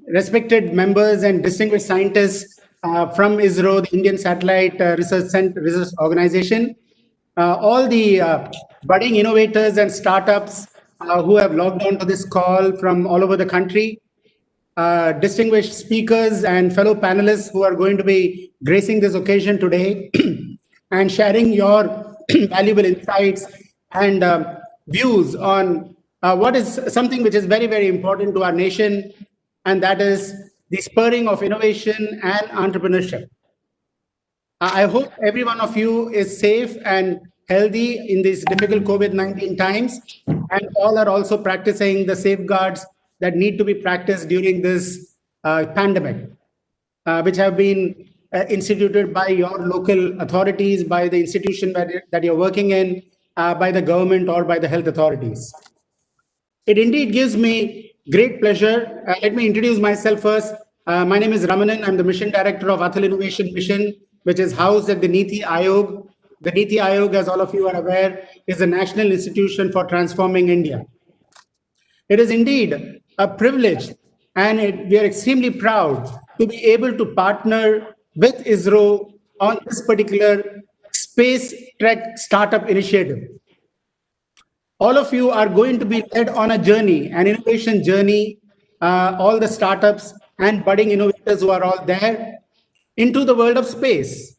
respected members and distinguished scientists from ISRO, the Indian Satellite Research Organization, all the budding innovators and startups who have logged on to this call from all over the country, distinguished speakers and fellow panelists who are going to be gracing this occasion today and sharing your valuable insights and views on what is something which is very, very important to our nation, and that is the spurring of innovation and entrepreneurship. I hope every one of you is safe and healthy in these difficult COVID-19 times, and all are also practicing the safeguards that need to be practiced during this pandemic, which have been instituted by your local authorities, by the institution that you're working in, by the government or by the health authorities. It indeed gives me great pleasure. Let me introduce myself first. My name is Ramanan. I'm the Mission Director of Atal Innovation Mission, which is housed at the Niti Aayog. The Niti Aayog, as all of you are aware, is a national institution for transforming India. It is indeed a privilege, and we are extremely proud to be able to partner with ISRO on this particular space trek startup initiative. All of you are going to be led on a journey, an innovation journey, all the startups and budding innovators who are all there, into the world of space.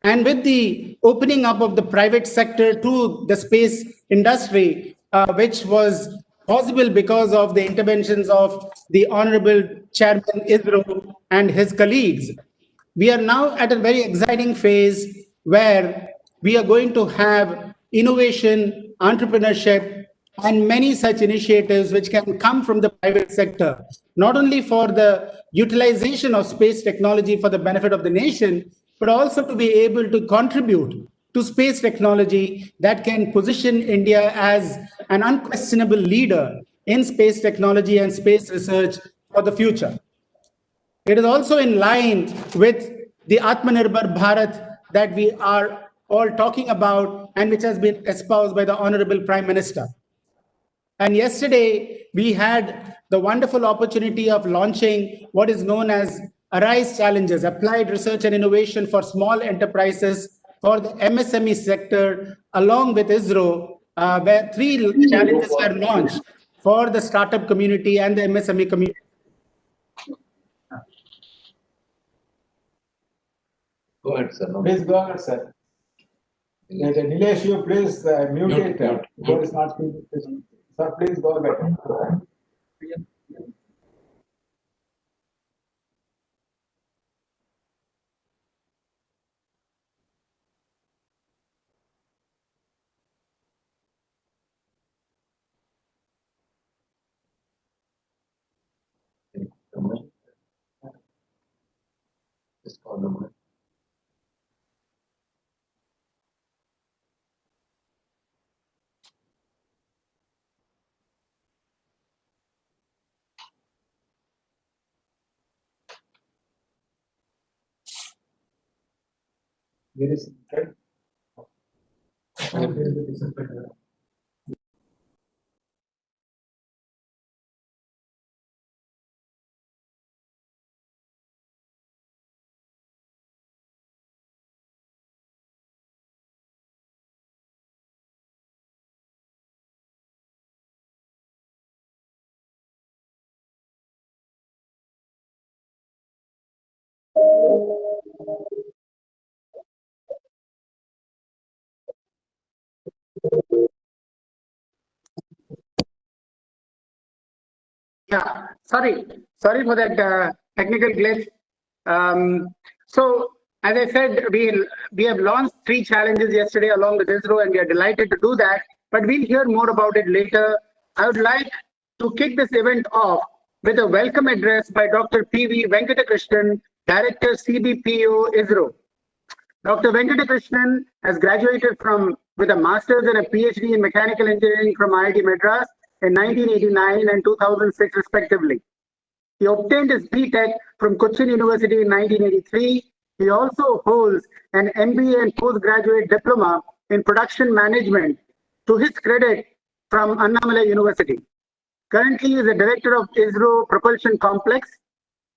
And with the opening up of the private sector to the space industry, which was possible because of the interventions of the Honorable Chairman ISRO and his colleagues, we are now at a very exciting phase where we are going to have innovation, entrepreneurship, and many such initiatives which can come from the private sector, not only for the utilization of space technology for the benefit of the nation, but also to be able to contribute to space technology that can position India as an unquestionable leader in space technology and space research for the future. It is also in line with the Atmanirbhar Bharat that we are all talking about and which has been espoused by the Honorable Prime Minister. And yesterday, we had the wonderful opportunity of launching what is known as ARISE Challenges, Applied Research and Innovation for Small Enterprises for the MSME sector, along with ISRO, where 3 challenges were launched for the startup community and the MSME community. Go ahead, sir. Please go ahead, sir. Nilesh, you please mute it. Before it's not speaking. Sir, please go ahead. Just call them. There is Yeah, sorry for that technical glitch. So, as I said, we have launched 3 challenges yesterday along with ISRO, and we are delighted to do that. But we'll hear more about it later. I would like to kick this event off with a welcome address by Dr. P.V. Venkitakrishnan, Director CBPO ISRO. Dr. Venkitakrishnan has graduated with a master's and a PhD in mechanical engineering from IIT Madras in 1989 and 2006 respectively. He obtained his B.Tech from Cochin University in 1983. He also holds an MBA and postgraduate diploma in production management, to his credit, from Annamalai University. Currently, he is the director of ISRO Propulsion Complex,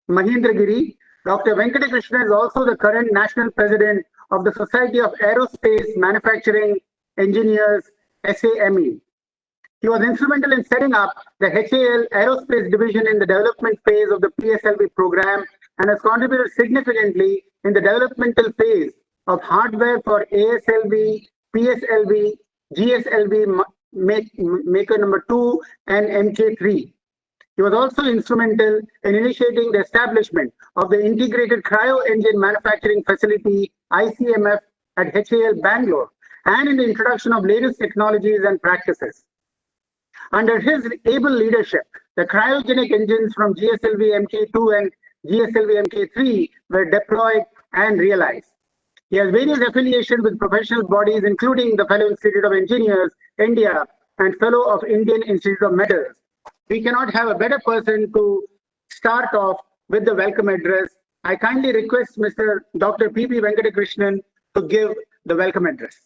Mahendragiri. Dr. Venkitakrishnan is also the current national president of the Society of Aerospace Manufacturing Engineers, SAME. He was instrumental in setting up the HAL Aerospace Division in the development phase of the PSLV program and has contributed significantly in the developmental phase of hardware for ASLV, PSLV, GSLV Maker number 2 and MK3. He was also instrumental in initiating the establishment of the Integrated Cryo Engine Manufacturing Facility, ICMF, at HAL Bangalore, and in the introduction of latest technologies and practices. Under his able leadership, the cryogenic engines from GSLV Mk2 and GSLV Mk3 were deployed and realized. He has various affiliations with professional bodies, including the Fellow Institute of Engineers, India, and Fellow of Indian Institute of Metals. We cannot have a better person to start off with the welcome address. I kindly request Mr. Dr. P.P. Venkitakrishnan to give the welcome address.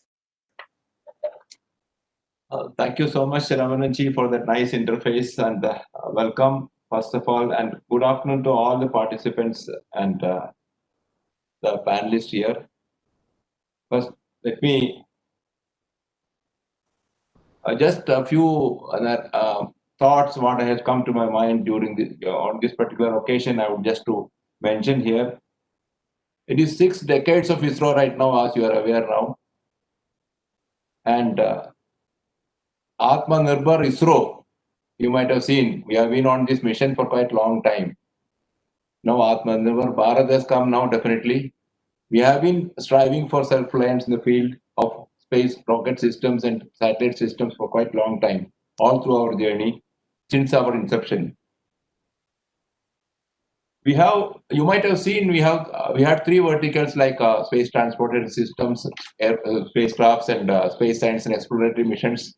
Thank you so much, Ramanan, for that nice interface, and welcome, first of all, and good afternoon to all the participants and the panelists here. First, let me just a few thoughts what has come to my mind during this on this particular occasion. I would just to mention here. It is 6 decades of ISRO right now, as you are aware now, and Atmanirbhar ISRO. You might have seen we have been on this mission for quite a long time. Now Atmanirbhar Bharat has come now, definitely. We have been striving for self-reliance in the field of space rocket systems and satellite systems for quite a long time, all through our journey, since our inception. We have, you might have seen, we had 3 verticals like space transported systems, spacecrafts, and space science and exploratory missions.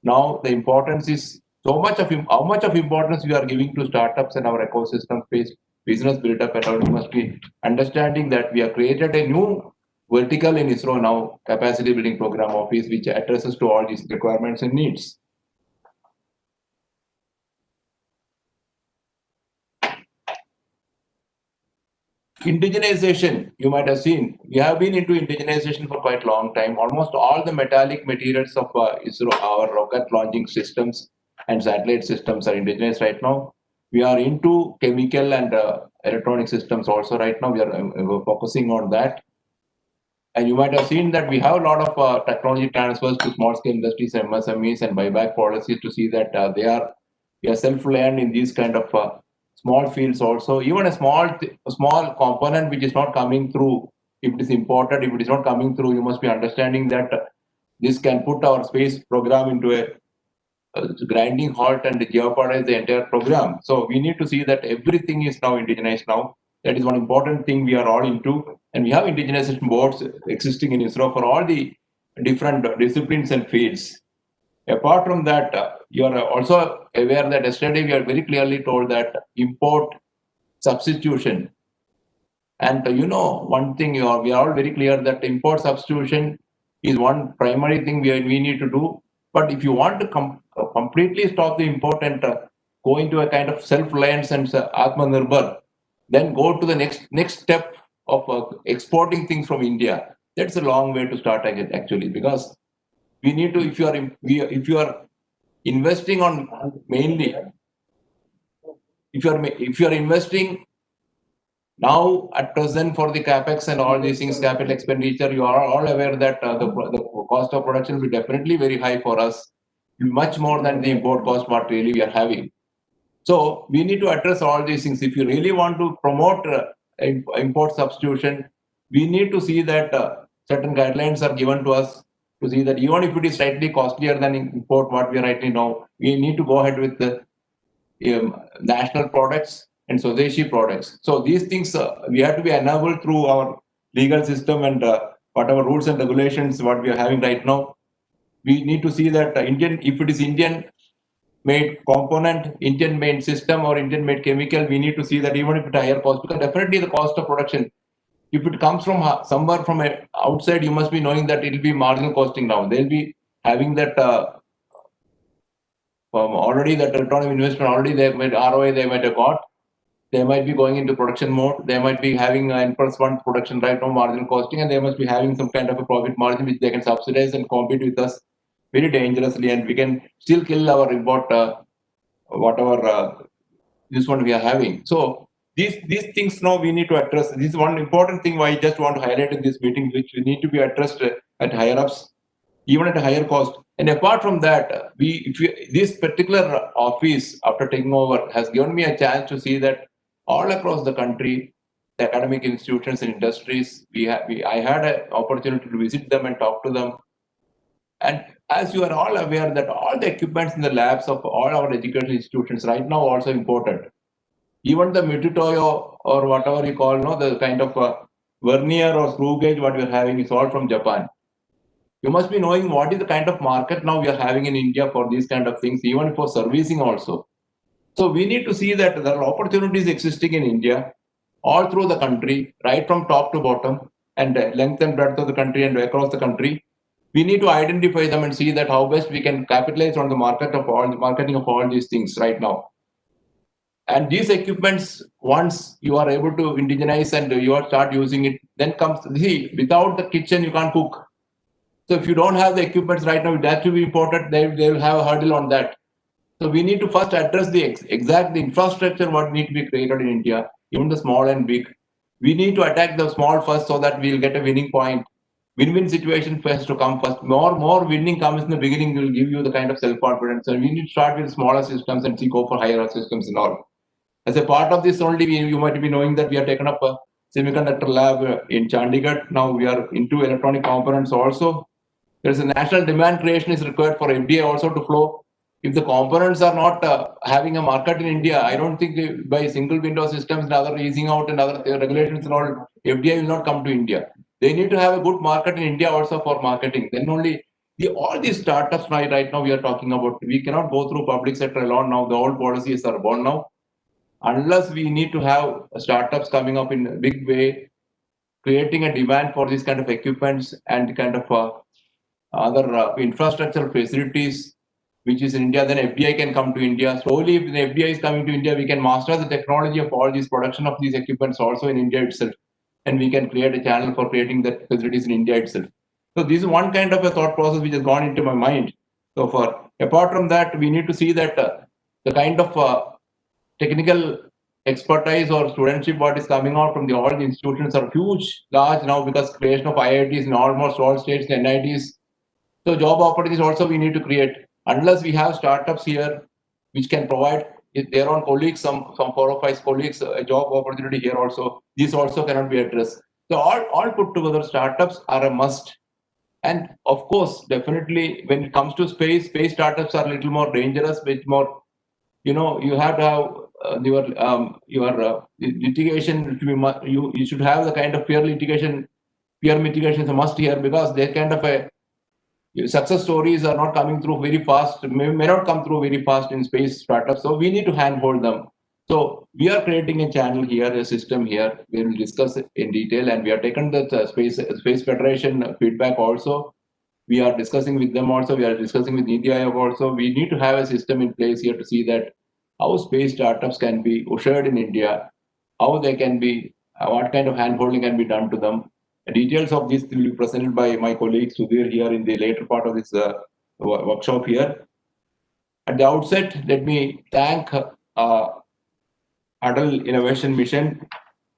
Now the importance is so much of how much of importance we are giving to startups and our ecosystem space business build up, and all. You must be understanding that we have created a new vertical in ISRO now, capacity building program office, which addresses to all these requirements and needs. Indigenization, you might have seen, we have been into indigenization for quite a long time. Almost all the metallic materials of ISRO, our rocket launching systems and satellite systems are indigenized right now. We are into chemical and electronic systems also right now. We are focusing on that. And you might have seen that we have a lot of technology transfers to small scale industries, MSMEs, and buyback policies to see that we are self-reliant in these kind of small fields also. Even a small component which is not coming through, if it is imported, if it is not coming through, you must be understanding that this can put our space program into a grinding halt and jeopardize the entire program. So we need to see that everything is now indigenized now. That is one important thing we are all into. And we have indigenization boards existing in ISRO for all the different disciplines and fields. Apart from that, you are also aware that yesterday we are very clearly told that import substitution. And one thing we are all very clear that import substitution is one primary thing we need to do. But if you want to completely stop the import and go into a kind of self-reliance and Atmanirbhar, then go to the next step of exporting things from India. That's a long way to start actually, because we need to, if you are investing on mainly, if you are investing now at present for the capex and all these things, capital expenditure, you are all aware that the cost of production will be definitely very high for us, much more than the import cost what really we are having. So we need to address all these things. If you really want to promote import substitution, we need to see that certain guidelines are given to us to see that even if it is slightly costlier than import what we are right now, we need to go ahead with the national products and Swadeshi products. So these things we have to be enabled through our legal system and whatever rules and regulations what we are having right now. We need to see that if it is Indian made component, Indian made system, or Indian made chemical, we need to see that even if it's higher cost, because definitely the cost of production, if it comes from somewhere from outside, you must be knowing that it will be marginal costing now. They'll be having that already that return of investment, already they made ROI, they might have got. They might be going into production mode. They might be having an N+1 production right now, marginal costing, and they must be having some kind of a profit margin which they can subsidize and compete with us very dangerously, and we can still kill our import, whatever this one we are having. So these things now we need to address. This is one important thing why I just want to highlight in this meeting, which we need to be addressed at higher ups, even at a higher cost. And apart from that, this particular office after taking over has given me a chance to see that all across the country, the academic institutions and industries, I had an opportunity to visit them and talk to them. And as you are all aware that all the equipments in the labs of all our educational institutions right now are also imported. Even the Mitutoyo or whatever you call, the kind of vernier or screw gauge what we are having is all from Japan. You must be knowing what is the kind of market now we are having in India for these kind of things, even for servicing also. So we need to see that there are opportunities existing in India all through the country, right from top to bottom, and length and breadth of the country and across the country. We need to identify them and see that how best we can capitalize on the marketing of all these things right now. And these equipments, once you are able to indigenize and you start using it, then comes, see, without the kitchen you can't cook. So if you don't have the equipments right now, that to be imported, they will have a hurdle on that. So we need to first address the exact infrastructure what need to be created in India, even the small and big. We need to attack the small first so that we'll get a winning point. Win-win situation first to come first. More winning comes in the beginning will give you the kind of self-confidence. So we need to start with smaller systems and see go for higher systems and all. As a part of this only, you might be knowing that we have taken up a semiconductor lab in Chandigarh. Now we are into electronic components also. There's a national demand creation is required for FDA also to flow. If the components are not having a market in India, I don't think by single window systems and other easing out and other regulations and all, FDA will not come to India. They need to have a good market in India also for marketing. Then only all these startups right now we are talking about, we cannot go through public sector alone now. The old policies are born now. Unless we need to have startups coming up in a big way, creating a demand for these kind of equipments and kind of other infrastructure facilities, which is in India, then FDI can come to India. Slowly, if the FDI is coming to India, we can master the technology of all these production of these equipments also in India itself. And we can create a channel for creating that facilities in India itself. So this is one kind of a thought process which has gone into my mind. So apart from that, we need to see that the kind of technical expertise or studentship what is coming out from all the institutions are huge, large now because creation of IITs in almost all states and NITs. So job opportunities also we need to create. Unless we have startups here which can provide their own colleagues, some 4 or 5 colleagues, a job opportunity here also, this also cannot be addressed. So all put together, startups are a must. And of course, definitely when it comes to space startups are a little more dangerous, bit more, you have to have your litigation. You should have the kind of peer mitigation is a must here, because they kind of success stories are not coming through very fast, may not come through very fast in space startups. So we need to handhold them. So we are creating a channel here, a system here. We will discuss it in detail, and we have taken the Space Federation feedback also. We are discussing with them also. We are discussing with Niti Aayog also. We need to have a system in place here to see that how space startups can be ushered in India, how they can be, what kind of handholding can be done to them. The details of this will be presented by my colleague Sudhir here in the later part of this workshop here. At the outset, let me thank Atal Innovation Mission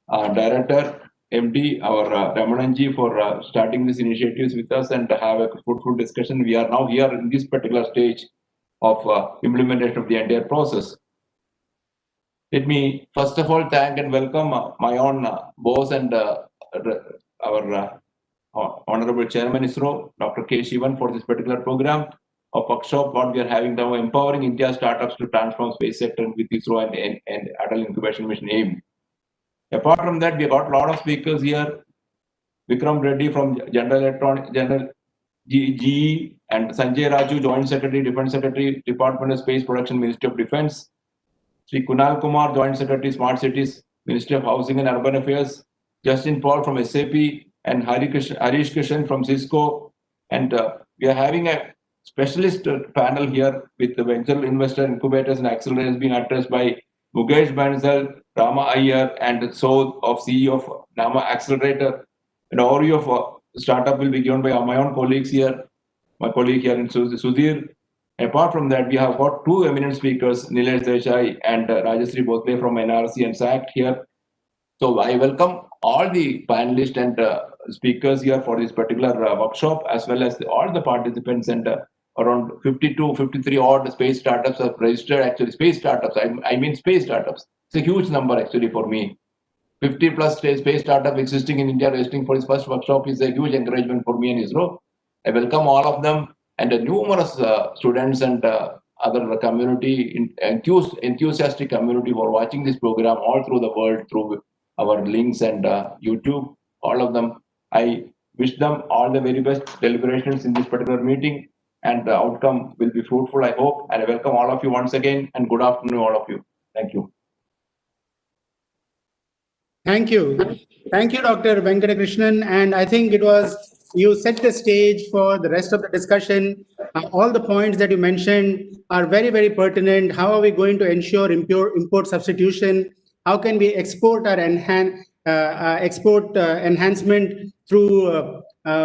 Director, MD, our Ramanan ji, for starting these initiatives with us and have a fruitful discussion. We are now here in this particular stage of implementation of the entire process. Let me first of all thank and welcome my own boss and our Honorable Chairman ISRO, Dr. K. Sivan, for this particular program of workshop what we are having now, empowering India startups to transform space sector with ISRO and Atal Incubation Mission AIM. Apart from that, we got a lot of speakers here. Vikram Reddy from General GE, and Sanjay Raju, Joint Secretary, Defense Secretary, Department of Space Production, Ministry of Defense. Shri Kunal Kumar, Joint Secretary, Smart Cities, Ministry of Housing and Urban Affairs. Justin Paul from SAP, and Harish Krishnan from Cisco. And we are having a specialist panel here with the venture investor, incubators, and accelerators being addressed by Mukesh Bansal, Rama Iyer, and so of CEO of Nama Accelerator. An overview of startup will be given by my own colleagues here, my colleague here in Sudhir. Apart from that, we have got two eminent speakers, Nilesh Desai and Rajashree Botle from NRC and SACT here. So I welcome all the panelists and speakers here for this particular workshop, as well as all the participants, and around 52, 53 odd space startups have registered. Actually, space startups, I mean space startups. It's a huge number actually for me. 50 plus space startup existing in India registering for its first workshop is a huge encouragement for me and ISRO. I welcome all of them, and numerous students and other community, enthusiastic community who are watching this program all through the world through our links and YouTube, all of them. I wish them all the very best deliberations in this particular meeting, and the outcome will be fruitful, I hope. And I welcome all of you once again, and good afternoon, all of you. Thank you. Thank you. Thank you, Dr. Venkitakrishnan. And I think you set the stage for the rest of the discussion. All the points that you mentioned are very, very pertinent. How are we going to ensure import substitution? How can we export our enhancement through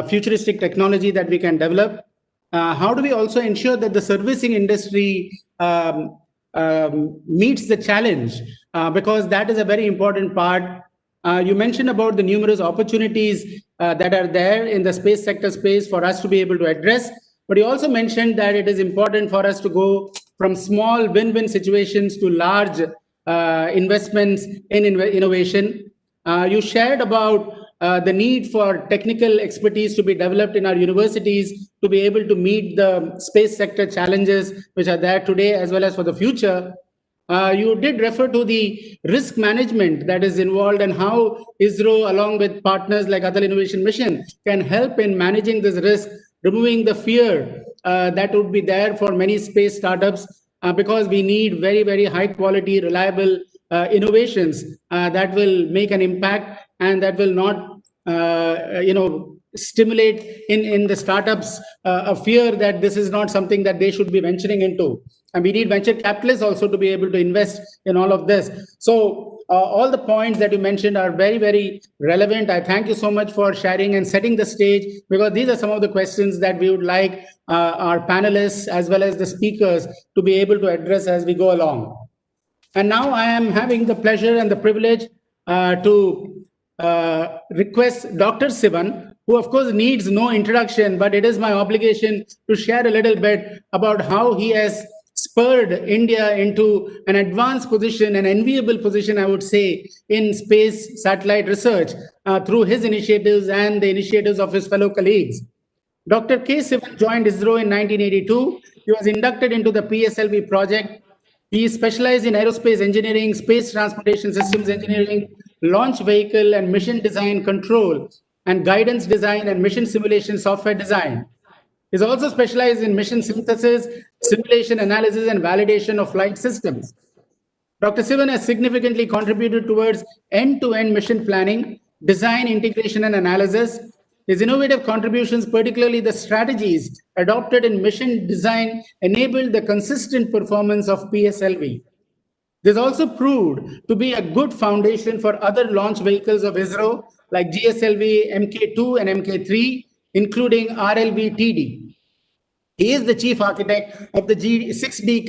futuristic technology that we can develop? How do we also ensure that the servicing industry meets the challenge? Because that is a very important part. You mentioned about the numerous opportunities that are there in the space sector space for us to be able to address. But you also mentioned that it is important for us to go from small win-win situations to large investments in innovation. You shared about the need for technical expertise to be developed in our universities to be able to meet the space sector challenges which are there today as well as for the future. You did refer to the risk management that is involved and how ISRO, along with partners like Atal Innovation Mission, can help in managing this risk, removing the fear that would be there for many space startups, because we need very, very high quality, reliable innovations that will make an impact and that will not, stimulate in the startups a fear that this is not something that they should be venturing into. And we need venture capitalists also to be able to invest in all of this. So all the points that you mentioned are very, very relevant. I thank you so much for sharing and setting the stage, because these are some of the questions that we would like our panelists as well as the speakers to be able to address as we go along. And now I am having the pleasure and the privilege to request Dr. Sivan, who of course needs no introduction, but it is my obligation to share a little bit about how he has spurred India into an advanced position, an enviable position, I would say, in space satellite research through his initiatives and the initiatives of his fellow colleagues. Dr. K. Sivan joined ISRO in 1982. He was inducted into the PSLV project. He specialized in aerospace engineering, space transportation systems engineering, launch vehicle and mission design control, and guidance design and mission simulation software design. He's also specialized in mission synthesis, simulation analysis, and validation of flight systems. Dr. Sivan has significantly contributed towards end-to-end mission planning, design, integration, and analysis. His innovative contributions, particularly the strategies adopted in mission design, enabled the consistent performance of PSLV. This also proved to be a good foundation for other launch vehicles of ISRO like GSLV Mk2 and Mk3, including RLV-TD. He is the chief architect of the G6D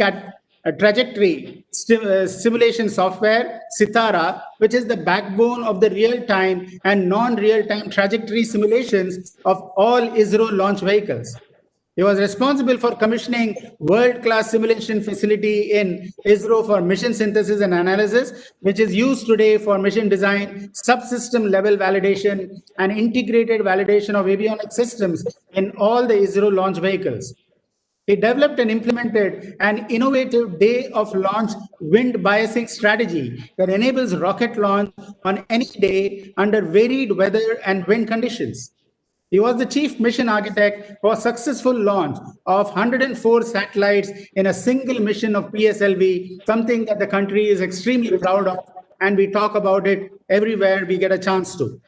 trajectory simulation software, Sitara, which is the backbone of the real-time and non-real-time trajectory simulations of all ISRO launch vehicles. He was responsible for commissioning world-class simulation facility in ISRO for mission synthesis and analysis, which is used today for mission design, subsystem level validation, and integrated validation of avionics systems in all the ISRO launch vehicles. He developed and implemented an innovative day of launch wind biasing strategy that enables rocket launch on any day under varied weather and wind conditions. He was the chief mission architect for successful launch of 104 satellites in a single mission of PSLV, something that the country is extremely proud of, and we talk about it everywhere we get a chance to.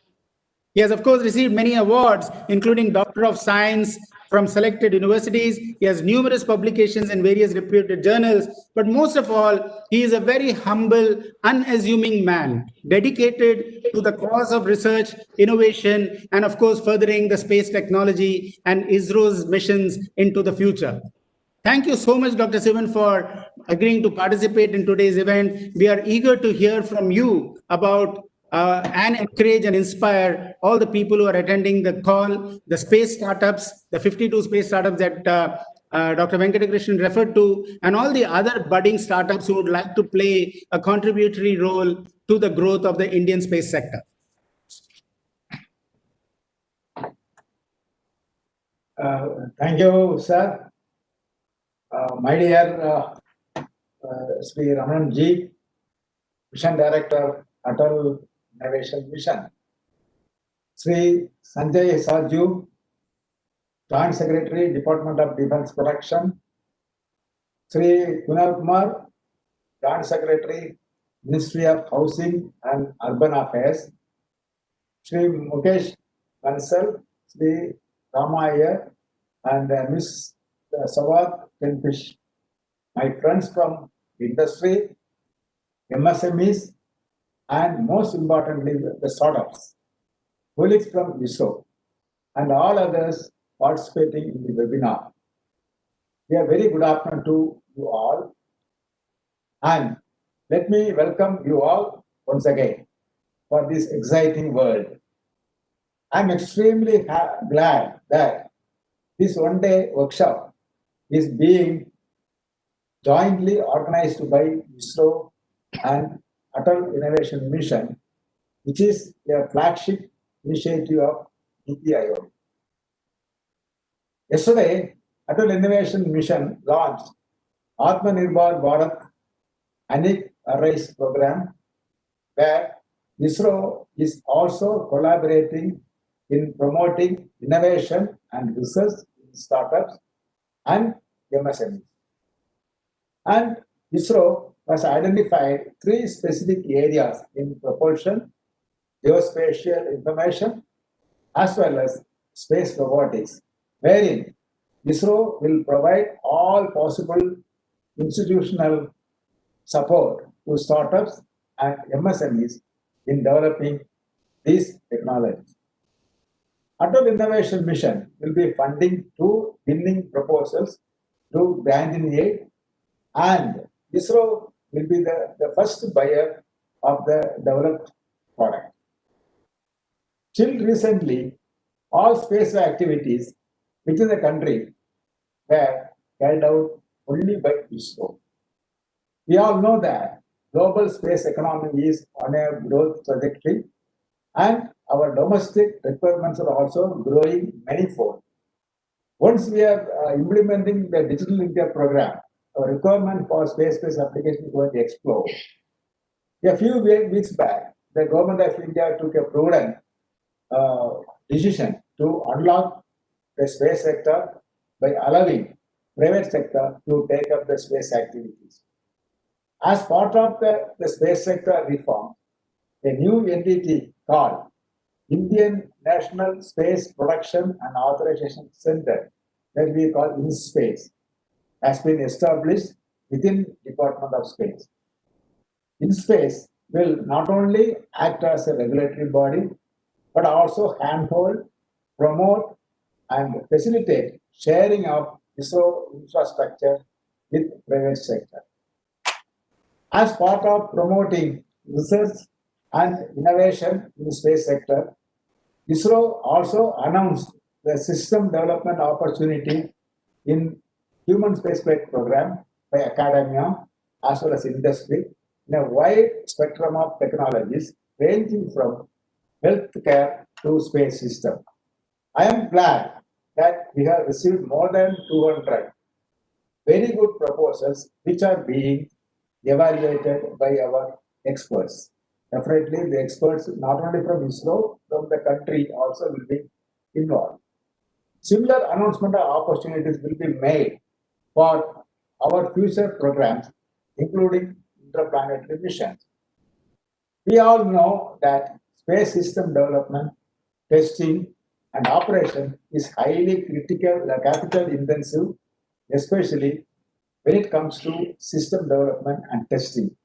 He has, of course, received many awards, including Doctor of Science from selected universities. He has numerous publications in various reputed journals. But most of all, he is a very humble, unassuming man, dedicated to the cause of research, innovation, and of course, furthering the space technology and ISRO's missions into the future. Thank you so much, Dr. Sivan, for agreeing to participate in today's event. We are eager to hear from you about and encourage and inspire all the people who are attending the call, the space startups, the 52 space startups that Dr. Venkitakrishnan referred to, and all the other budding startups who would like to play a contributory role to the growth of the Indian space sector. Thank you, sir. My dear Shri Ramanan ji, Mission Director, Atal Innovation Mission. Shri Sanjay Jaju, Joint Secretary, Department of Defense Production. Shri Kunal Kumar, Joint Secretary, Ministry of Housing and Urban Affairs. Shri Mukesh Kansal, Shri Ramaya, and Miss Sawat Kenfish. My friends from industry, MSMEs, and most importantly, the startups, colleagues from ISRO, and all others participating in the webinar. A very good afternoon to you all. And let me welcome you all once again for this exciting world. I'm extremely glad that this one-day workshop is being jointly organized by ISRO and Atal Innovation Mission, which is a flagship initiative of DPIO. Yesterday, Atal Innovation Mission launched Atmanirbhar Bharat Anik Arise program, where ISRO is also collaborating in promoting innovation and research in startups and MSMEs. And ISRO has identified 3 specific areas in propulsion, geospatial information, as well as space robotics, wherein ISRO will provide all possible institutional support to startups and MSMEs in developing these technologies. Atal Innovation Mission will be funding 2 winning proposals through grant in aid, and ISRO will be the first buyer of the developed product. Till recently, all space activities within the country were carried out only by ISRO. We all know that global space economy is on a growth trajectory, and our domestic requirements are also growing manifold. Once we are implementing the Digital India program, our requirement for space-based application is going to explode. A few weeks back, the government of India took a prudent decision to unlock the space sector by allowing private sector to take up the space activities. As part of the space sector reform, a new entity called Indian National Space Production and Authorization Center, that we call InSpace, has been established within Department of Space. InSpace will not only act as a regulatory body, but also handhold, promote, and facilitate sharing of ISRO infrastructure with private sector. As part of promoting research and innovation in the space sector, ISRO also announced the system development opportunity in human spaceflight program by academia as well as industry in a wide spectrum of technologies ranging from healthcare to space system. I am glad that we have received more than 200 very good proposals which are being evaluated by our experts. Definitely, the experts not only from ISRO, from the country also will be involved. Similar announcement of opportunities will be made for our future programs, including interplanetary missions. We all know that space system development, testing, and operation is highly critical, capital intensive, especially when it comes to system development and testing.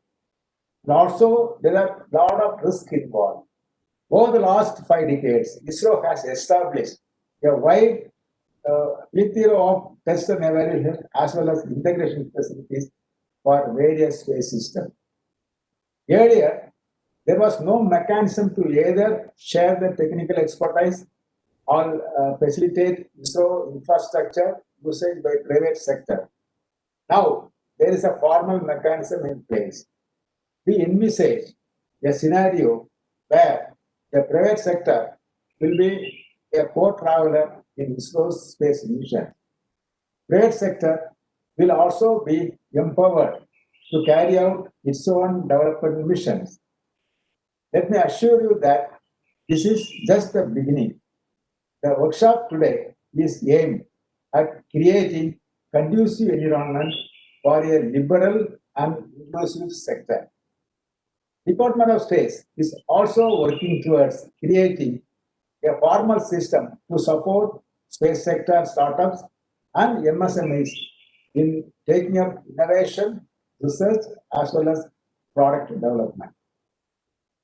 And also, there are a lot of risk involved. Over the last 5 decades, ISRO has established a wide plethora of test and evaluation as well as integration facilities for various space systems. Earlier, there was no mechanism to either share the technical expertise or facilitate ISRO infrastructure usage by private sector. Now, there is a formal mechanism in place. We envisage a scenario where the private sector will be a co-traveler in ISRO's space mission. Private sector will also be empowered to carry out its own development missions. Let me assure you that this is just the beginning. The workshop today is aimed at creating conducive environment for a liberal and inclusive sector. Department of Space is also working towards creating a formal system to support space sector startups and MSMEs in taking up innovation, research, as well as product development.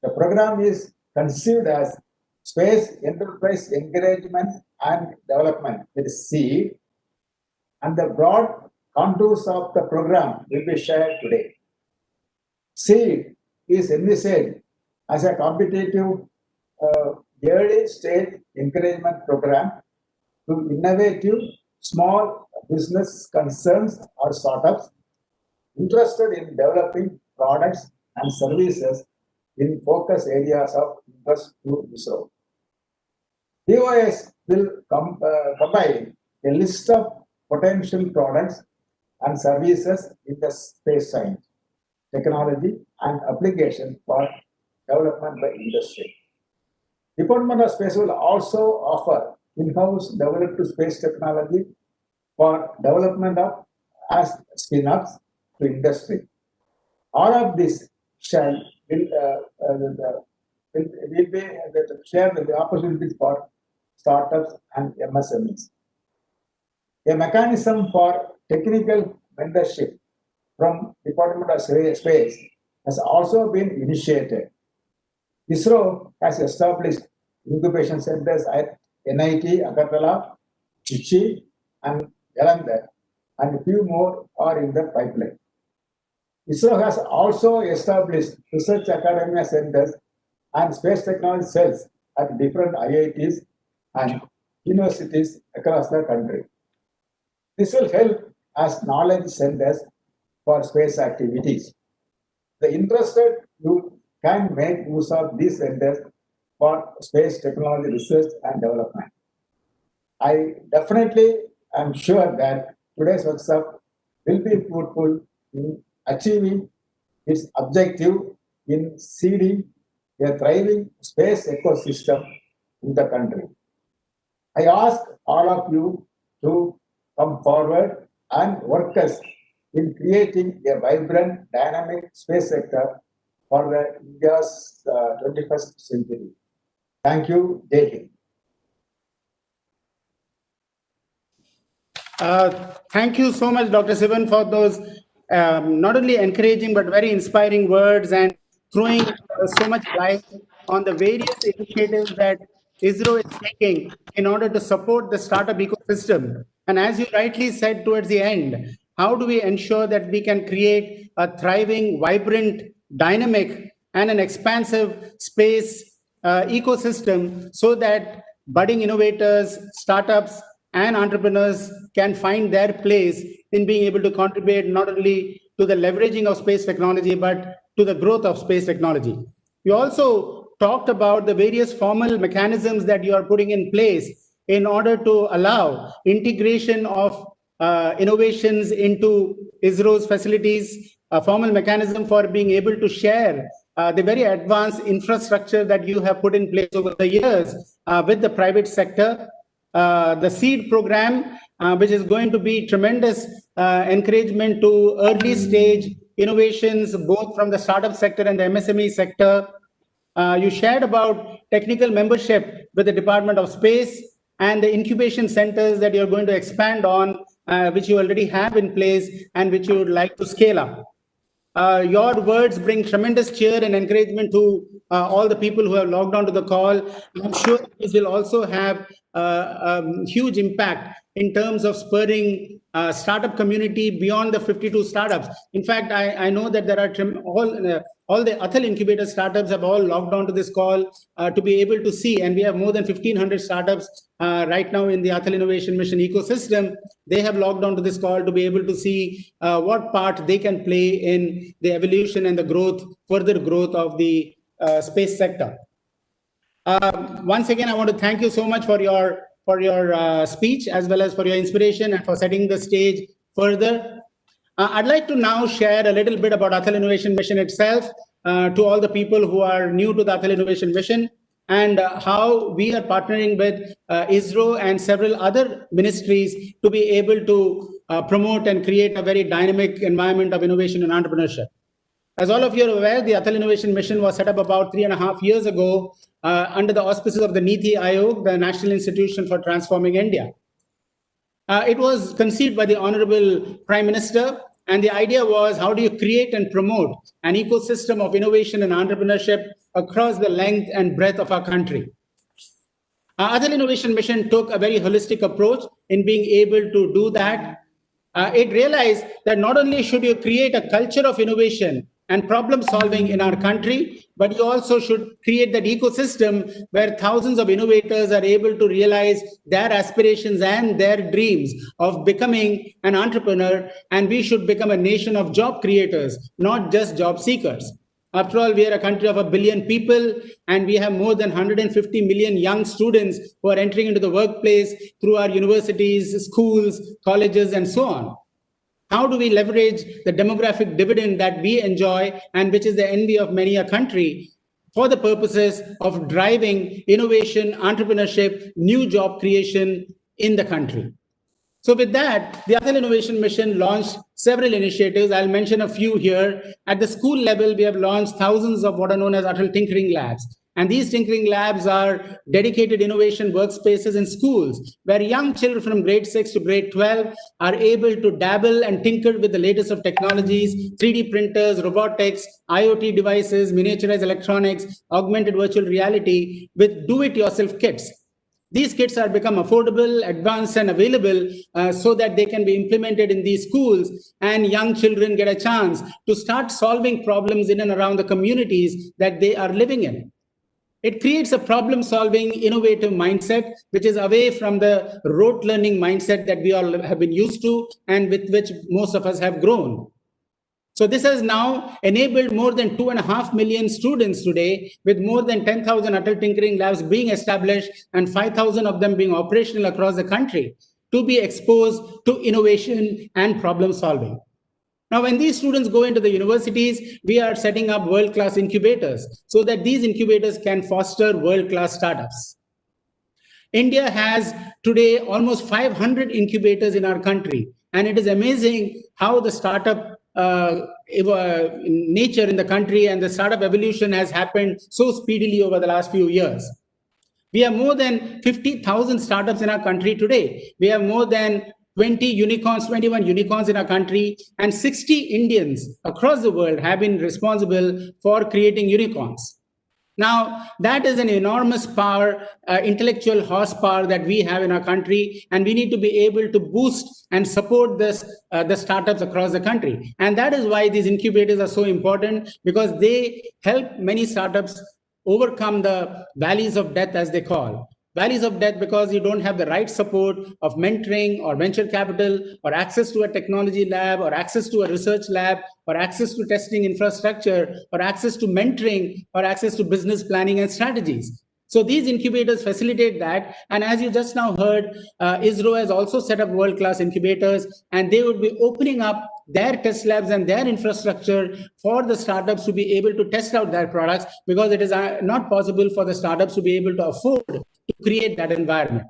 The program is conceived as Space Enterprise Encouragement and Development, that is SEED, and the broad contours of the program will be shared today. SEED is envisaged as a competitive early stage encouragement program to innovative small business concerns or startups interested in developing products and services in focus areas of interest to ISRO. DOS will combine a list of potential products and services in the space science, technology, and application for development by industry. Department of Space will also offer in-house developed space technology for development of as spin-offs to industry. All of this shall will be share the opportunities for startups and MSMEs. A mechanism for technical mentorship from Department of Space has also been initiated. ISRO has established incubation centers at NIT, Agartala, Trichy, and Jalandhar, and a few more are in the pipeline. ISRO has also established research academia centers and space technology cells at different IITs and universities across the country. This will help as knowledge centers for space activities. The interested youth can make use of these centers for space technology research and development. I definitely am sure that today's workshop will be fruitful in achieving its objective in seeding a thriving space ecosystem in the country. I ask all of you to come forward and work us in creating a vibrant, dynamic space sector for the India's 21st century. Thank you, Jai Hind. Thank you so much, Dr. Sivan, for those not only encouraging but very inspiring words and throwing so much light on the various initiatives that ISRO is taking in order to support the startup ecosystem. And as you rightly said towards the end, how do we ensure that we can create a thriving, vibrant, dynamic, and an expansive space ecosystem so that budding innovators, startups, and entrepreneurs can find their place in being able to contribute not only to the leveraging of space technology, but to the growth of space technology. You also talked about the various formal mechanisms that you are putting in place in order to allow integration of innovations into ISRO's facilities, a formal mechanism for being able to share the very advanced infrastructure that you have put in place over the years with the private sector. The SEED program, which is going to be tremendous encouragement to early stage innovations, both from the startup sector and the MSME sector. You shared about technical membership with the Department of Space and the incubation centers that you're going to expand on, which you already have in place and which you would like to scale up. Your words bring tremendous cheer and encouragement to all the people who have logged on to the call. I'm sure this will also have huge impact in terms of spurring startup community beyond the 52 startups. In fact, I know that there are all the Atal incubator startups have all logged on to this call to be able to see, and we have more than 1,500 startups right now in the Atal Innovation Mission ecosystem. They have logged on to this call to be able to see what part they can play in the evolution and the growth, further growth of the space sector. Once again, I want to thank you so much for your speech, as well as for your inspiration and for setting the stage further. I'd like to now share a little bit about Atal Innovation Mission itself to all the people who are new to the Atal Innovation Mission, and how we are partnering with ISRO and several other ministries to be able to promote and create a very dynamic environment of innovation and entrepreneurship. As all of you are aware, the Atal Innovation Mission was set up about 3.5 years ago under the auspices of the Niti Aayog, the National Institution for Transforming India. It was conceived by the Honorable Prime Minister, and the idea was, how do you create and promote an ecosystem of innovation and entrepreneurship across the length and breadth of our country? Our Atal Innovation Mission took a very holistic approach in being able to do that. It realized that not only should you create a culture of innovation and problem solving in our country, but you also should create that ecosystem where thousands of innovators are able to realize their aspirations and their dreams of becoming an entrepreneur. And we should become a nation of job creators, not just job seekers. After all, we are a country of 1 billion people, and we have more than 150 million young students who are entering into the workplace through our universities, schools, colleges, and so on. How do we leverage the demographic dividend that we enjoy, and which is the envy of many a country, for the purposes of driving innovation, entrepreneurship, new job creation in the country? So with that, the Atal Innovation Mission launched several initiatives. I'll mention a few here. At the school level, we have launched thousands of what are known as Atal Tinkering Labs. And these tinkering labs are dedicated innovation workspaces in schools, where young children from grade 6 to grade 12 are able to dabble and tinker with the latest of technologies, 3D printers, robotics, IoT devices, miniaturized electronics, augmented virtual reality, with do-it-yourself kits. These kits are become affordable, advanced, and available so that they can be implemented in these schools, and young children get a chance to start solving problems in and around the communities that they are living in. It creates a problem-solving, innovative mindset, which is away from the rote learning mindset that we all have been used to and with which most of us have grown. So this has now enabled more than 2.5 million students today, with more than 10,000 Atal Tinkering Labs being established and 5,000 of them being operational across the country, to be exposed to innovation and problem solving. Now, when these students go into the universities, we are setting up world-class incubators so that these incubators can foster world-class startups. India has today almost 500 incubators in our country, and it is amazing how the startup nature in the country and the startup evolution has happened so speedily over the last few years. We have more than 50,000 startups in our country today. We have more than 21 unicorns in our country, and 60 Indians across the world have been responsible for creating unicorns. Now, that is an enormous power, intellectual horsepower that we have in our country, and we need to be able to boost and support this, the startups across the country. And that is why these incubators are so important, because they help many startups overcome the valleys of death, as they call. Valleys of death because you don't have the right support of mentoring or venture capital, or access to a technology lab, or access to a research lab, or access to testing infrastructure, or access to mentoring, or access to business planning and strategies. So these incubators facilitate that. And as you just now heard, ISRO has also set up world-class incubators, and they would be opening up their test labs and their infrastructure for the startups to be able to test out their products, because it is not possible for the startups to be able to afford to create that environment.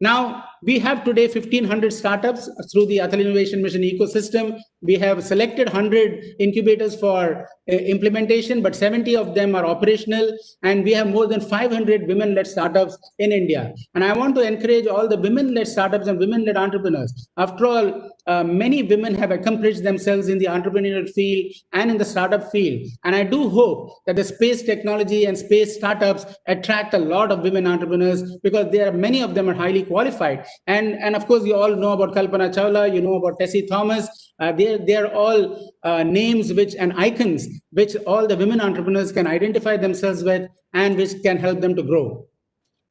Now, We have today 1,500 startups through the Atal Innovation Mission ecosystem. We have selected 100 incubators for implementation, but 70 of them are operational. And we have more than 500 women-led startups in India. And I want to encourage all the women-led startups and women-led entrepreneurs. After all, many women have accomplished themselves in the entrepreneurial field and in the startup field. And I do hope that the space technology and space startups attract a lot of women entrepreneurs, because many of them are highly qualified. And of course, you all know about Kalpana Chawla, you know about Tessie Thomas. They are all names and icons which all the women entrepreneurs can identify themselves with and which can help them to grow.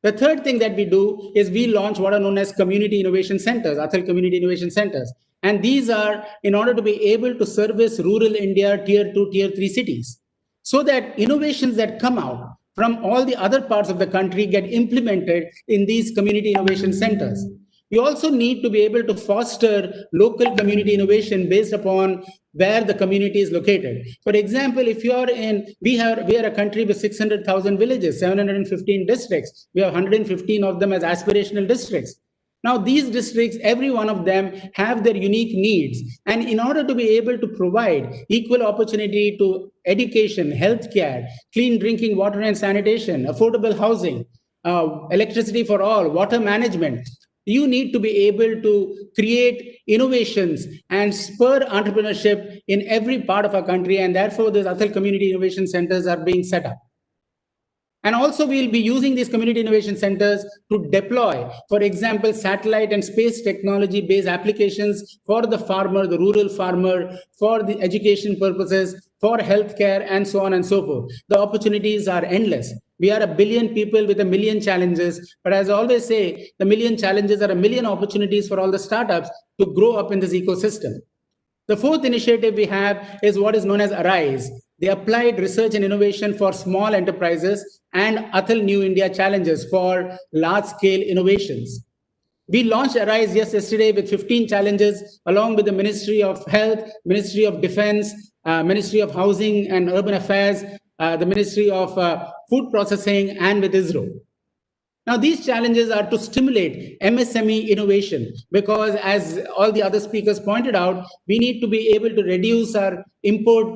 The third thing that we do is we launch what are known as community innovation centers, Atal community innovation centers. And these are in order to be able to service rural India, tier 2, tier 3 cities, so that innovations that come out from all the other parts of the country get implemented in these community innovation centers. We also need to be able to foster local community innovation based upon where the community is located. For example, if you are we are a country with 600,000 villages, 715 districts. We have 115 of them as aspirational districts. Now, these districts, every one of them have their unique needs. And in order to be able to provide equal opportunity to education, healthcare, clean drinking water and sanitation, affordable housing, electricity for all, water management, you need to be able to create innovations and spur entrepreneurship in every part of our country. And therefore, these Atal community innovation centers are being set up. And also, we'll be using these community innovation centers to deploy, for example, satellite and space technology-based applications for the farmer, the rural farmer, for the education purposes, for healthcare, and so on and so forth. The opportunities are endless. We are 1 billion people with 1 million challenges. But as I always say, the 1 million challenges are 1 million opportunities for all the startups to grow up in this ecosystem. The fourth initiative we have is what is known as ARISE, the Applied Research and Innovation for Small Enterprises, and Atal New India Challenges for large-scale innovations. We launched ARISE yesterday with 15 challenges, along with the Ministry of Health, Ministry of Defense, Ministry of Housing and Urban Affairs, the Ministry of Food Processing, and with ISRO. Now, these challenges are to stimulate MSME innovation, because as all the other speakers pointed out, we need to be able to reduce our import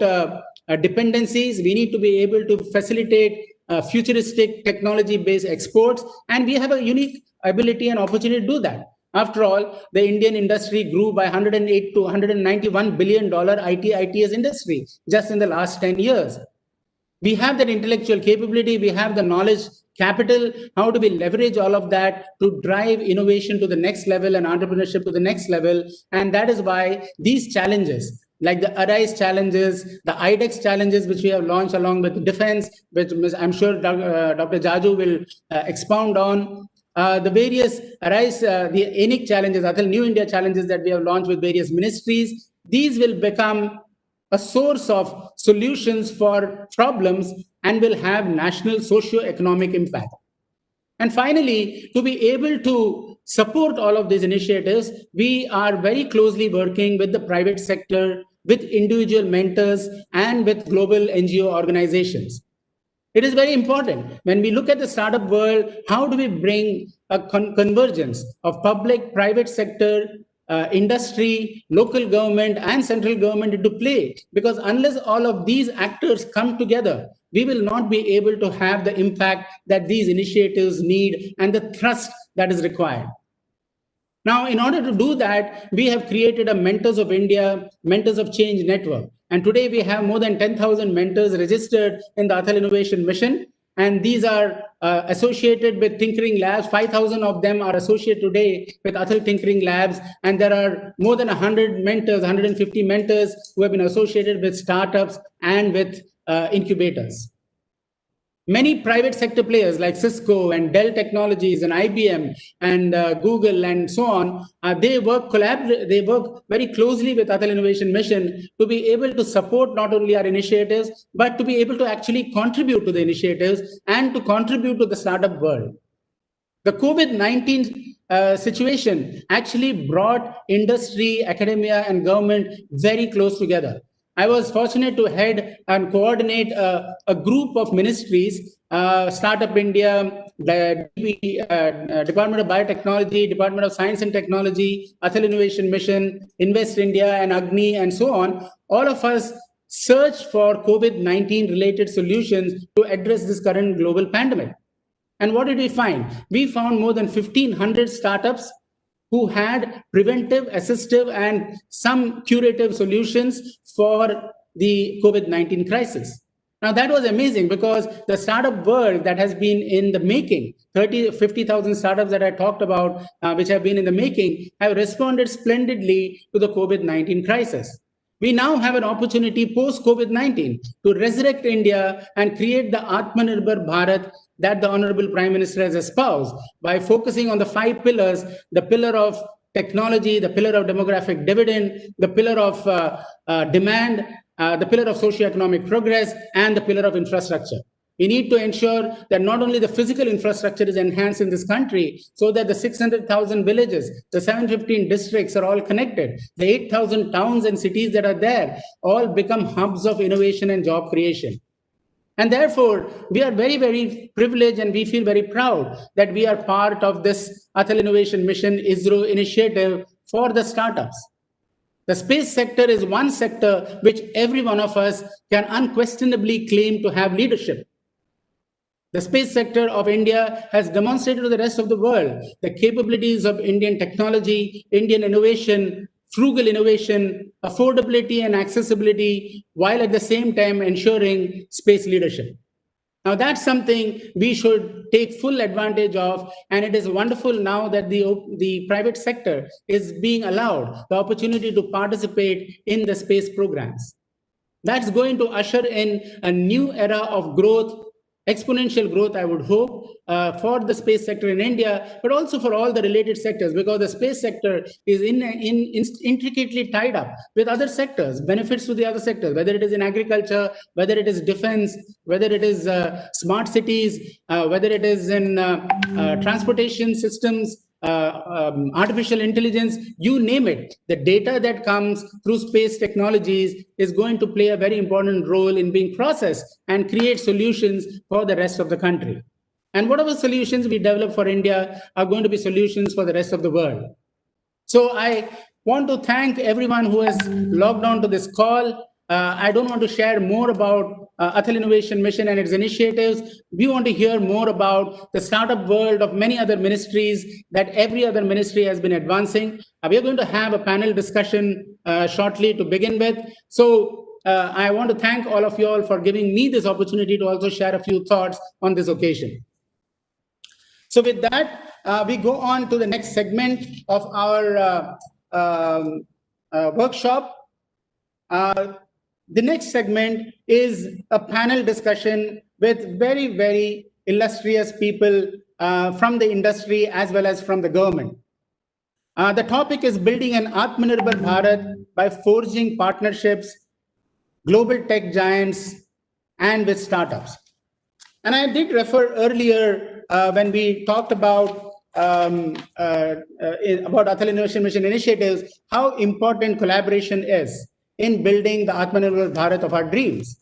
dependencies. We need to be able to facilitate futuristic technology-based exports. And we have a unique ability and opportunity to do that. After all, the Indian industry grew by $108 to $191 billion IT/ITES industry just in the last 10 years. We have that intellectual capability, we have the knowledge capital. How do we leverage all of that to drive innovation to the next level and entrepreneurship to the next level? And that is why these challenges, like the ARISE challenges, the IDEX challenges, which we have launched along with defense, which I'm sure Dr. Jaju will expound on, the various ARISE, the ENIC challenges, Atal New India challenges that we have launched with various ministries, these will become a source of solutions for problems and will have national socio-economic impact. And finally, to be able to support all of these initiatives, we are very closely working with the private sector, with individual mentors, and with global NGO organizations. It is very important. When we look at the startup world, how do we bring a convergence of public, private sector, industry, local government, and central government into play? Because unless all of these actors come together, we will not be able to have the impact that these initiatives need and the thrust that is required. Now, in order to do that, we have created a Mentors of India, Mentors of Change network. And today we have more than 10,000 mentors registered in the Atal Innovation Mission. And these are associated with Tinkering Labs. 5,000 of them are associated today with Atal Tinkering Labs. And there are more than 100 mentors, 150 mentors who have been associated with startups and with incubators. Many private sector players like Cisco and Dell Technologies and IBM and Google and so on, they work very closely with Atal Innovation Mission to be able to support not only our initiatives, but to be able to actually contribute to the initiatives and to contribute to the startup world. The COVID-19 situation actually brought industry, academia, and government very close together. I was fortunate to head and coordinate a group of ministries, Startup India, the Department of Biotechnology, Department of Science and Technology, Atal Innovation Mission, Invest India, and Agni, and so on. All of us searched for COVID-19 related solutions to address this current global pandemic. And what did we find? We found more than 1,500 startups who had preventive, assistive, and some curative solutions for the COVID-19 crisis. Now, that was amazing because the startup world that has been in the making, 50,000 startups that I talked about, which have been in the making, have responded splendidly to the COVID-19 crisis. We now have an opportunity post-COVID-19 to resurrect India and create the Atmanirbhar Bharat that the Honorable Prime Minister has espoused by focusing on the 5 pillars, the pillar of technology, the pillar of demographic dividend, the pillar of demand, the pillar of socio-economic progress, and the pillar of infrastructure. We need to ensure that not only the physical infrastructure is enhanced in this country, so that the 600,000 villages, the 715 districts are all connected, the 8,000 towns and cities that are there all become hubs of innovation and job creation. And therefore, we are very, very privileged and we feel very proud that we are part of this Atal Innovation Mission ISRO initiative for the startups. The space sector is one sector which every one of us can unquestionably claim to have leadership. The space sector of India has demonstrated to the rest of the world the capabilities of Indian technology, Indian innovation, frugal innovation, affordability and accessibility, while at the same time ensuring space leadership. Now, that's something we should take full advantage of, and it is wonderful now that the private sector is being allowed the opportunity to participate in the space programs. That's going to usher in a new era of growth, exponential growth, I would hope, for the space sector in India, but also for all the related sectors, because the space sector is intricately tied up with other sectors, benefits to the other sectors, whether it is in agriculture, whether it is defense, whether it is smart cities, whether it is in transportation systems, artificial intelligence, you name it. The data that comes through space technologies is going to play a very important role in being processed and create solutions for the rest of the country. And whatever solutions we develop for India are going to be solutions for the rest of the world. So I want to thank everyone who has logged on to this call. I don't want to share more about Atal Innovation Mission and its initiatives. We want to hear more about the startup world of many other ministries that every other ministry has been advancing. We are going to have a panel discussion shortly to begin with. So I want to thank all of you all for giving me this opportunity to also share a few thoughts on this occasion. So with that, we go on to the next segment of our workshop. The next segment is a panel discussion with very, very illustrious people from the industry as well as from the government. The topic is building an Atmanirbhar Bharat by forging partnerships, global tech giants, and with startups. And I did refer earlier when we talked about Atal Innovation Mission initiatives, how important collaboration is in building the Atmanirbhar Bharat of our dreams.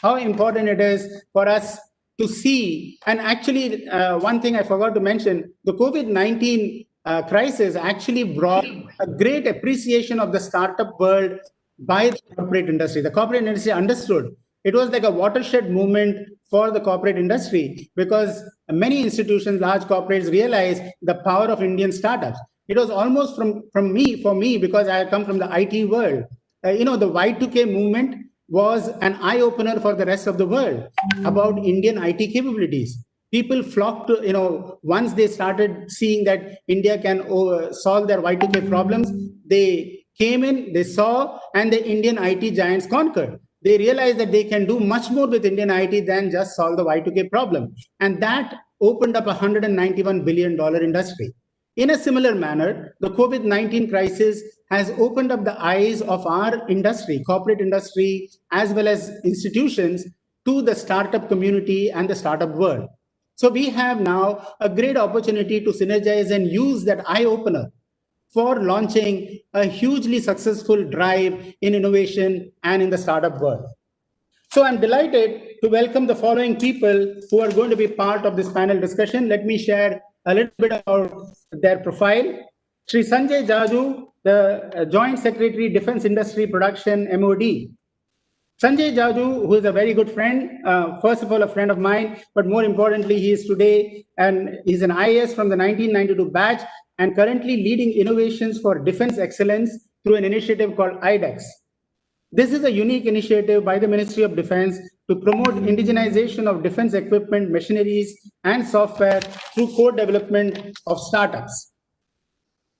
How important it is for us to see, and actually one thing I forgot to mention, the COVID-19 crisis actually brought a great appreciation of the startup world by the corporate industry. The corporate industry understood. It was like a watershed movement for the corporate industry because many institutions, large corporates realized the power of Indian startups. It was almost for me, because I come from the IT world. The Y2K movement was an eye-opener for the rest of the world about Indian IT capabilities. People flocked to, once they started seeing that India can solve their Y2K problems, they came in, they saw, and the Indian IT giants conquered. They realized that they can do much more with Indian IT than just solve the Y2K problem. And that opened up a $191 billion industry. In a similar manner, the COVID-19 crisis has opened up the eyes of our industry, corporate industry, as well as institutions, to the startup community and the startup world. So we have now a great opportunity to synergize and use that eye-opener for launching a hugely successful drive in innovation and in the startup world. So I'm delighted to welcome the following people who are going to be part of this panel discussion. Let me share a little bit about their profile. Shri Sanjay Jaju, the Joint Secretary, Defense Industry Production, MOD. Sanjay Jaju, who is a very good friend, first of all, a friend of mine, but more importantly, he is today, and he's an IAS from the 1992 batch and currently leading innovations for defense excellence through an initiative called IDEX. This is a unique initiative by the Ministry of Defense to promote indigenization of defense equipment, machineries, and software through co-development of startups.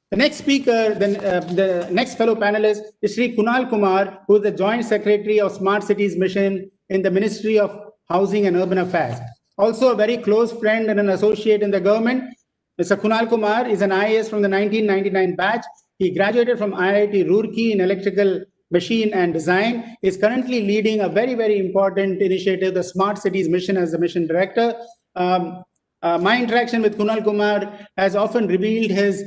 The next speaker, the next fellow panelist is Shri Kunal Kumar, who is the Joint Secretary of Smart Cities Mission in the Ministry of Housing and Urban Affairs. Also a very close friend and an associate in the government. Mr. Kunal Kumar is an IAS from the 1999 batch. He graduated from IIT Roorkee in electrical machine and design, is currently leading a very, very important initiative, the Smart Cities Mission, as the mission director. My interaction with Kunal Kumar has often revealed his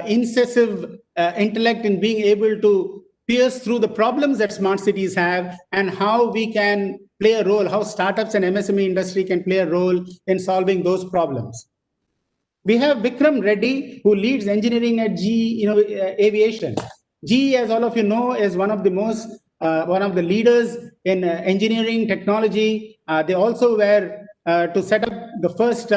incisive intellect in being able to pierce through the problems that smart cities have and how we can play a role, how startups and MSME industry can play a role in solving those problems. We have Vikram Reddy, who leads engineering at GE Aviation. GE, as all of you know, is one of the leaders in engineering technology. They also were to set up the first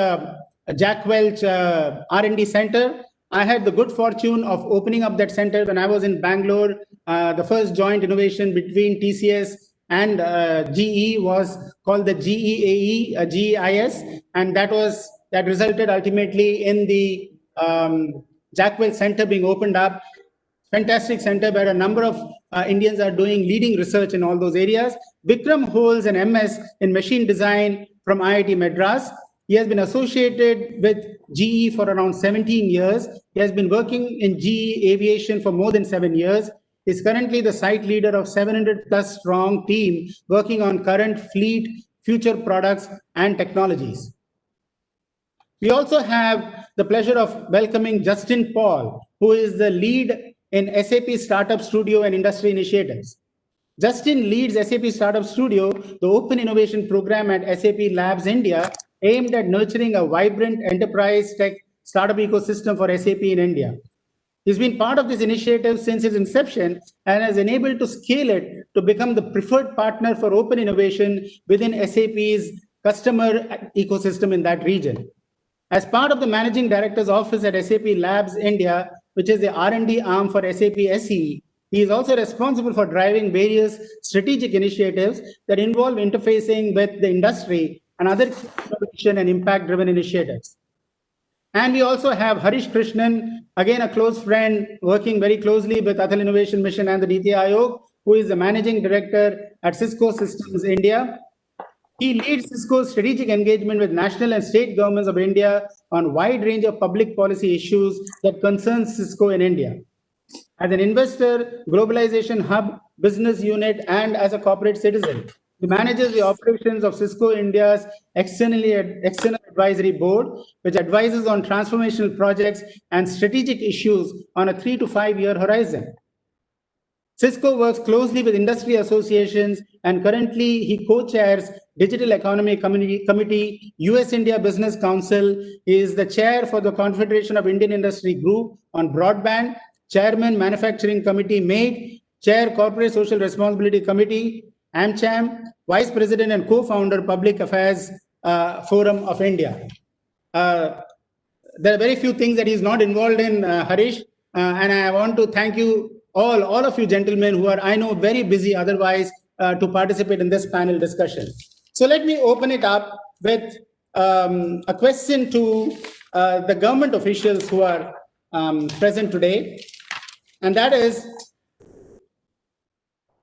Jack Welch R&D center. I had the good fortune of opening up that center when I was in Bangalore. The first joint innovation between TCS and GE was called the GEAE, GEIS, and that resulted ultimately in the Jack Welch Center being opened up. Fantastic center where a number of Indians are doing leading research in all those areas. Vikram holds an MS in machine design from IIT Madras. He has been associated with GE for around 17 years. He has been working in GE Aviation for more than 7 years. He is currently the site leader of 700 plus strong team working on current fleet, future products, and technologies. We also have the pleasure of welcoming Justin Paul, who is the lead in SAP Startup Studio and Industry Initiatives. Justin leads SAP Startup Studio, the open innovation program at SAP Labs India, aimed at nurturing a vibrant enterprise tech startup ecosystem for SAP in India. He's been part of this initiative since its inception and has enabled to scale it to become the preferred partner for open innovation within SAP's customer ecosystem in that region. As part of the Managing Director's Office at SAP Labs India, which is the R&D arm for SAP SE, he is also responsible for driving various strategic initiatives that involve interfacing with the industry and other innovation and impact-driven initiatives. And we also have Harish Krishnan, again a close friend, working very closely with Atal Innovation Mission and the Niti Aayog, who is the Managing Director at Cisco Systems India. He leads Cisco's strategic engagement with national and state governments of India on a wide range of public policy issues that concern Cisco in India. As an investor, globalization hub, business unit, and as a corporate citizen, he manages the operations of Cisco India's external advisory board, which advises on transformational projects and strategic issues on a 3 to 5 year horizon. Cisco works closely with industry associations, and currently he co-chairs Digital Economy Committee, US-India Business Council. He is the chair for the Confederation of Indian Industry Group on Broadband, chairman Manufacturing Committee, MADE, chair Corporate Social Responsibility Committee, AmCham, vice president and co-founder Public Affairs Forum of India. There are very few things that he's not involved in, Harish, and I want to thank you all of you gentlemen who are, I know, very busy otherwise to participate in this panel discussion. So let me open it up with a question to the government officials who are present today. And that is,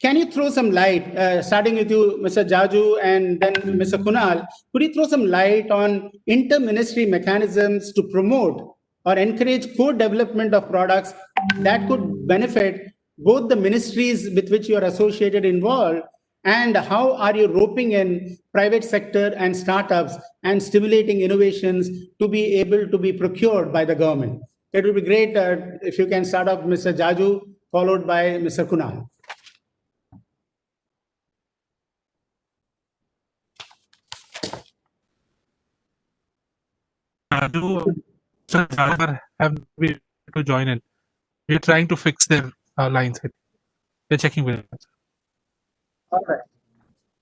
can you throw some light, starting with you, Mr. Jaju, and then Mr. Kunal, could you throw some light on inter-ministry mechanisms to promote or encourage co-development of products that could benefit both the ministries with which you are associated involved, and how are you roping in private sector and startups and stimulating innovations to be able to be procured by the government? It would be great if you can start off, Mr. Jaju, followed by Mr. Kunal. Jaju, Sir Jaju have been to join in. We're trying to fix their lines. They're checking with us. All right.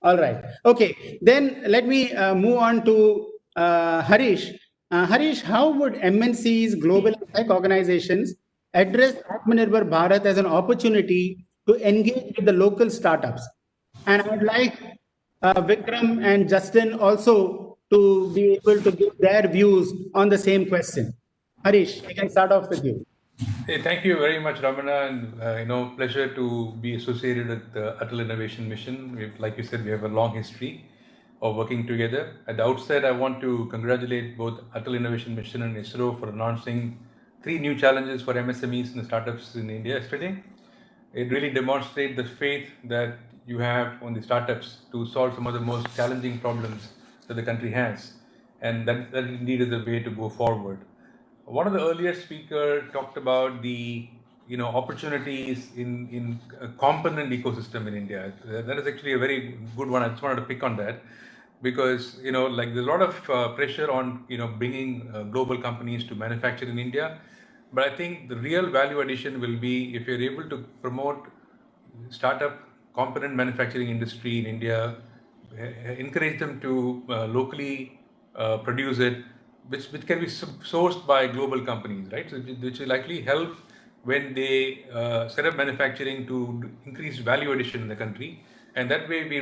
All right. Okay. Then let me move on to Harish. Harish, how would MNCs, global tech organizations address Atmanirbhar Bharat as an opportunity to engage with the local startups? And I'd like Vikram and Justin also to be able to give their views on the same question. Harish, I can start off with you. Hey, thank you very much, Ramanan, and pleasure to be associated with the Atal Innovation Mission. Like you said, we have a long history of working together. At the outset, I want to congratulate both Atal Innovation Mission and ISRO for announcing 3 new challenges for MSMEs and startups in India yesterday. It really demonstrates the faith that you have on the startups to solve some of the most challenging problems that the country has, and that indeed is the way to go forward. One of the earlier speakers talked about the opportunities in a component ecosystem in India. That is actually a very good one. I just wanted to pick on that because like there's a lot of pressure on bringing global companies to manufacture in India, but I think the real value addition will be if you're able to promote startup component manufacturing industry in India, encourage them to locally produce it, which can be sourced by global companies, right? So which will likely help when they set up manufacturing to increase value addition in the country, and that way we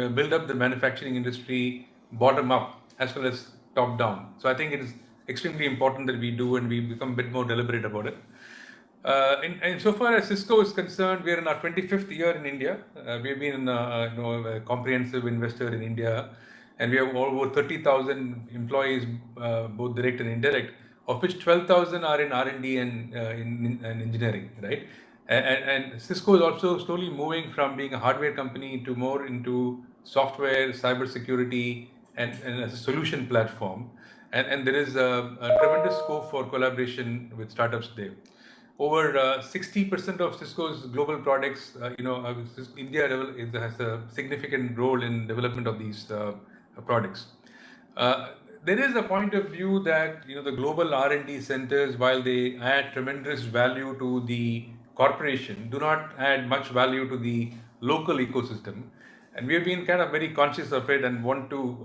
build up the manufacturing industry bottom up as well as top down. So I think it is extremely important that we do and we become a bit more deliberate about it. And so far as Cisco is concerned, we are in our 25th year in India. We've been a comprehensive investor in India, and we have over 30,000 employees, both direct and indirect, of which 12,000 are in R&D and in engineering, right? And Cisco is also slowly moving from being a hardware company to more into software, cybersecurity, and as a solution platform. And there is a tremendous scope for collaboration with startups there. Over 60% of Cisco's global products, India has a significant role in development of these products. There is a point of view that the global R&D centers, while they add tremendous value to the corporation, do not add much value to the local ecosystem, and we have been kind of very conscious of it and want to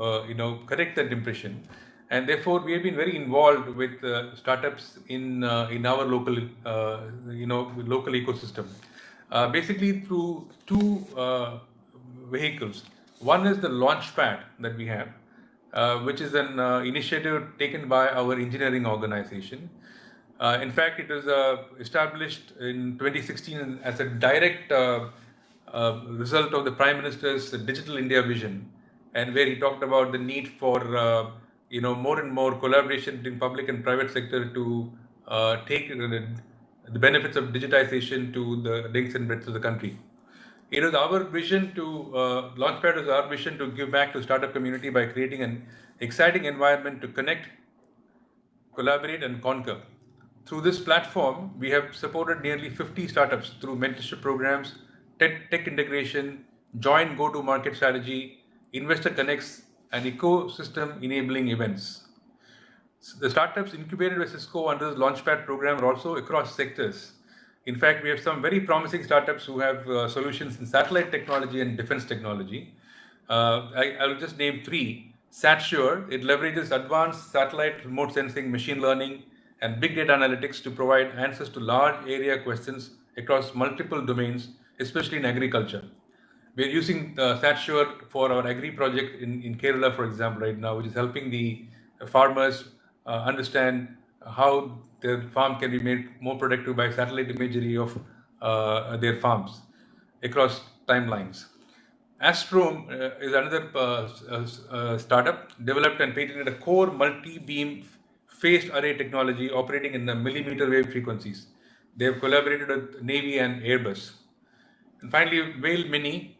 correct that impression. And therefore, we have been very involved with startups in our local local ecosystem, basically through 2 vehicles. One is the Launchpad that we have, which is an initiative taken by our engineering organization. In fact, it was established in 2016 as a direct result of the Prime Minister's Digital India vision, and where he talked about the need for more and more collaboration between public and private sector to take the benefits of digitization to the lengths and breadth of the country. It was our vision to Launchpad was our vision to give back to startup community by creating an exciting environment to connect, collaborate, and conquer. Through this platform, we have supported nearly 50 startups through mentorship programs, tech integration, joint go-to-market strategy, investor connects, and ecosystem enabling events. The startups incubated by Cisco under the Launchpad program are also across sectors. In fact, we have some very promising startups who have solutions in satellite technology and defense technology. I will just name 3. SatSure, it leverages advanced satellite remote sensing, machine learning, and big data analytics to provide answers to large area questions across multiple domains, especially in agriculture. We're using SatSure for our agri project in Kerala, for example, right now, which is helping the farmers understand how their farm can be made more productive by satellite imagery of their farms across timelines. Astrom is another startup developed and patented a core multi-beam phased array technology operating in the millimeter wave frequencies. They have collaborated with Navy and Airbus. And finally, Whale Mini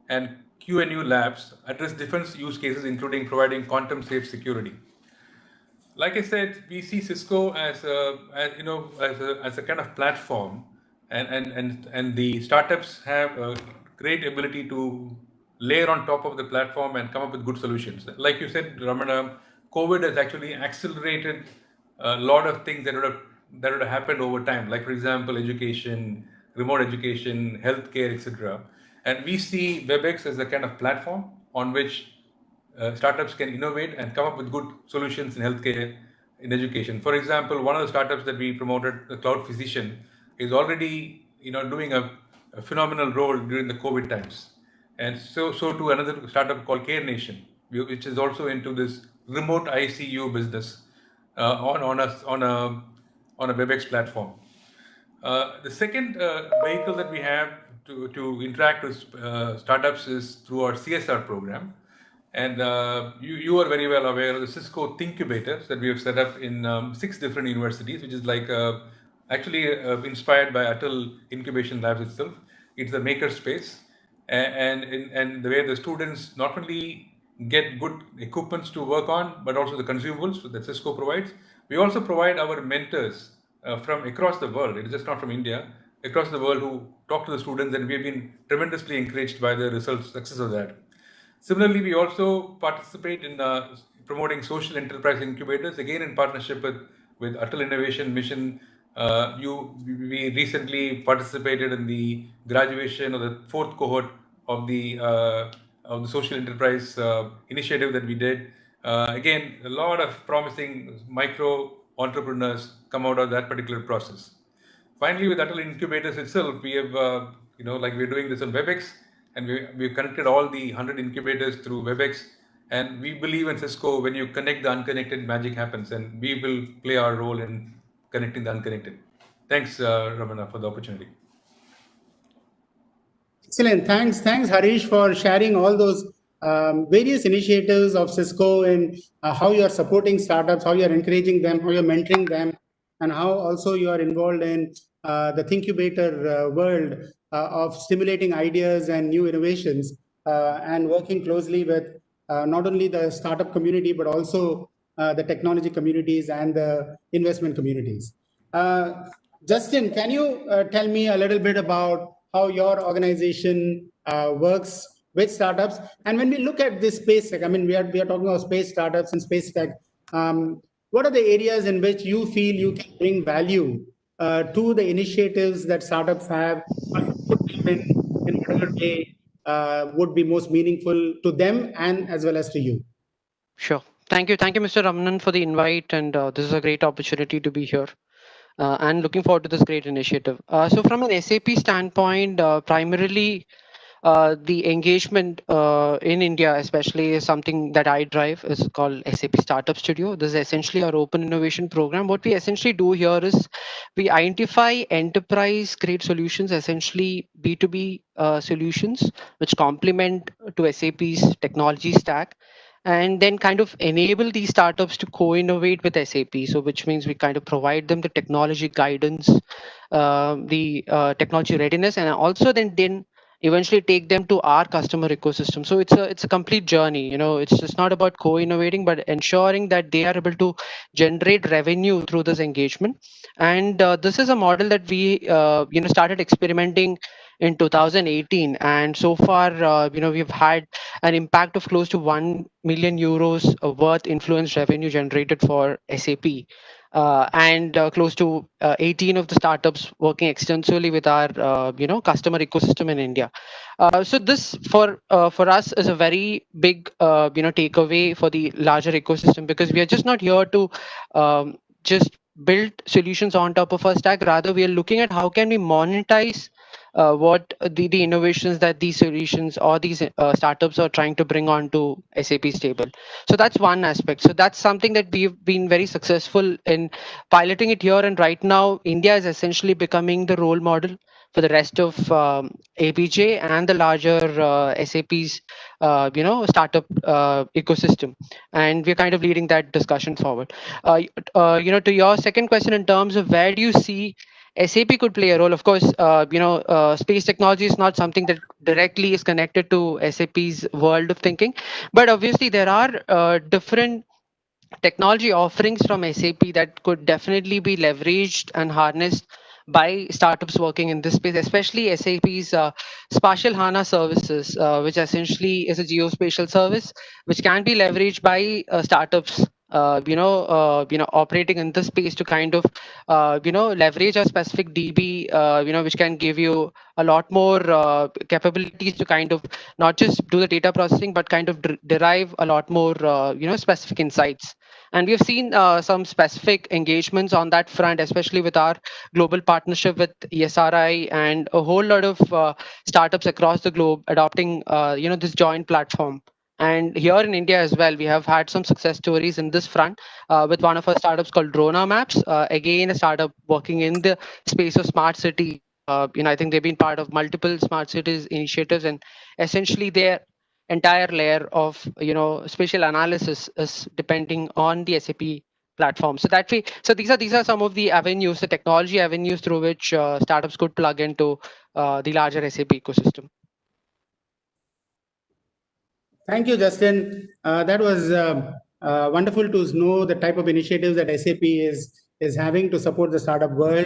and QNU Labs address defense use cases, including providing quantum safe security. Like I said, we see Cisco as a kind of platform, and the startups have a great ability to layer on top of the platform and come up with good solutions. Like you said, Ramana, COVID has actually accelerated a lot of things that would have happened over time. Like for example, education, remote education, healthcare, etc. And we see WebEx as a kind of platform on which startups can innovate and come up with good solutions in healthcare, in education. For example, one of the startups that we promoted, the Cloud Physician, is already doing a phenomenal role during the COVID times. And so to another startup called Care Nation, which is also into this remote ICU business on a WebEx platform. The second vehicle that we have to interact with startups is through our CSR program. And you are very well aware of the Cisco Incubators that we have set up in 6 different universities, which is like actually inspired by Atal Incubation Labs itself. It's a maker space, and the way the students not only get good equipments to work on, but also the consumables that Cisco provides. We also provide our mentors from across the world. It is just not from India, across the world, who talk to the students, and we've been tremendously encouraged by the results, success of that. Similarly, we also participate in promoting social enterprise incubators, again in partnership with Atal Innovation Mission. We recently participated in the graduation of the 4th cohort of the social enterprise initiative that we did. Again, a lot of promising micro entrepreneurs come out of that particular process. Finally, with Atal Incubators itself, we have, like we're doing this on WebEx, and we've connected all the 100 incubators through WebEx. And we believe in Cisco, when you connect the unconnected, magic happens, and we will play our role in connecting the unconnected. Thanks, Ramana, for the opportunity. Excellent. Thanks, Harish, for sharing all those various initiatives of Cisco and how you are supporting startups, how you are encouraging them, how you're mentoring them, and how also you are involved in the Incubator world of stimulating ideas and new innovations, and working closely with not only the startup community, but also the technology communities and the investment communities. Justin, can you tell me a little bit about how your organization works with startups? And when we look at this space tech, I mean, we are talking about space startups and space tech. What are the areas in which you feel you can bring value to the initiatives that startups have, in whatever way would be most meaningful to them and as well as to you? Sure. Thank you, Mr. Ramanan, for the invite, and this is a great opportunity to be here. And looking forward to this great initiative. So from an SAP standpoint, primarily the engagement in India especially is something that I drive. Is called SAP Startup Studio. This is essentially our open innovation program. What we essentially do here is we identify enterprise grade solutions, essentially B2B solutions, which complement to SAP's technology stack, and then kind of enable these startups to co-innovate with SAP. So which means we kind of provide them the technology guidance, the technology readiness, and also then eventually take them to our customer ecosystem. So it's a complete journey. It's just not about co-innovating, but ensuring that they are able to generate revenue through this engagement. And this is a model that we started experimenting in 2018, and so far we've had an impact of close to 1 million euros worth influence revenue generated for SAP, and close to 18 of the startups working extensively with our customer ecosystem in India. So this for us is a very big takeaway for the larger ecosystem, because we are just not here to just build solutions on top of our stack. Rather, we are looking at how can we monetize what the innovations that these solutions or these startups are trying to bring onto SAP's table. So that's one aspect. So that's something that we've been very successful in piloting it here. And right now, India is essentially becoming the role model for the rest of APJ and the larger SAP's startup ecosystem, and we're kind of leading that discussion forward. To your second question, in terms of where do you see SAP could play a role, of course, space technology is not something that directly is connected to SAP's world of thinking, but obviously there are different technology offerings from SAP that could definitely be leveraged and harnessed by startups working in this space, especially SAP's Spatial HANA services, which essentially is a geospatial service, which can be leveraged by startups. Operating in this space to kind of, leverage a specific DB, which can give you a lot more capabilities to kind of not just do the data processing, but kind of derive a lot more, specific insights. And we have seen some specific engagements on that front, especially with our global partnership with ESRI and a whole lot of startups across the globe adopting, this joint platform. And here in India as well, we have had some success stories in this front with one of our startups called Drona Maps. Again, a startup working in the space of smart city. I think they've been part of multiple smart cities initiatives, and essentially their entire layer of spatial analysis is depending on the SAP platform. So that way, so these are some of the avenues, the technology avenues through which startups could plug into the larger SAP ecosystem. Thank you, Justin. That was wonderful to know the type of initiatives that SAP is having to support the startup world.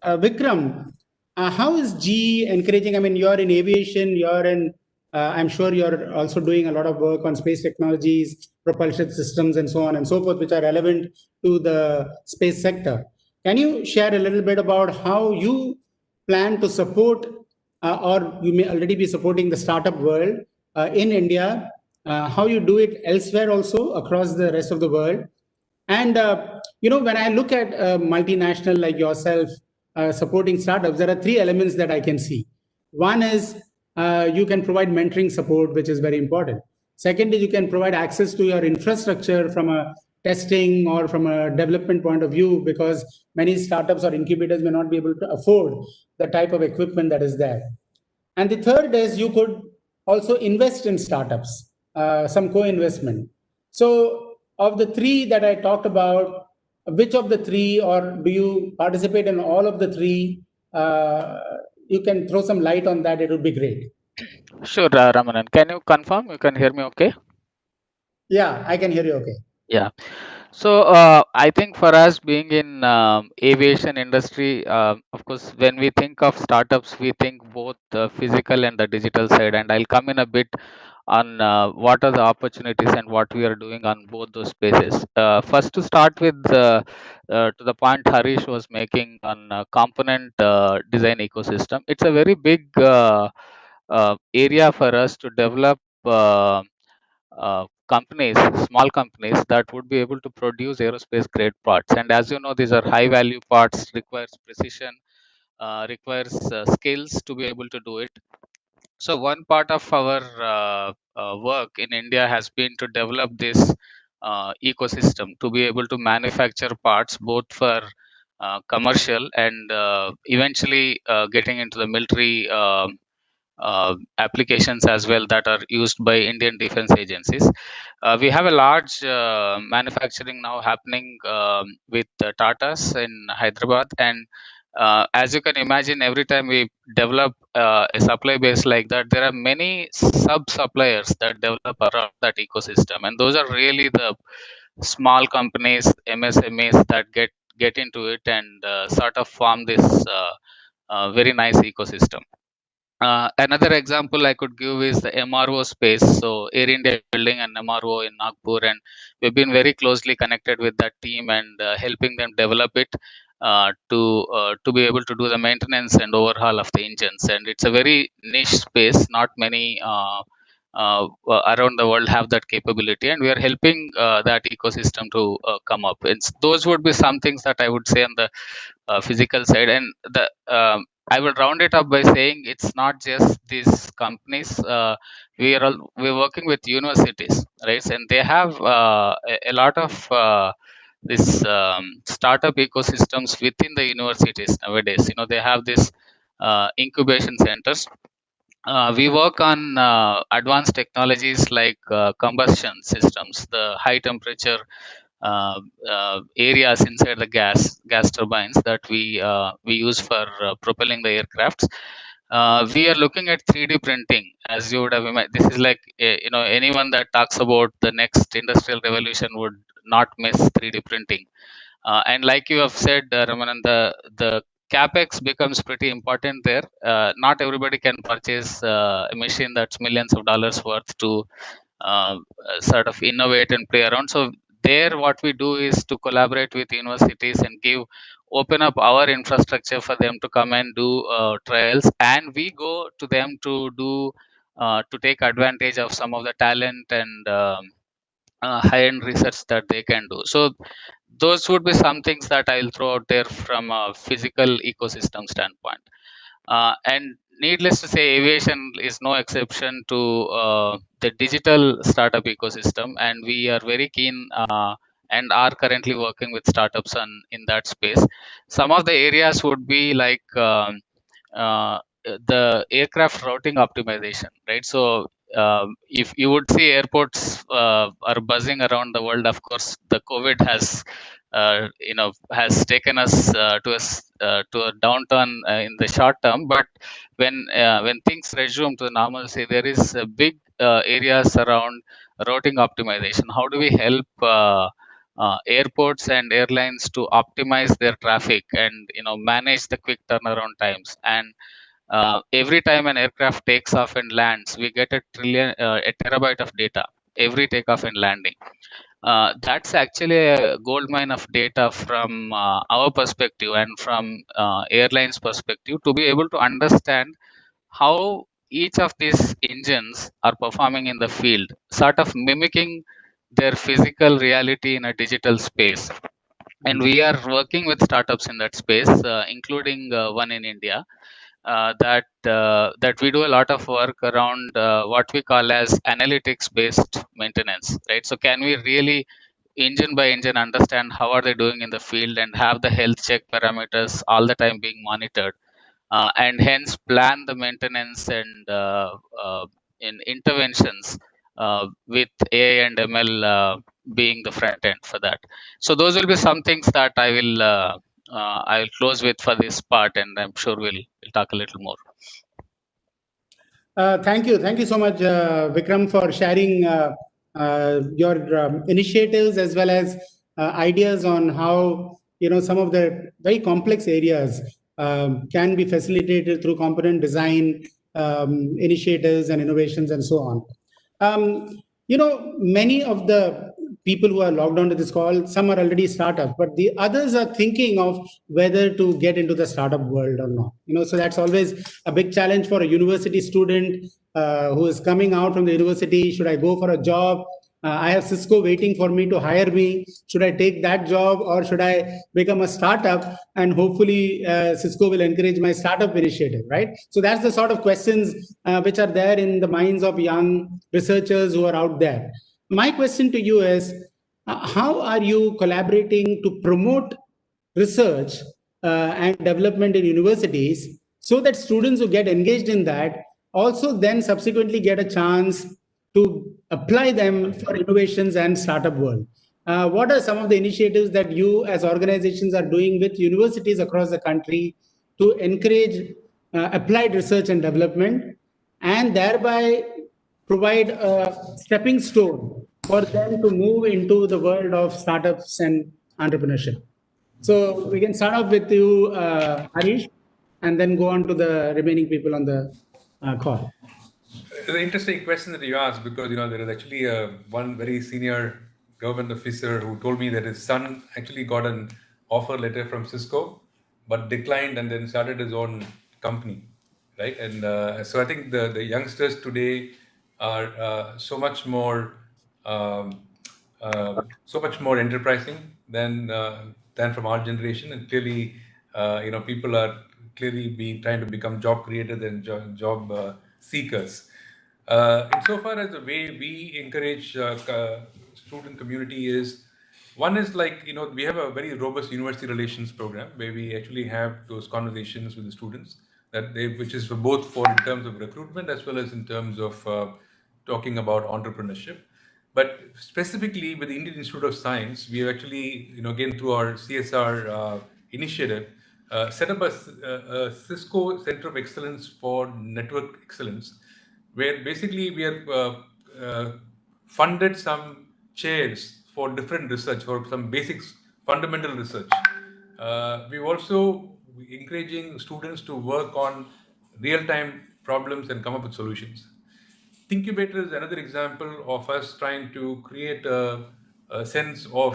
Vikram, how is GE encouraging? I mean, you're in aviation, I'm sure you're also doing a lot of work on space technologies, propulsion systems, and so on and so forth, which are relevant to the space sector. Can you share a little bit about how you plan to support, or you may already be supporting the startup world in India, how you do it elsewhere also across the rest of the world? And when I look at a multinational like yourself supporting startups, there are three elements that I can see. One is you can provide mentoring support, which is very important. Second is you can provide access to your infrastructure from a testing or from a development point of view, because many startups or incubators may not be able to afford the type of equipment that is there. And the third is you could also invest in startups, some co-investment. So of the three that I talked about, which of the three, or do you participate in all of the three? You can throw some light on that. It would be great. Sure, Ramanan. Can you confirm? You can hear me okay? Yeah, I can hear you okay. Yeah. So I think for us being in aviation industry, of course, when we think of startups, we think both the physical and the digital side. And I'll come in a bit on what are the opportunities and what we are doing on both those spaces. First, to start with, to the point Harish was making on component design ecosystem, it's a very big area for us to develop. Companies, small companies that would be able to produce aerospace grade parts. And as you know, these are high value parts, requires precision, requires skills to be able to do it. So one part of our work in India has been to develop this ecosystem to be able to manufacture parts both for commercial and eventually getting into the military applications as well that are used by Indian defense agencies. We have a large manufacturing now happening with Tatas in Hyderabad, and as you can imagine, every time we develop a supply base like that, there are many sub suppliers that develop around that ecosystem, and those are really the small companies, MSMEs that get into it and sort of form this very nice ecosystem. Another example I could give is the MRO space. So Air India building an MRO in Nagpur, and we've been very closely connected with that team and helping them develop it to be able to do the maintenance and overhaul of the engines. And it's a very niche space. Not many around the world have that capability, and we are helping that ecosystem to come up. And those would be some things that I would say on the physical side. And the I will round it up by saying it's not just these companies. We're working with universities, right? And they have a lot of this startup ecosystems within the universities nowadays. You know, they have this incubation centers. We work on advanced technologies like combustion systems, the high temperature areas inside the gas turbines that we use for propelling the aircrafts. we are looking at 3D printing. As you would have imagined, this is like anyone that talks about the next industrial revolution would not miss 3D printing. And like you have said, Ramanan, the capex becomes pretty important there. Not everybody can purchase a machine that's millions of dollars worth to sort of innovate and play around. So there, what we do is to collaborate with universities and open up our infrastructure for them to come and do trials, and we go to them to do to take advantage of some of the talent and high-end research that they can do. So those would be some things that I'll throw out there from a physical ecosystem standpoint. And needless to say, aviation is no exception to the digital startup ecosystem, and we are very keen and are currently working with startups in that space. Some of the areas would be like the aircraft routing optimization, right? So if you would see airports are buzzing around the world, of course, the COVID has taken us to a downturn in the short term. But when things resume to normalcy, there is a big areas around routing optimization. How do we help airports and airlines to optimize their traffic and manage the quick turnaround times? And every time an aircraft takes off and lands, we get a terabyte of data every takeoff and landing. That's actually a gold mine of data from our perspective and from airlines perspective, to be able to understand how each of these engines are performing in the field, sort of mimicking their physical reality in a digital space. And we are working with startups in that space, including one in India, that we do a lot of work around what we call as analytics based maintenance, right? So can we really engine by engine understand how are they doing in the field and have the health check parameters all the time being monitored, and hence plan the maintenance and in interventions with AI and ML being the front end for that. So those will be some things that I will close with for this part, and I'm sure we'll talk a little more. Thank you so much, Vikram, for sharing your initiatives as well as ideas on how some of the very complex areas can be facilitated through component design initiatives and innovations and so on. Many of the people who are logged onto this call, some are already startups, but the others are thinking of whether to get into the startup world or not. So that's always a big challenge for a university student who is coming out from the university. Should I go for a job? I have Cisco waiting for me to hire me. Should I take that job, or should I become a startup? And hopefully Cisco will encourage my startup initiative, right? So that's the sort of questions which are there in the minds of young researchers who are out there. My question to you is, how are you collaborating to promote research and development in universities so that students who get engaged in that also then subsequently get a chance to apply them for innovations and startup world? What are some of the initiatives that you as organizations are doing with universities across the country to encourage applied research and development, and thereby provide a stepping stone for them to move into the world of startups and entrepreneurship? So we can start off with you, Harish, and then go on to the remaining people on the call. It's an interesting question that you asked, because there is actually one very senior government officer who told me that his son actually got an offer letter from Cisco, but declined and then started his own company, right? And so I think the youngsters today are so much more enterprising than from our generation, and clearly people are clearly trying to become job creators and job seekers. Insofar as the way we encourage student community is, one is like, we have a very robust university relations program where we actually have those conversations with the students, which is for in terms of recruitment as well as in terms of talking about entrepreneurship. But specifically with the Indian Institute of Science, we have actually, again through our CSR initiative, set up a Cisco Center of Excellence for Network Excellence, where basically we have funded some chairs for different research, for some basics, fundamental research. We're also encouraging students to work on real-time problems and come up with solutions. Incubator is another example of us trying to create a sense of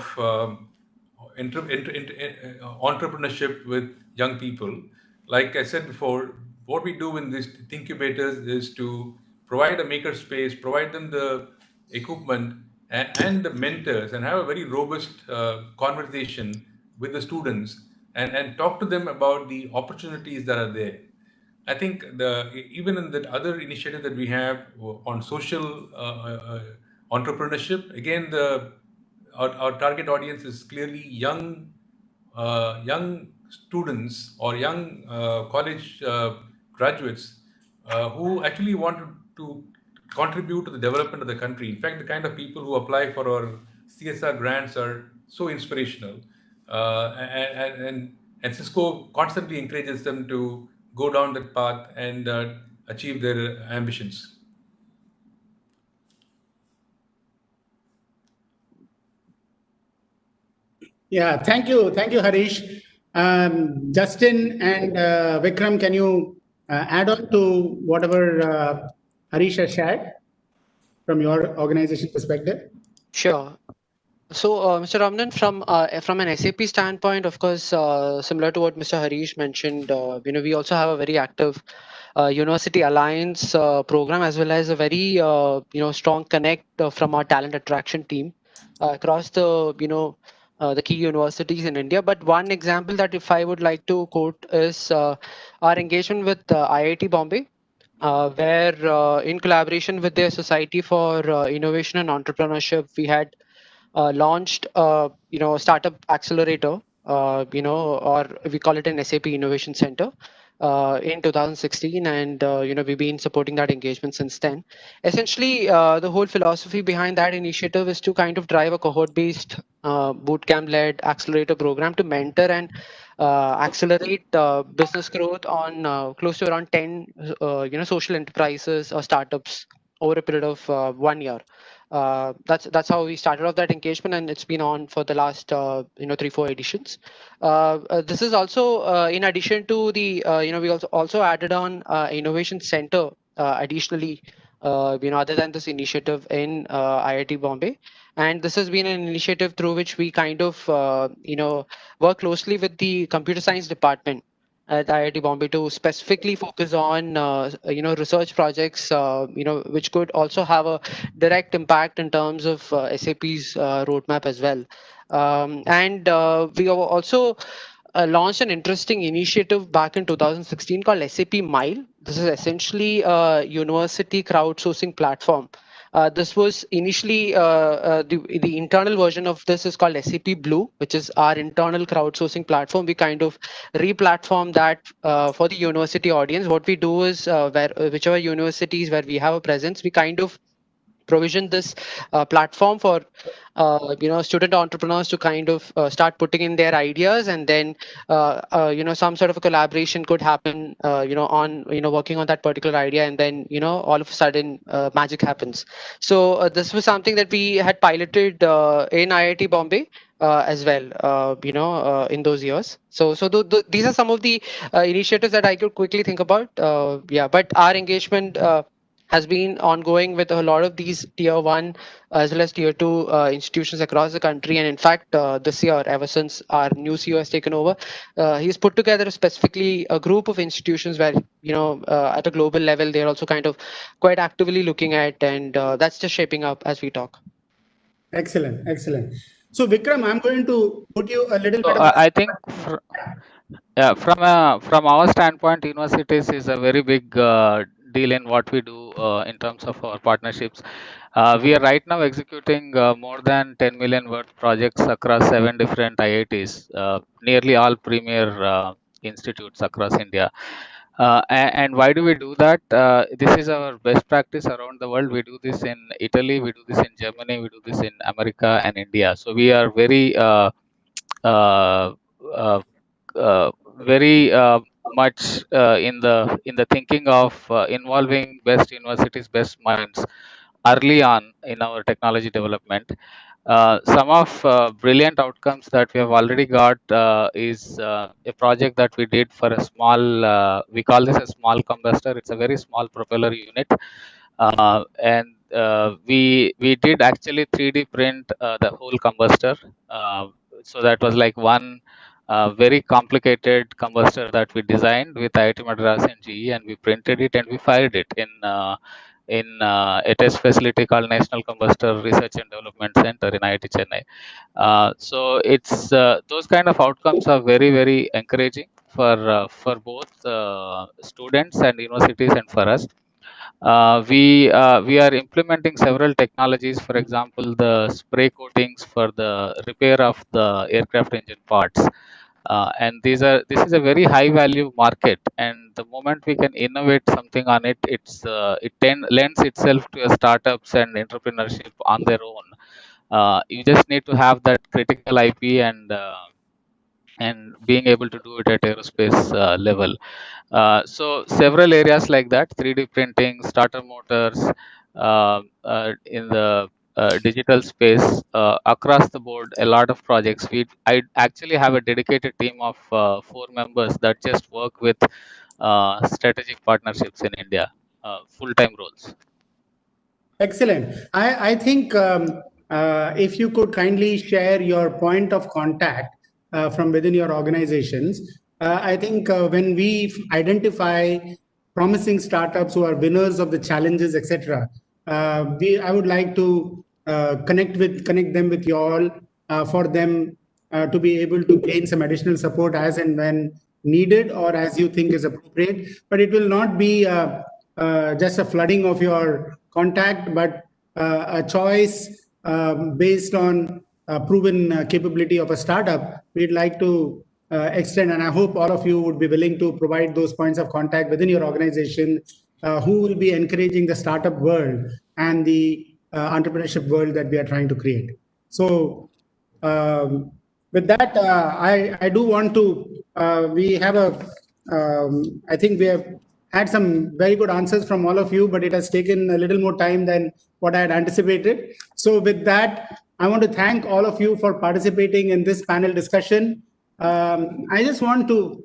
entrepreneurship with young people. Like I said before, what we do in these incubators is to provide a maker space, provide them the equipment and the mentors, and have a very robust conversation with the students and talk to them about the opportunities that are there. I think even in the other initiative that we have on social entrepreneurship, again, our target audience is clearly young students or young college graduates who actually want to contribute to the development of the country. In fact, the kind of people who apply for our CSR grants are so inspirational, and Cisco constantly encourages them to go down that path and achieve their ambitions. Yeah, thank you, Harish. Justin and Vikram, can you add on to whatever Harish has shared from your organization perspective? Sure. So, Mr. Ramanan, from an SAP standpoint, of course, similar to what Mr. Harish mentioned, we also have a very active university alliance program, as well as a very strong connect from our talent attraction team across the key universities in India. But one example that if I would like to quote is our engagement with IIT Bombay, where in collaboration with their Society for Innovation and Entrepreneurship, we had launched startup accelerator, or we call it an SAP Innovation Center in 2016, and we've been supporting that engagement since then. Essentially, the whole philosophy behind that initiative is to kind of drive a cohort-based bootcamp-led accelerator program to mentor and accelerate business growth on close to around 10 social enterprises or startups over a period of 1 year. That's how we started off that engagement, and it's been on for the last 3-4 editions. This is also in addition to the we also added on innovation center additionally, other than this initiative in IIT Bombay. And this has been an initiative through which we kind of work closely with the computer science department at IIT Bombay to specifically focus on research projects which could also have a direct impact in terms of SAP's roadmap as well. And we have also launched an interesting initiative back in 2016 called SAP Mile. This is essentially a university crowdsourcing platform. This was initially the internal version of this is called SAP Blue, which is our internal crowdsourcing platform. We kind of re-platform that for the university audience. What we do is whichever universities where we have a presence, we kind of provision this platform for student entrepreneurs to kind of start putting in their ideas, and then some sort of a collaboration could happen on working on that particular idea, and then all of a sudden magic happens. So this was something that we had piloted in IIT Bombay as well, in those years. So these are some of the initiatives that I could quickly think about. Yeah, but our engagement has been ongoing with a lot of these tier one as well as tier two institutions across the country. And in fact, this year, ever since our new CEO has taken over, he's put together specifically a group of institutions where, at a global level, they're also kind of quite actively looking at, and that's just shaping up as we talk. Excellent, excellent. So Vikram, I'm going to put you a little So bit of I think from our standpoint, universities is a very big deal in what we do in terms of our partnerships. We are right now executing more than 10 million worth projects across 7 different IITs, nearly all premier institutes across India. And why do we do that? This is our best practice around the world. We do this in Italy, we do this in Germany, we do this in America and India. So we are very uh, uh, very much in the thinking of involving best universities, best minds early on in our technology development. Some of brilliant outcomes that we have already got is a project that we did for a small, we call this a small combustor. It's a very small propeller unit. And we did actually 3D print the whole combustor. So that was like one very complicated combustor that we designed with IIT Madras and GE, and we printed it and we fired it in a test facility called National Combustor Research and Development Center in IIT Chennai. So it's those kind of outcomes are very, very encouraging for both students and universities and for us. We are implementing several technologies. For example, the spray coatings for the repair of the aircraft engine parts. And this is a very high value market, and the moment we can innovate something on it, lends itself to startups and entrepreneurship on their own. You just need to have that critical IP and being able to do it at aerospace level. So several areas like that: 3D printing, starter motors, in the digital space, across the board, a lot of projects. I actually have a dedicated team of 4 members that just work with strategic partnerships in India, full-time roles. Excellent. I think if you could kindly share your point of contact from within your organizations, I think when we identify promising startups who are winners of the challenges, etc., I would like to connect them with you all for them to be able to gain some additional support as and when needed or as you think is appropriate. But it will not be just a flooding of your contact, but a choice based on proven capability of a startup. We'd like to extend, and I hope all of you would be willing to provide those points of contact within your organization who will be encouraging the startup world and the entrepreneurship world that we are trying to create. So with that, I do want to, we have I think we have had some very good answers from all of you, but it has taken a little more time than what I had anticipated. So with that, I want to thank all of you for participating in this panel discussion. I just want to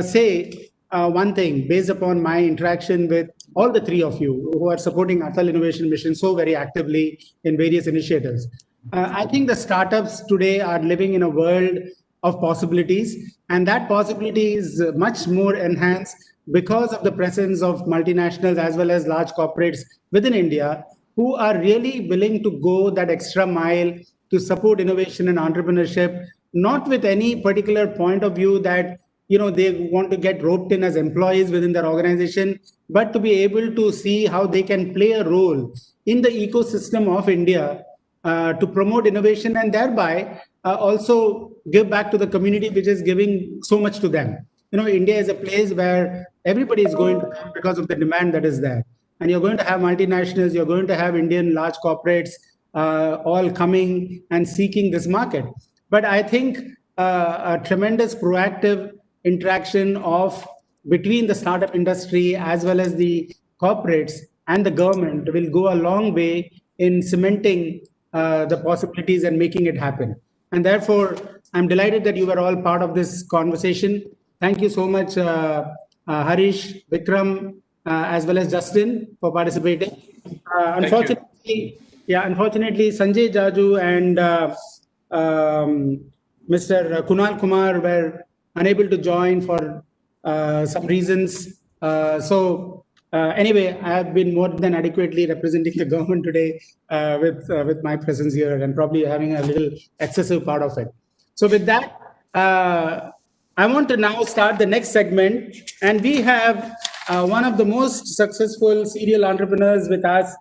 say one thing based upon my interaction with all the 3 of you who are supporting Atal Innovation Mission so very actively in various initiatives. I think the startups today are living in a world of possibilities, and that possibility is much more enhanced because of the presence of multinationals as well as large corporates within India who are really willing to go that extra mile to support innovation and entrepreneurship, not with any particular point of view that they want to get roped in as employees within their organization, but to be able to see how they can play a role in the ecosystem of India to promote innovation and thereby also give back to the community which is giving so much to them. India is a place where everybody is going to come because of the demand that is there. And you're going to have multinationals, you're going to have Indian large corporates all coming and seeking this market. But I think a tremendous proactive interaction between the startup industry as well as the corporates and the government will go a long way in cementing the possibilities and making it happen. And therefore, I'm delighted that you were all part of this conversation. Thank you so much, Harish, Vikram, as well as Justin for participating. Unfortunately, Sanjay, Jaju, and Mr. Kunal Kumar were unable to join for some reasons. Anyway, I have been more than adequately representing the government today with my presence here and probably having a little excessive part of it. So with that, I want to now start the next segment, and we have one of the most successful serial entrepreneurs with us,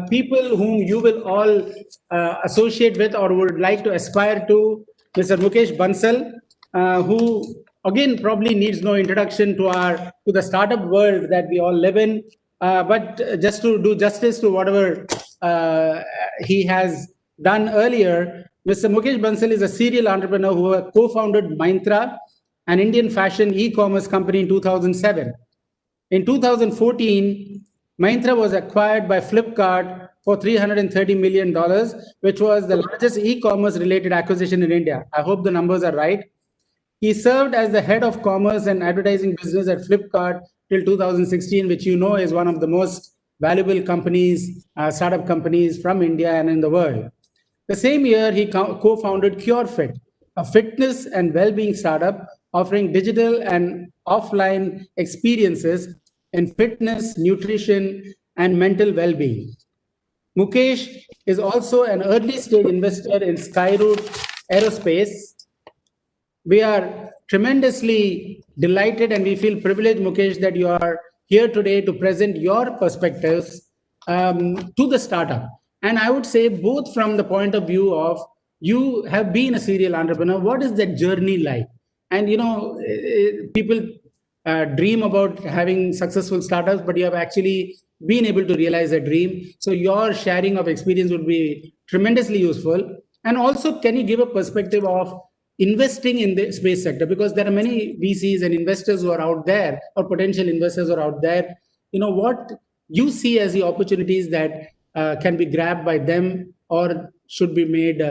people whom you will all associate with or would like to aspire to, Mr. Mukesh Bansal, who again probably needs no introduction to the startup world that we all live in. But just to do justice to whatever he has done earlier, Mr. Mukesh Bansal is a serial entrepreneur who co-founded Myntra, an Indian fashion e-commerce company in 2007. In 2014, Mahindra was acquired by Flipkart for $330 million, which was the largest e-commerce related acquisition in India. I hope the numbers are right. He served as the head of commerce and advertising business at Flipkart till 2016, which you know is one of the most valuable companies, startup companies from India and in the world. The same year, he co-founded CureFit, a fitness and well-being startup offering digital and offline experiences in fitness, nutrition, and mental well-being. Mukesh is also an early-stage investor in Skyroot Aerospace. We are tremendously delighted and we feel privileged, Mukesh, that you are here today to present your perspectives to the startup. And I would say both from the point of view of you have been a serial entrepreneur, what is that journey like? And people dream about having successful startups, but you have actually been able to realize a dream. So your sharing of experience would be tremendously useful. And also, can you give a perspective of investing in the space sector? Because there are many VCs and investors who are out there, or potential investors are out there. What you see as the opportunities that can be grabbed by them or should be made,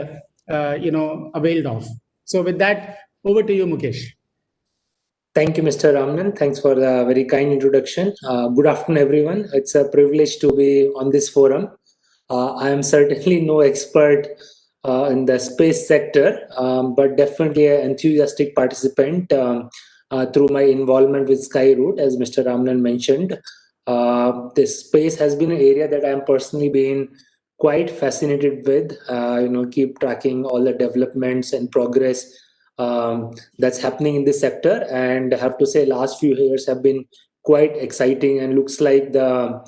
availed of. So with that, over to you, Mukesh. Thank you, Mr. Ramanan. Thanks for the very kind introduction. Good afternoon, everyone. It's a privilege to be on this forum. I am certainly no expert in the space sector, but definitely an enthusiastic participant through my involvement with Skyroot, as Mr. Ramanan mentioned. This space has been an area that I am personally been quite fascinated with. Keep tracking all the developments and progress that's happening in this sector, and I have to say last few years have been quite exciting, and looks like the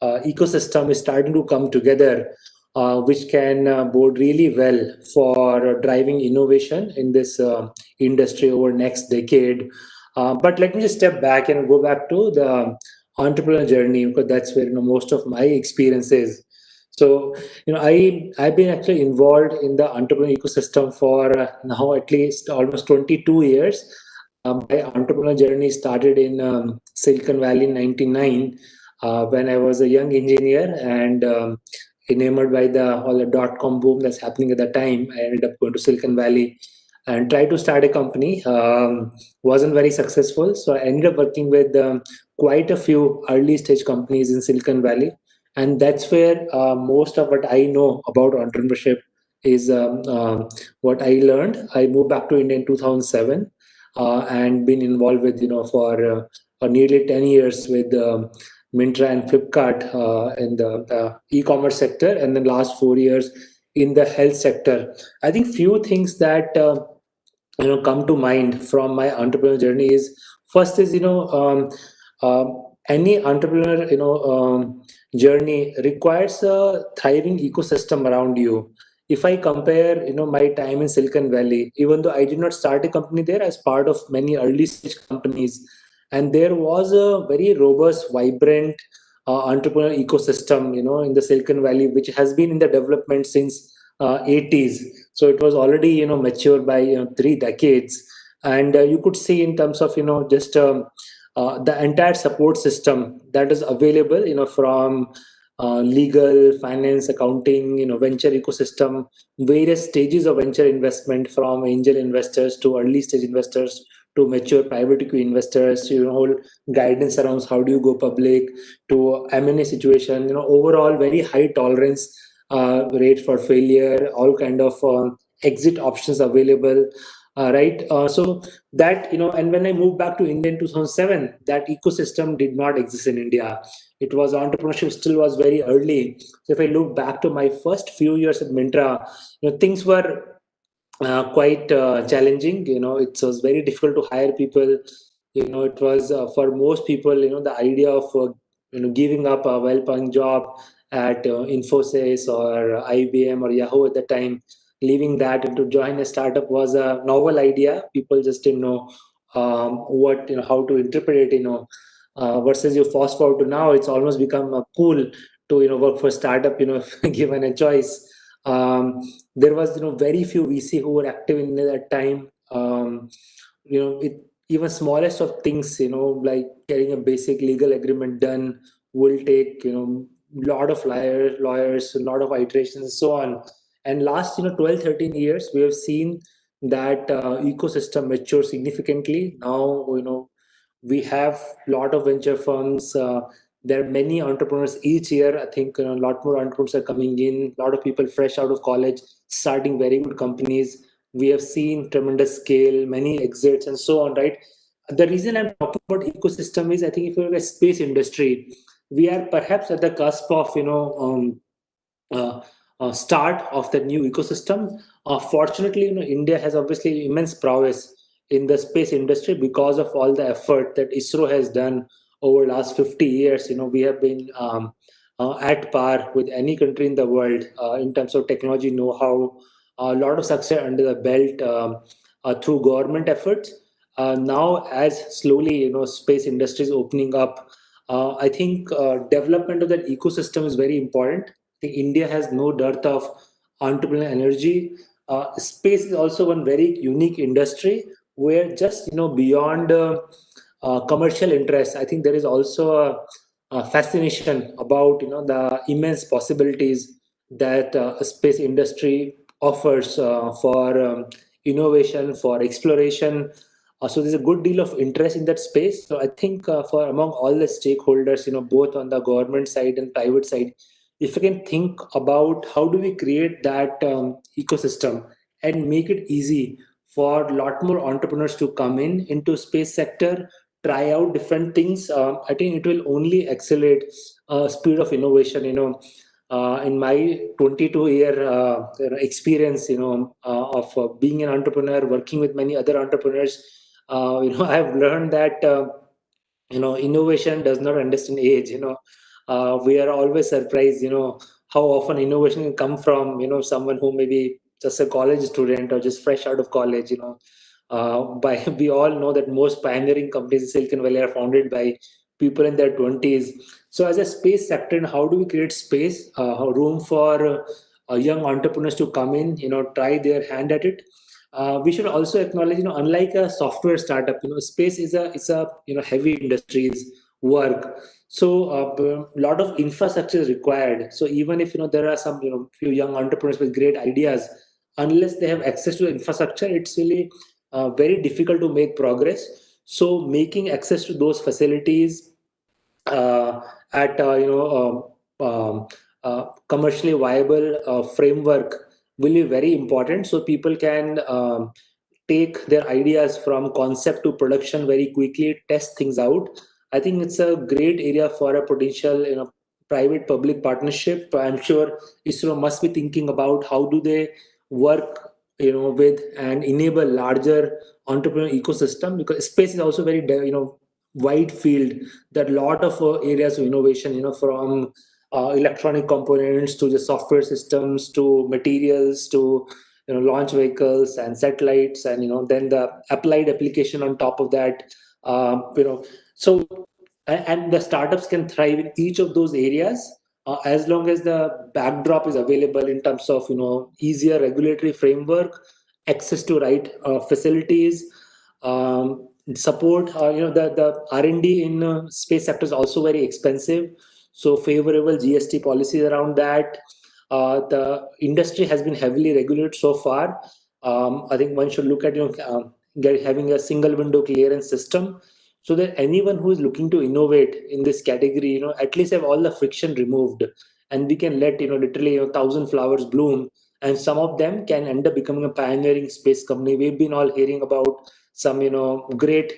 ecosystem is starting to come together, which can bode really well for driving innovation in this industry over next decade. But let me just step back and go back to the entrepreneurial journey, because that's where most of my experience is. So, I've been actually involved in the entrepreneurial ecosystem for now at least almost 22 years. My entrepreneurial journey started in Silicon Valley in 99 when I was a young engineer, and enamored by all the dot-com boom that's happening at the time. I ended up going to Silicon Valley and tried to start a company. Wasn't very successful, so I ended up working with quite a few early stage companies in Silicon Valley. And that's where most of what I know about entrepreneurship is what I learned. I moved back to India in 2007 and been involved with, for nearly 10 years with Myntra and Flipkart in the e-commerce sector, and then last 4 years in the health sector. I think few things that come to mind from my entrepreneurial journey is, first is any entrepreneur journey requires a thriving ecosystem around you. If I compare my time in Silicon Valley, even though I did not start a company there, as part of many early stage companies, and there was a very robust, vibrant entrepreneurial ecosystem in the Silicon Valley, which has been in the development since 80s. So it was already matured by 3 decades, and you could see in terms of just the entire support system that is available from legal, finance, accounting, venture ecosystem, various stages of venture investment, from angel investors to early stage investors to mature private equity investors, whole guidance around how do you go public, to M&A situation, overall very high tolerance rate for failure, all kind of exit options available. Right. So that, and when I moved back to India in 2007, that ecosystem did not exist in India. It was, entrepreneurship still was very early. So if I look back to my first few years at Myntra, things were quite challenging. It was very difficult to hire people. It was for most people, the idea of giving up a well-paying job at Infosys or IBM or Yahoo at the time, leaving that and to join a startup was a novel idea. People just didn't know how to interpret it. Versus you fast forward to now, it's almost become cool to work for startup. If given a choice. There was very few VC who were active in that time. even smallest of things, like getting a basic legal agreement done will take, lot of lawyers, a lot of iterations and so on. And last, 12, 13 years, we have seen that ecosystem mature significantly. Now, we have a lot of venture firms. There are many entrepreneurs each year. I think a lot more entrepreneurs are coming in. A lot of people fresh out of college starting very good companies. We have seen tremendous scale, many exits, and so on. Right. The reason I'm talking about ecosystem is I think if you look at space industry, we are perhaps at the cusp of uh, start of the new ecosystem. Fortunately, India has obviously immense prowess in the space industry because of all the effort that ISRO has done over the last 50 years. We have been at par with any country in the world in terms of technology know-how, a lot of success under the belt through government efforts. Now, as slowly, space industry is opening up, I think development of that ecosystem is very important. I think India has no dearth of entrepreneurial energy. Space is also one very unique industry where just beyond commercial interest, I think there is also a fascination about the immense possibilities that a space industry offers for innovation, for exploration. So there's a good deal of interest in that space. So I think for among all the stakeholders, both on the government side and private side, if we can think about how do we create that ecosystem and make it easy for a lot more entrepreneurs to come into space sector, try out different things, I think it will only accelerate speed of innovation. In my 22-year experience, of being an entrepreneur, working with many other entrepreneurs, I've learned that innovation does not understand age. We are always surprised how often innovation can come from someone who may be just a college student or just fresh out of college. By we all know that most pioneering companies in Silicon Valley are founded by people in their 20s. So as a space sector, and how do we create space, room for young entrepreneurs to come in, try their hand at it? We should also acknowledge, unlike a software startup, space is a heavy industries work. So a lot of infrastructure is required. So even if there are some few young entrepreneurs with great ideas, unless they have access to infrastructure, it's really very difficult to make progress. So making access to those facilities at commercially viable framework will be very important, so people can take their ideas from concept to production very quickly, test things out. I think it's a great area for a potential private public partnership. I'm sure ISRO must be thinking about how do they work with and enable larger entrepreneurial ecosystem, because space is also very wide field. There are a lot of areas of innovation, from electronic components to the software systems to materials to launch vehicles and satellites, and then the applied application on top of that. So and the startups can thrive in each of those areas as long as the backdrop is available in terms of easier regulatory framework, access to right facilities, support. The R&D in space sector is also very expensive, so favorable GST policies around that. The industry has been heavily regulated so far. I think one should look at having a single window clearance system, so that anyone who is looking to innovate in this category, at least have all the friction removed, and we can let literally 1,000 flowers bloom, and some of them can end up becoming a pioneering space company. We've been all hearing about some great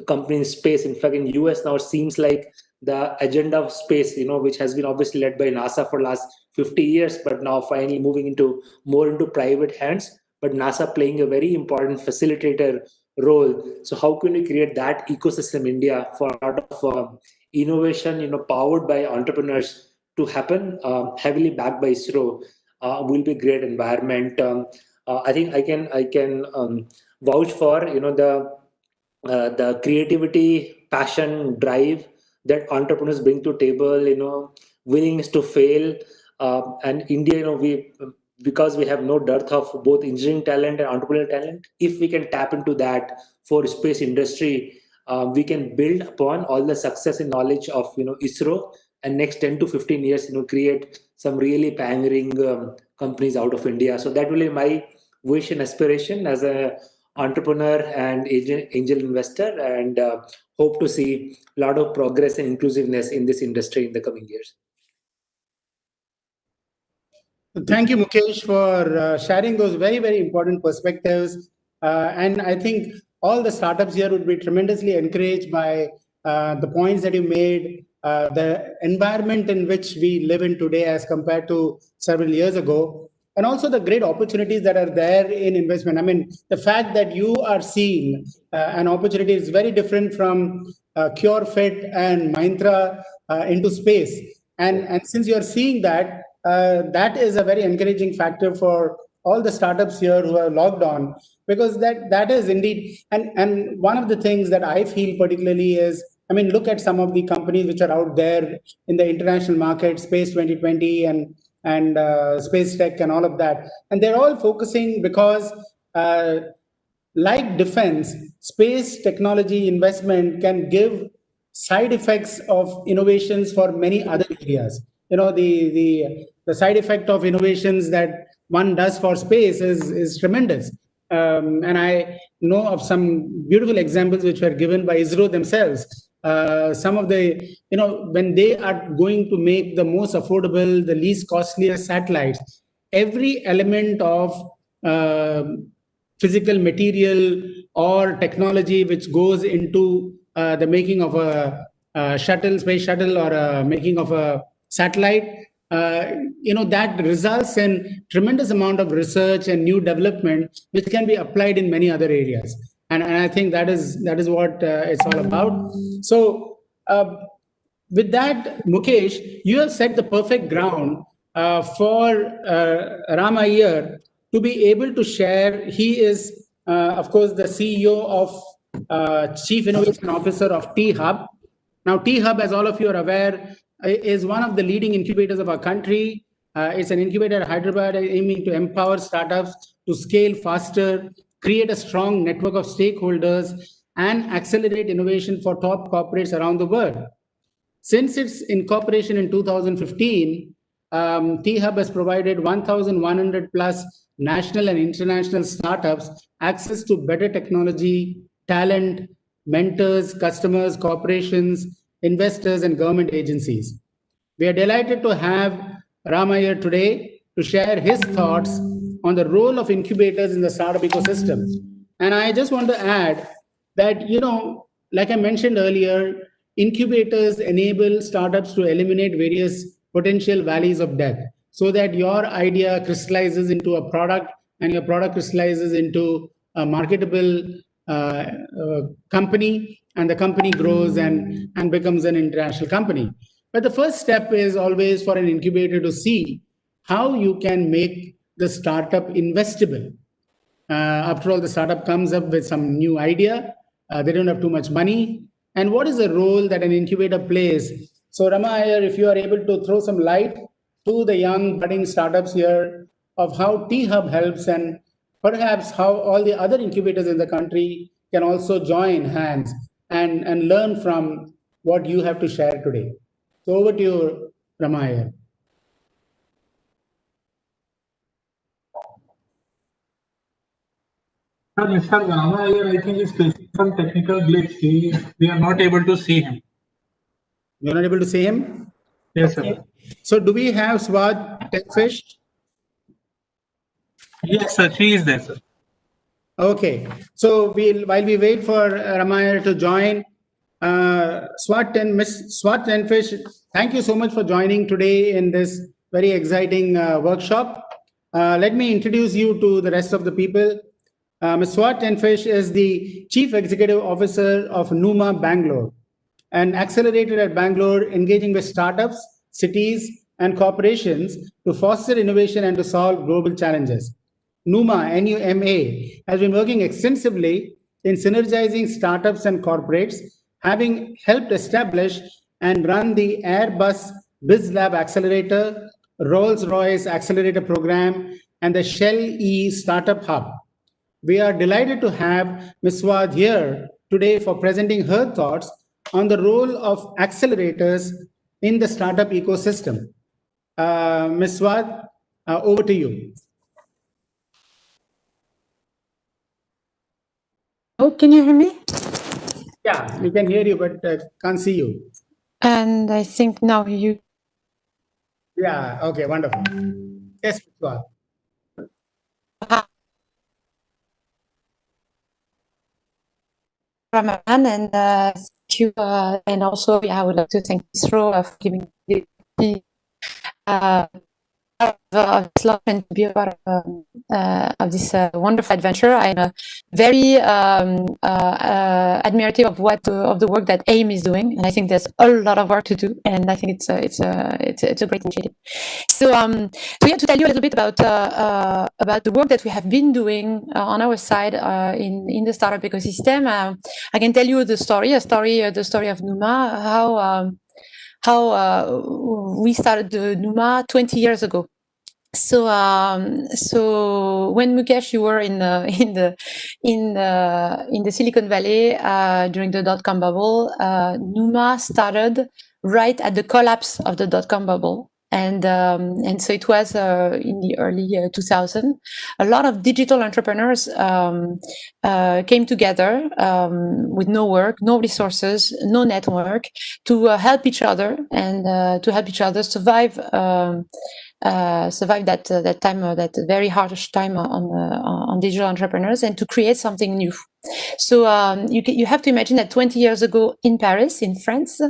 company in space. In fact, in US now it seems like the agenda of space, which has been obviously led by NASA for last 50 years, but now finally moving into more into private hands, but NASA playing a very important facilitator role. So how can we create that ecosystem in India for a lot of innovation, powered by entrepreneurs to happen, heavily backed by ISRO, will be great environment. I think I can vouch for the creativity, passion, drive that entrepreneurs bring to table, willingness to fail. And India, because we have no dearth of both engineering talent and entrepreneurial talent, if we can tap into that, for space industry, we can build upon all the success and knowledge of ISRO, and next 10 to 15 years create some really pioneering companies out of India. So that will be my wish and aspiration as a entrepreneur and angel investor, and hope to see a lot of progress and inclusiveness in this industry in the coming years. Thank you, Mukesh, for sharing those very, very important perspectives. And I think all the startups here would be tremendously encouraged by the points that you made, the environment in which we live in today as compared to several years ago, and also the great opportunities that are there in investment. I mean, the fact that you are seeing an opportunity is very different from CureFit and Myntra into space. And since you're seeing that, that is a very encouraging factor for all the startups here who are logged on, because that is indeed, and one of the things that I feel particularly is, I mean, look at some of the companies which are out there in the international market, Space 2020 and Space Tech and all of that, and they're all focusing because like defense, space technology investment can give side effects of innovations for many other areas. The side effect of innovations that one does for space is tremendous. And I know of some beautiful examples which were given by ISRO themselves. Some of the, when they are going to make the most affordable, the least costlier satellites, every element of physical material or technology which goes into the making of a space shuttle, or making of a satellite, that results in tremendous amount of research and new development which can be applied in many other areas. And I think that is what it's all about. So with that, Mukesh, you have set the perfect ground for Rama here to be able to share. He is, of course, the CEO of Chief Innovation Officer of T-Hub. Now, T-Hub, as all of you are aware, is one of the leading incubators of our country. It's an incubator in Hyderabad aiming to empower startups to scale faster, create a strong network of stakeholders, and accelerate innovation for top corporates around the world. Since its incorporation in 2015, T-Hub has provided 1,100 plus national and international startups access to better technology, talent, mentors, customers, corporations, investors, and government agencies. We are delighted to have Rama here today to share his thoughts on the role of incubators in the startup ecosystem. And I just want to add that, like I mentioned earlier, incubators enable startups to eliminate various potential valleys of death, so that your idea crystallizes into a product, and your product crystallizes into a marketable company, and the company grows and becomes an international company. But the first step is always for an incubator to see how you can make the startup investable. After all, the startup comes up with some new idea. They don't have too much money. And what is the role that an incubator plays? So Rama, if you are able to throw some light to the young budding startups here of how T-Hub helps, and perhaps how all the other incubators in the country can also join hands and learn from what you have to share today. So over to you, Rama. Mr. Rama here, I think, is facing some technical glitch. We are not able to see him. You're not able to see him? Yes, Okay. sir. So do we have Swat Techfish? Yes, sir. She is there, sir. Okay. So while we wait for Ramaya to join, Swat and Miss Swat Tenfish, thank you so much for joining today in this very exciting workshop. Let me introduce you to the rest of the people. Ms. Swat Tenfish is the Chief Executive Officer of NUMA Bangalore, an accelerator at Bangalore engaging with startups, cities, and corporations to foster innovation and to solve global challenges. NUMA, N-U-M-A, has been working extensively in synergizing startups and corporates, having helped establish and run the Airbus BizLab Accelerator, Rolls-Royce Accelerator Program, and the Shell E Startup Hub. We are delighted to have Ms. Swad here today for presenting her thoughts on the role of accelerators in the startup ecosystem. Ms. Swad, over to you. Oh, can you hear me? Yeah, we can hear you, but can't see you. And I think now you. Yeah, okay, wonderful. Yes, Ms. Swad. Ramanan, and thank you, and also I would like to thank ISRO for giving me of this love and to be a part of this wonderful adventure. I'm very admirative of of the work that AIM is doing, and I think there's a lot of work to do, and I think it's a great initiative. So yeah, to tell you a little bit about the work that we have been doing on our side in the startup ecosystem. I can tell you the story of NUMA, how we started NUMA 20 years ago. So when Mukesh, you were in the Silicon Valley during the dot-com bubble, NUMA started right at the collapse of the dot-com bubble. And so it was in the early 2000. A lot of digital entrepreneurs came together with no work, no resources, no network, to help each other and to help each other survive that time, that very harsh time on digital entrepreneurs, and to create something new. So you have to imagine that 20 years ago in Paris, in France,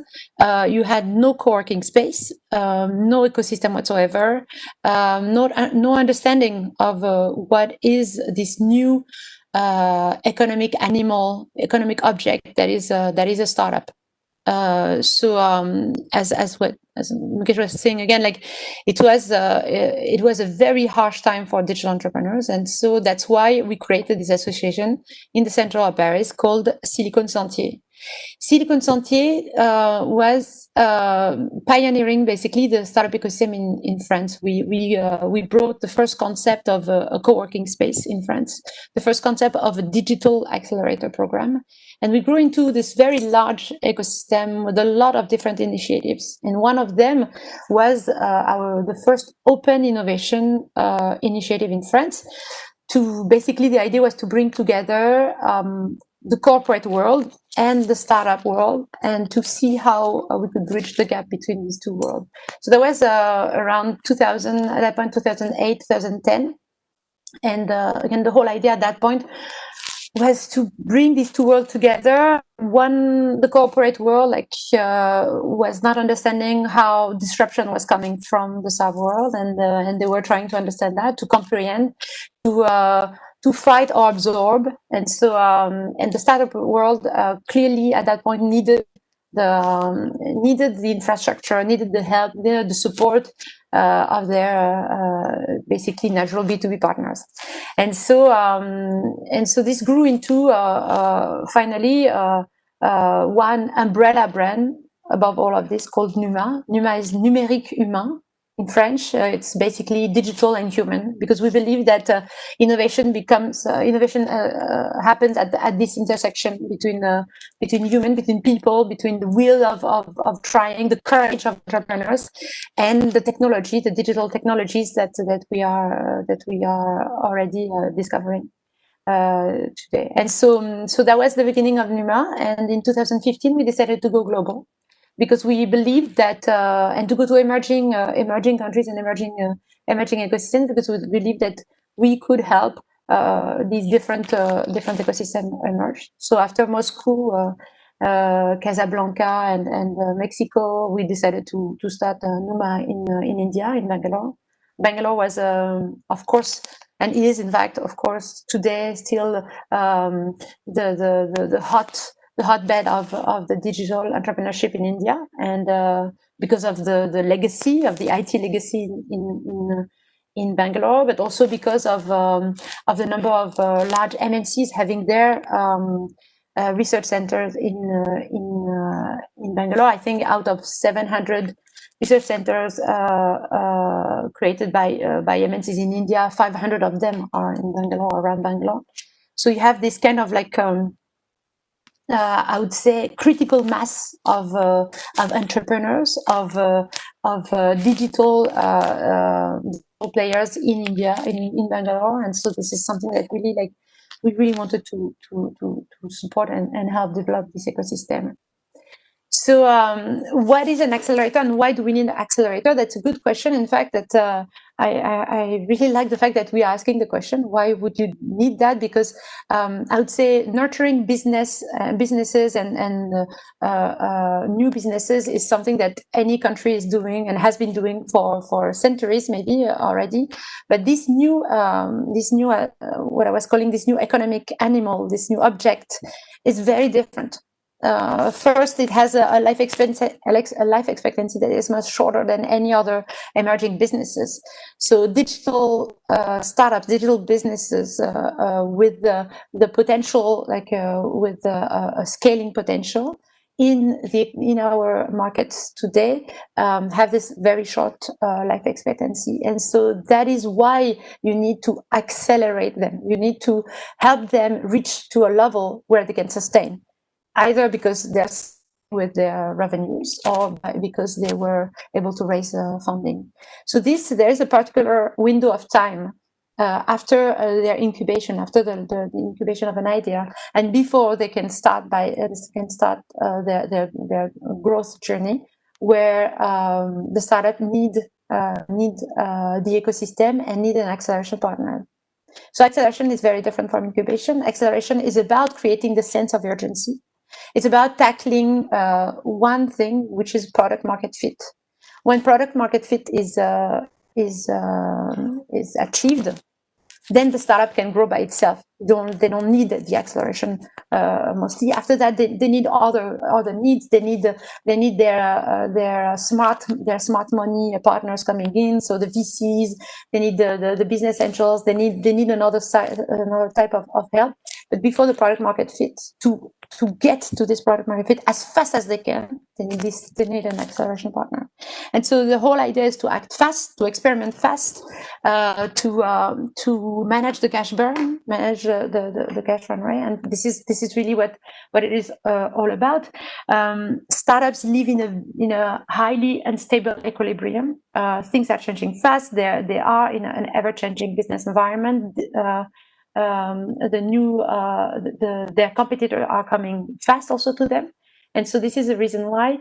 you had no co-working space, no ecosystem whatsoever, no understanding of what is this new economic object that is a startup. So as Mukesh was saying again, like it was a very harsh time for digital entrepreneurs, and so that's why we created this association in the center of Paris called Silicon Sentier. Silicon Sentier was pioneering basically the startup ecosystem in France. We brought the first concept of a co-working space in France, the first concept of a digital accelerator program, and we grew into this very large ecosystem with a lot of different initiatives. And one of them was the first open innovation initiative in France. Basically, the idea was to bring together the corporate world and the startup world, and to see how we could bridge the gap between these two worlds. So there was around 2000, at that point, 2008, 2010. And again, the whole idea at that point was to bring these two worlds together. The corporate world was not understanding how disruption was coming from the sub world, and they were trying to understand that, to comprehend, to fight or absorb. And so and the startup world clearly at that point needed the infrastructure, needed the help, needed the support of their basically natural B2B partners. And so this grew into finally one umbrella brand above all of this called NUMA. NUMA is numérique humain. In French, it's basically digital and human, because we believe that innovation happens at this intersection between human, between people, between the will of trying, the courage of entrepreneurs, and the technology, the digital technologies that we are already discovering today. And so that was the beginning of NUMA. And in 2015, we decided to go global, because we believe that, and to go to emerging countries and emerging ecosystems, because we believe that we could help these different ecosystems emerge. So after Moscow, Casablanca, and Mexico, we decided to start NUMA in India, in Bangalore. Bangalore was, of course, and is in fact, of course, today still the hotbed of the digital entrepreneurship in India, and because of the legacy of the IT legacy in Bangalore, but also because of the number of large MNCs having their research centers in Bangalore. I think out of 700 research centers created by MNCs in India, 500 of them are in Bangalore, around Bangalore. So you have this kind of like I would say critical mass of entrepreneurs, of digital players in India, in Bangalore, and so this is something that really like we really wanted to support and help develop this ecosystem. So what is an accelerator and why do we need an accelerator? That's a good question. In fact, that I really like the fact that we are asking the question, why would you need that? Because I would say nurturing businesses and new businesses is something that any country is doing and has been doing for centuries maybe already. But this new what I was calling this new economic animal, this new object, is very different. First, it has a life expectancy that is much shorter than any other emerging businesses. So digital startups, digital businesses with the potential, like with a scaling potential in our markets today, have this very short life expectancy. And so that is why you need to accelerate them. You need to help them reach to a level where they can sustain, either because they're with their revenues or because they were able to raise funding. So there is a particular window of time after their incubation, after the incubation of an idea, and before they can start their growth journey, where the startup need the ecosystem and need an acceleration partner. So acceleration is very different from incubation. Acceleration is about creating the sense of urgency. It's about tackling one thing, which is product market fit. When product market fit is achieved, then the startup can grow by itself. They don't need the acceleration mostly. After that, they need other needs. They need their smart money partners coming in. So the VCs, they need the business angels. They need another type of help. But before the product market fit, to get to this product market fit as fast as they can, they need an acceleration partner. And so the whole idea is to act fast, to experiment fast, to manage the cash burn, manage the cash runway, and this is really what it is all about. Startups live in a highly unstable equilibrium. Things are changing fast. They are in an ever-changing business environment. Their competitors are coming fast also to them, and so this is the reason why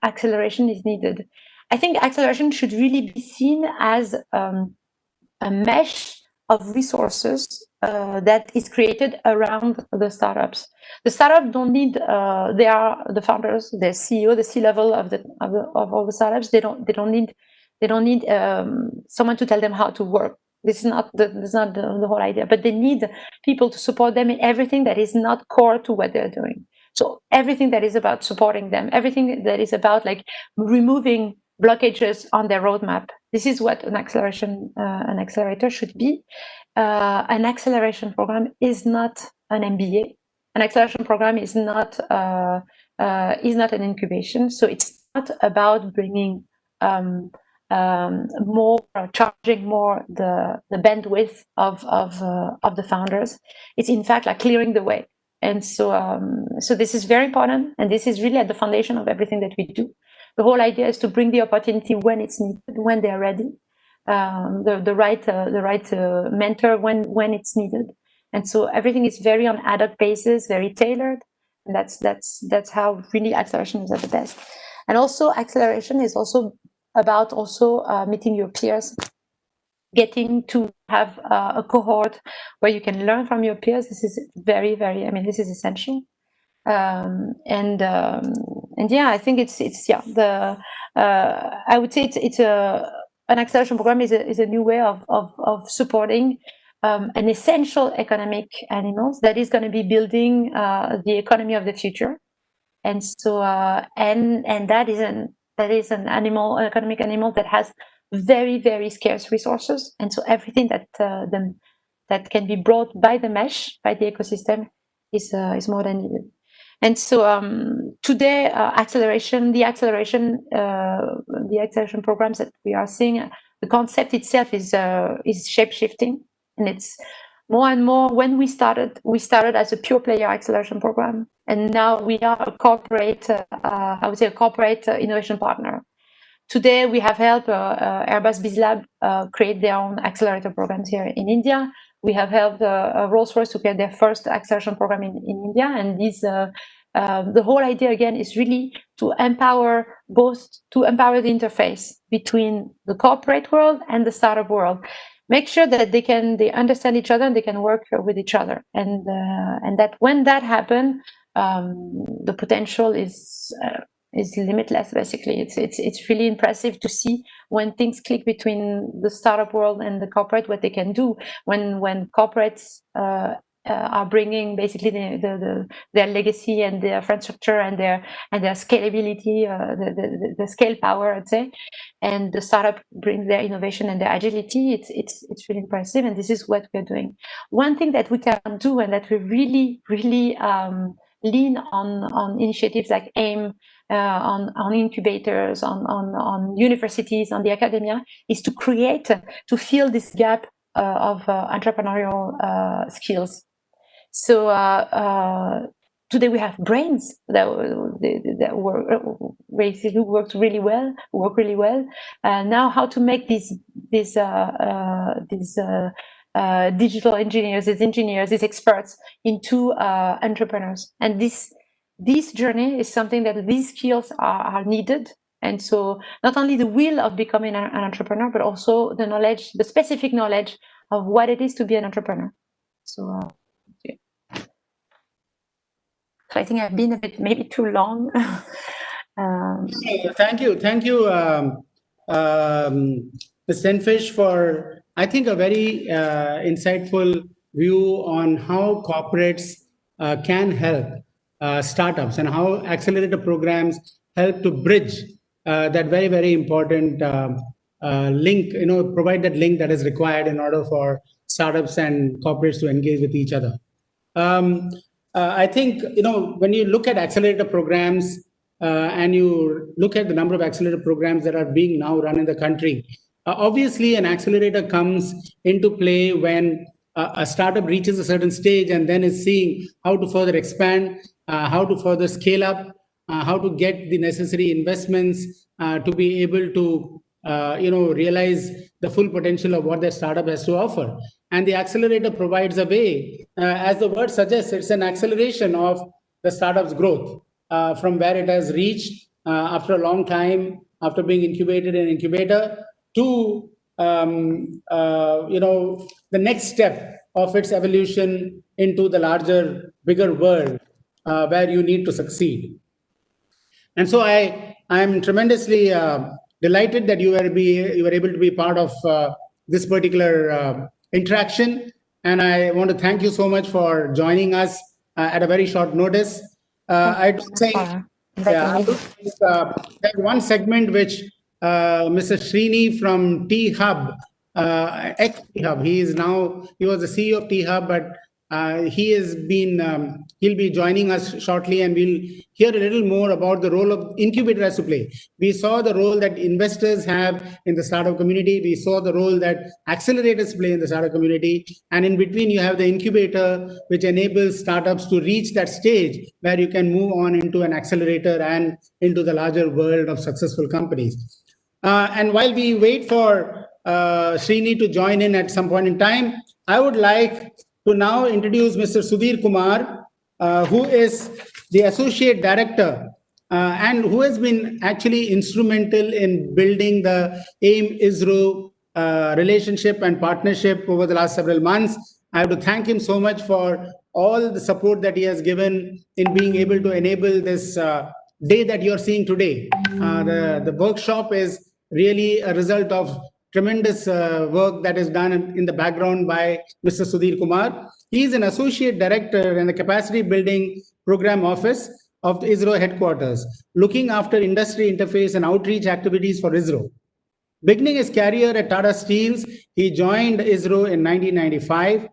acceleration is needed. I think acceleration should really be seen as a mesh of resources that is created around the startups. The startups don't need. They are the founders, the CEO, the C-level of all the startups. They don't need someone to tell them how to work. This is not the whole idea. But they need people to support them in everything that is not core to what they're doing. So everything that is about supporting them, everything that is about like removing blockages on their roadmap. This is what an accelerator should be. An acceleration program is not an MBA. An acceleration program is not an incubation. So it's not about bringing more, charging more the bandwidth of the founders. It's in fact like clearing the way. And so this is very important, and this is really at the foundation of everything that we do. The whole idea is to bring the opportunity when it's needed, when they're ready, the right mentor when it's needed, and so everything is very on ad hoc basis, very tailored, and that's how really acceleration is at the best. And also acceleration is also about meeting your peers, getting to have a cohort where you can learn from your peers. This is very, very. I mean, this is essential. And yeah, I think it's I would say it's an acceleration program is a new way of supporting an essential economic animal that is going to be building the economy of the future. And so and that is an economic animal that has very, very scarce resources, and so everything that can be brought by the mesh, by the ecosystem, is more than needed. And so today, the acceleration programs that we are seeing, the concept itself is shape shifting, and it's more and more, when we started as a pure player acceleration program, and now we are a corporate, I would say a corporate innovation partner. Today, we have helped Airbus BizLab create their own accelerator programs here in India. We have helped Rolls-Royce to create their first acceleration program in India. And this, the whole idea, again, is really to empower the interface between the corporate world and the startup world. Make sure that they understand each other and they can work with each other. And that when that happens, the potential is limitless. Basically, it's really impressive to see when things click between the startup world and the corporate, what they can do when corporates are bringing basically their legacy and their infrastructure and their scalability, the scale power, I'd say, and the startup brings their innovation and their agility. It's really impressive, and this is what we're doing. One thing that we can do, and that we really lean on initiatives like AIM, on incubators, on universities, on the academia, is to fill this gap of entrepreneurial skills. So today we have brains that work really well. Now, how to make these digital engineers, these experts into entrepreneurs, and this journey is something that these skills are needed. And so not only the will of becoming an entrepreneur, but also the knowledge, the specific knowledge of what it is to be an entrepreneur. So, so I think I've been a bit maybe too long. Thank you, Ms. Senfish, for I think a very insightful view on how corporates can help startups and how accelerator programs help to bridge that very important link, provide that link that is required in order for startups and corporates to engage with each other. I think, when you look at accelerator programs and you look at the number of accelerator programs that are being now run in the country, obviously an accelerator comes into play when a startup reaches a certain stage and then is seeing how to further expand, how to further scale up, how to get the necessary investments to be able to realize the full potential of what their startup has to offer. And the accelerator provides a way, as the word suggests, it's an acceleration of the startup's growth from where it has reached after a long time, after being incubated in incubator, to the next step of its evolution into the larger, bigger world where you need to succeed. And so I'm tremendously delighted that you were able to be part of this particular interaction. And I want to thank you so much for joining us at a very short notice. I do think there's one segment which Mr. Shri from T-Hub, ex-T-Hub, he was the CEO of T-Hub, but he'll be joining us shortly, and we'll hear a little more about the role of incubator has to play. We saw the role that investors have in the startup community. We saw the role that accelerators play in the startup community. And in between, you have the incubator, which enables startups to reach that stage where you can move on into an accelerator and into the larger world of successful companies. And while we wait for Shri to join in at some point in time, I would like to now introduce Mr. Sudhir Kumar, who is the Associate Director and who has been actually instrumental in building the AIM-ISRO relationship and partnership over the last several months. I have to thank him so much for all the support that he has given in being able to enable this day that you're seeing today. The workshop is really a result of tremendous work that is done in the background by Mr. Sudhir Kumar. He is an associate director in the capacity building program office of the ISRO headquarters, looking after industry interface and outreach activities for ISRO. Beginning his career at Tata Steels, he joined ISRO in 1995.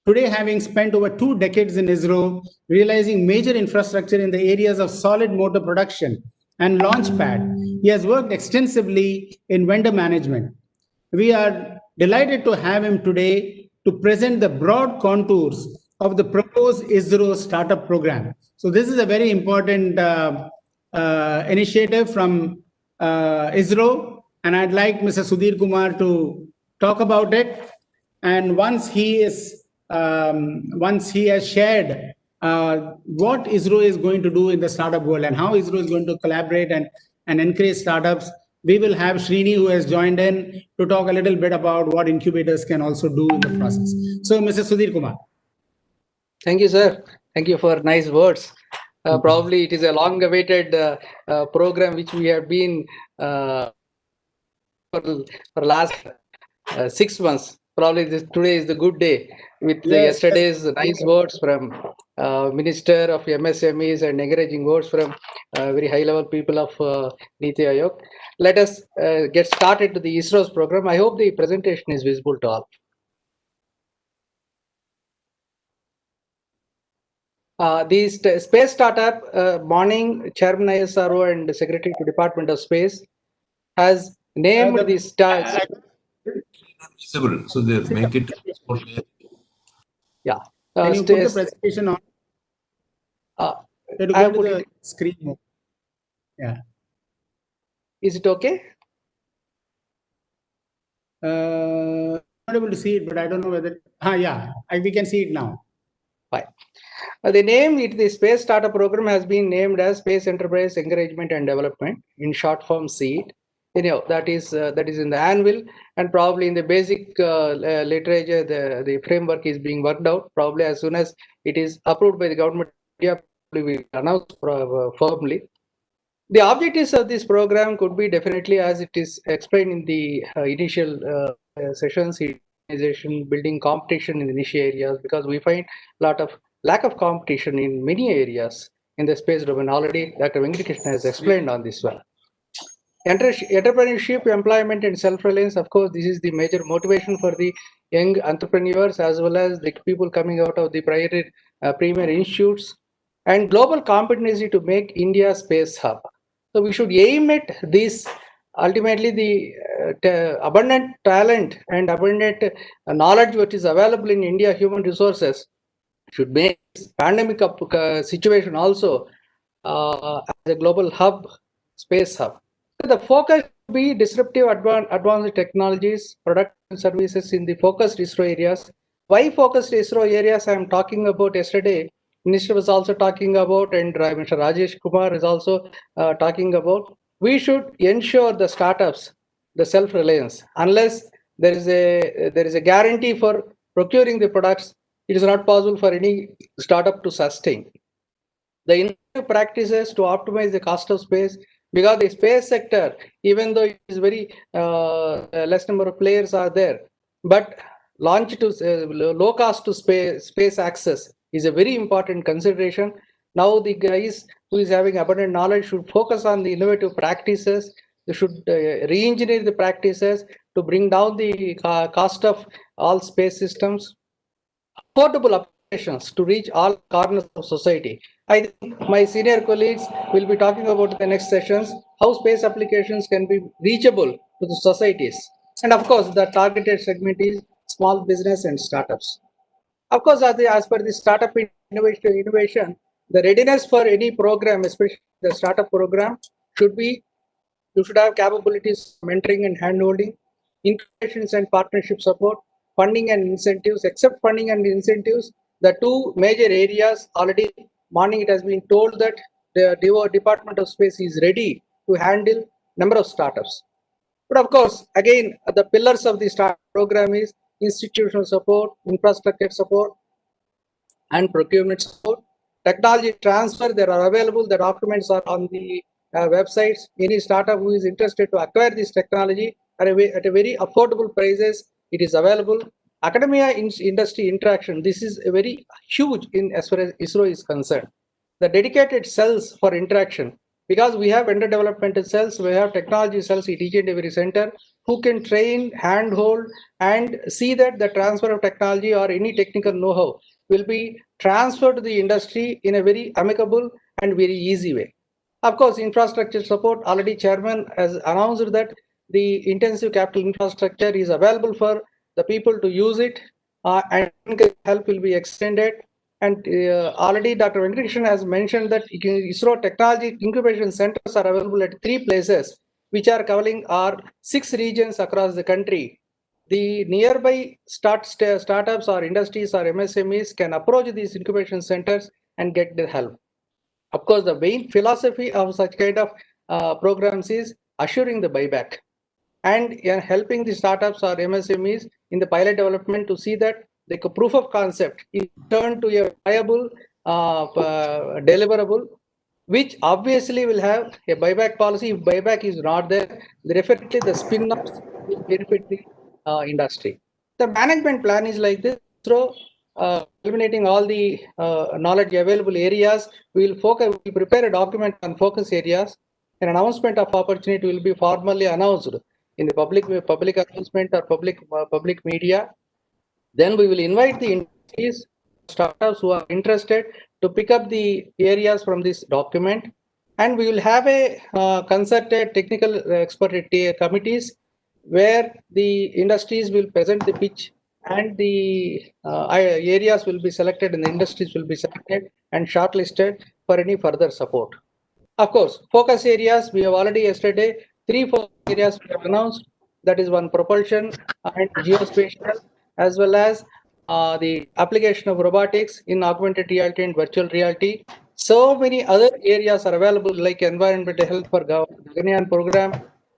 Today, having spent over 2 decades in ISRO, realizing major infrastructure in the areas of solid motor production and launchpad, he has worked extensively in vendor management. We are delighted to have him today to present the broad contours of the proposed ISRO startup program. So this is a very important initiative from ISRO, and I'd like Mr. Sudhir Kumar to talk about it. And once he has shared what ISRO is going to do in the startup world and how ISRO is going to collaborate and encourage startups, we will have Shri, who has joined in, to talk a little bit about what incubators can also do in the process. So, Mr. Sudhir Kumar. Thank you, sir. Thank you for nice words. Probably it is a long-awaited program which we have been for last 6 months. Probably today is the good day with yesterday's nice words from Minister of MSMEs and encouraging words from very high-level people of Niti Aayog. Let us get started to the ISRO's program. I hope the presentation is visible to all. The space startup, morning Chairman ISRO and Secretary to Department of Space has named the stars. Visible, so they make it more clear. Yeah. Can you put the presentation on? I put the screen more. Yeah. Is it okay? Not able to see it, but I don't know whether. Yeah, we can see it now. Fine. The name, the Space Startup Program has been named as Space Enterprise Encouragement and Development, in short form SEED. Anyhow, that is in the anvil, and probably in the basic literature, the framework is being worked out. Probably as soon as it is approved by the government of India, probably we will announce firmly. The objectives of this program could be definitely, as it is explained in the initial sessions, building competition in the niche areas, because we find a lot of lack of competition in many areas in the space domain. Already Dr. Venkitakrishnan has explained on this one. Entrepreneurship, employment and self-reliance, of course, this is the major motivation for the young entrepreneurs as well as the people coming out of the premier institutes, and global competency to make India a space hub. So we should aim at this. Ultimately, the abundant talent and abundant knowledge which is available in India, human resources, should make this pandemic situation also as a global hub, space hub. So the focus should be disruptive advanced technologies, products and services in the focused ISRO areas. Why focused ISRO areas? I am talking about yesterday. Minister was also talking about, and Mr. Rajesh Kumar is also talking about. We should ensure the startups, the self-reliance. Unless there is a guarantee for procuring the products, it is not possible for any startup to sustain. The innovative practices to optimize the cost of space, because the space sector, even though it is very less number of players are there, but launch to low cost to space access is a very important consideration. Now the guys who is having abundant knowledge should focus on the innovative practices. They should re-engineer the practices to bring down the cost of all space systems. Affordable applications to reach all corners of society. I think my senior colleagues will be talking about the next sessions, how space applications can be reachable to the societies. And of course, the targeted segment is small business and startups. Of course, as per the startup innovation, the readiness for any program, especially the startup program, should be, you should have capabilities, mentoring and handholding, incubations and partnership support, funding and incentives. Except funding and incentives, the two major areas, already morning it has been told that the Department of Space is ready to handle number of startups. But of course, again, the pillars of the startup program is institutional support, infrastructure support, and procurement support. Technology transfer, there are available, the documents are on the websites. Any startup who is interested to acquire this technology at a very affordable prices, it is available. Academia industry interaction, this is a very huge in as far as ISRO is concerned. The dedicated cells for interaction, because we have vendor developmental cells, we have technology cells at each and every center who can train, handhold, and see that the transfer of technology or any technical know-how will be transferred to the industry in a very amicable and very easy way. Of course, infrastructure support, already chairman has announced that the intensive capital infrastructure is available for the people to use it. and help will be extended. And already Dr. Venkitakrishnan has mentioned that ISRO Technology Incubation Centers are available at 3 places, which are covering 6 regions across the country. The nearby startups or industries or MSMEs can approach these incubation centers and get the help. Of course, the main philosophy of such kind of programs is assuring the buyback and helping the startups or MSMEs in the pilot development to see that the proof of concept is turned to a viable deliverable, which obviously will have a buyback policy. If buyback is not there, definitely the spin-offs will benefit the industry. The management plan is like this. So, eliminating all the knowledge available areas, we will prepare a document on focus areas. An announcement of opportunity will be formally announced in the public announcement or public media. Then we will invite the industries, startups who are interested to pick up the areas from this document, and we will have a concerted technical expert committees where the industries will present the pitch and the areas will be selected and the industries will be selected and shortlisted for any further support. Of course, focus areas, we have already yesterday 3 focus areas we have announced. That is one, propulsion and geospatial, as well as the application of robotics in augmented reality and virtual reality. So many other areas are available, like environmental health for Gaganyaan program,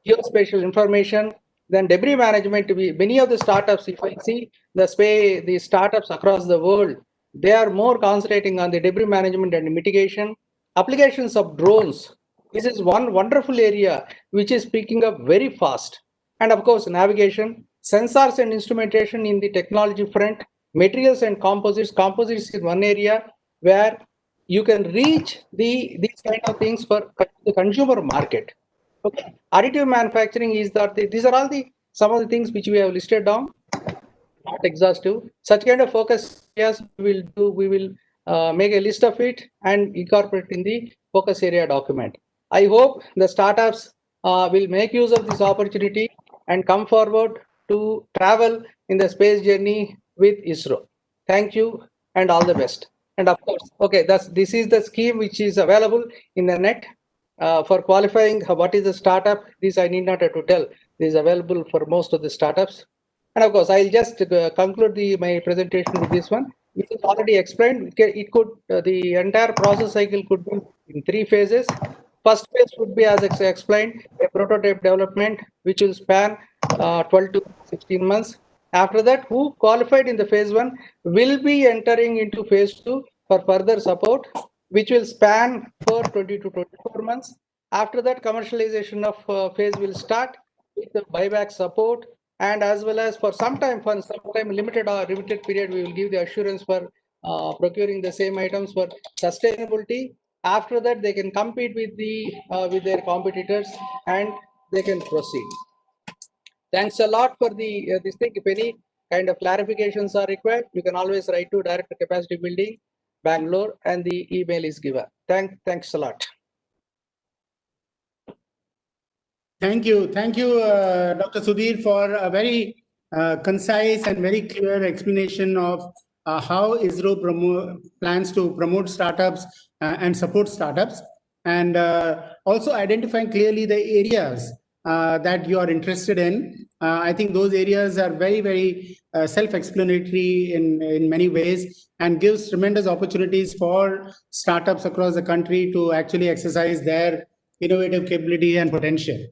geospatial information, then debris management. Many of the startups, if I see the startups across the world, they are more concentrating on the debris management and mitigation. Applications of drones. This is one wonderful area which is picking up very fast. And of course, navigation, sensors and instrumentation in the technology front, materials and composites. Composites is one area where you can reach these kind of things for the consumer market. Okay. Additive manufacturing is that these are all some of the things which we have listed down. Not exhaustive. Such kind of focus areas we will make a list of it and incorporate in the focus area document. I hope the startups will make use of this opportunity and come forward to travel in the space journey with ISRO. Thank you and all the best. And of course, okay, this is the scheme which is available in the net for qualifying. What is the startup? This I need not have to tell. This is available for most of the startups. And of course, I'll just conclude my presentation with this one. Which is already explained. It could the entire process cycle could be in 3 phases. First phase would be, as explained, a prototype development, which will span 12 to 16 months. After that, who qualified in the phase 1 will be entering into phase 2 for further support, which will span for 20 to 24 months. After that, commercialization of phase will start with the buyback support, and as well as for some time limited period, we will give the assurance for procuring the same items for sustainability. After that, they can compete with their competitors and they can proceed. Thanks a lot for this thing. If any kind of clarifications are required, you can always write to Director Capacity Building, Bangalore, and the email is given. Thanks a lot. Thank you, Dr. Sudhir, for a very concise and very clear explanation of how ISRO plans to promote startups and support startups, and also identifying clearly the areas that you are interested in. I think those areas are very, very self-explanatory in many ways, and gives tremendous opportunities for startups across the country to actually exercise their innovative capability and potential.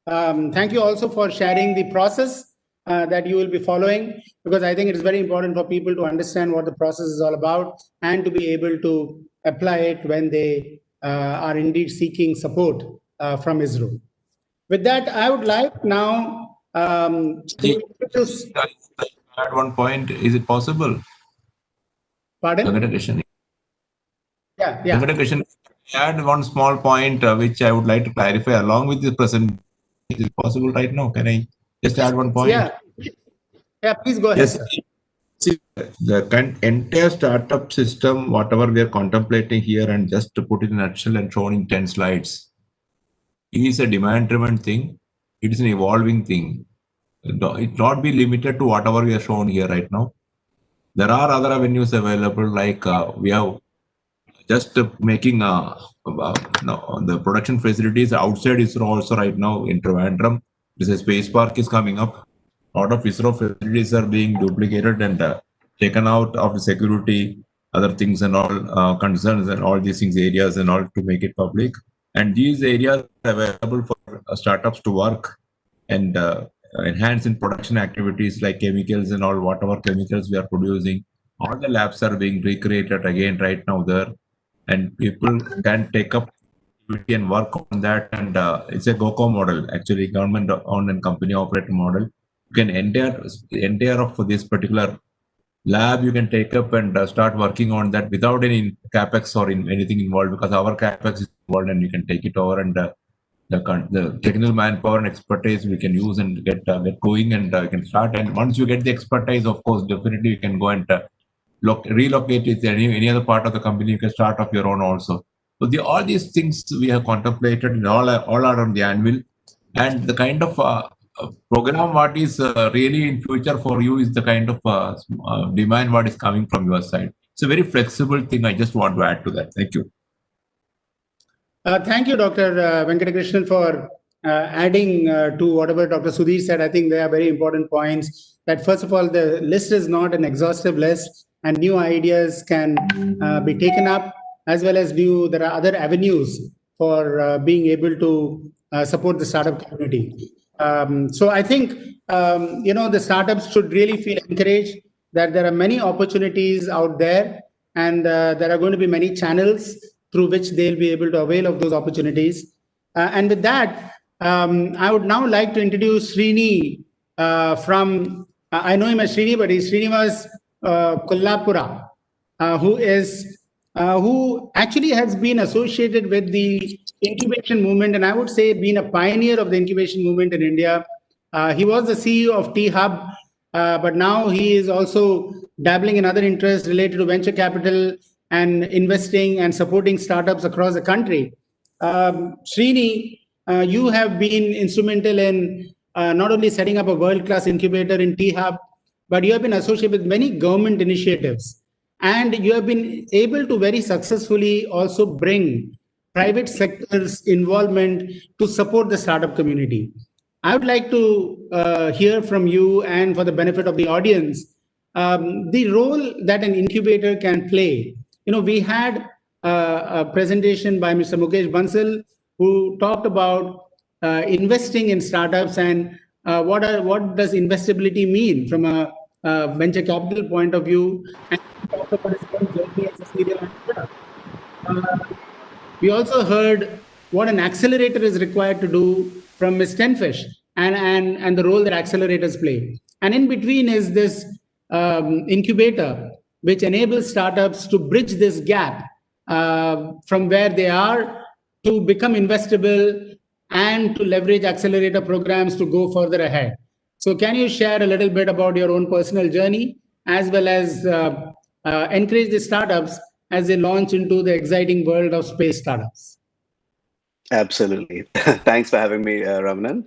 Thank you also for sharing the process that you will be following, because I think it is very important for people to understand what the process is all about and to be able to apply it when they are indeed seeking support from ISRO. With that, I would like now to introduce. At one point, is it possible? Pardon? Venkitakrishnan. Yeah. Venkitakrishnan, add one small point which I would like to clarify along with this presentation. Is it possible right now? Can I just add one point? Yeah, please go ahead. Yes, see, the entire startup system, whatever we are contemplating here, and just to put it in a nutshell and shown in 10 slides, is a demand-driven thing. It is an evolving thing. It not be limited to whatever we are shown here right now. There are other avenues available, like we have just making the production facilities outside ISRO also right now in Trivandrum. This is space park is coming up. A lot of ISRO facilities are being duplicated and taken out of the security, other things and all concerns and all these things areas and all to make it public. And these areas are available for startups to work and enhance in production activities like chemicals and all whatever chemicals we are producing. All the labs are being recreated again right now there, and people can take up activity and work on that. And it's a GOCO model, actually government owned and company operated model. You can entire of this particular lab you can take up and start working on that without any capex or anything involved, because our capex is involved and you can take it over, and the technical manpower and expertise we can use and get going, and you can start. And once you get the expertise, of course, definitely you can go and relocate it to any other part of the company. You can start off your own also. So all these things we have contemplated, and all are on the anvil. And the kind of program what is really in future for you is the kind of demand what is coming from your side. It's a very flexible thing. I just want to add to that. Thank you. Thank you, Dr. Venkitakrishnan, for adding to whatever Dr. Sudhir said. I think they are very important points. That first of all, the list is not an exhaustive list, and new ideas can be taken up, as well as there are other avenues for being able to support the startup community. So I think the startups should really feel encouraged that there are many opportunities out there, and there are going to be many channels through which they'll be able to avail of those opportunities. And with that, I would now like to introduce Shri from, I know him as Shri, but he's Srinivas Kollapura, who actually has been associated with the incubation movement, and I would say been a pioneer of the incubation movement in India. He was the CEO of T-Hub, but now he is also dabbling in other interests related to venture capital and investing and supporting startups across the country. Srini, you have been instrumental in not only setting up a world-class incubator in T-Hub, but you have been associated with many government initiatives. And you have been able to very successfully also bring private sector's involvement to support the startup community. I would like to hear from you, and for the benefit of the audience, the role that an incubator can play. We had a presentation by Mr. Mukesh Bansal, who talked about investing in startups and what does investability mean from a venture capital point of view, and talked about his own journey as a serial entrepreneur. We also heard what an accelerator is required to do from Ms. Tenfish, and the role that accelerators play. And in between is this incubator, which enables startups to bridge this gap from where they are to become investable and to leverage accelerator programs to go further ahead. So can you share a little bit about your own personal journey, as well as encourage the startups as they launch into the exciting world of space startups? Absolutely. Thanks for having me, Ramanan.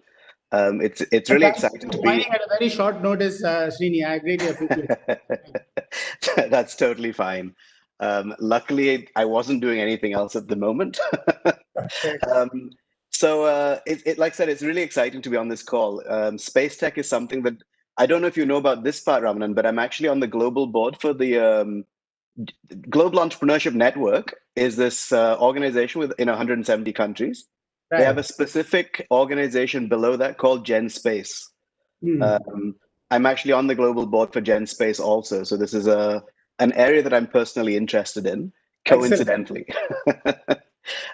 It's really exciting to be at a very short notice, Srini. I greatly appreciate it. That's totally fine. Luckily, I wasn't doing anything else at the moment. So, like I said, it's really exciting to be on this call. Space tech is something that I don't know if you know about this part, Ramanan, but I'm actually on the global board for the Global Entrepreneurship Network. Is this organization in 170 countries? Right. They have a specific organization below that called Gen Space. I'm actually on the global board for Gen Space also. So this is an area that I'm personally interested in, coincidentally.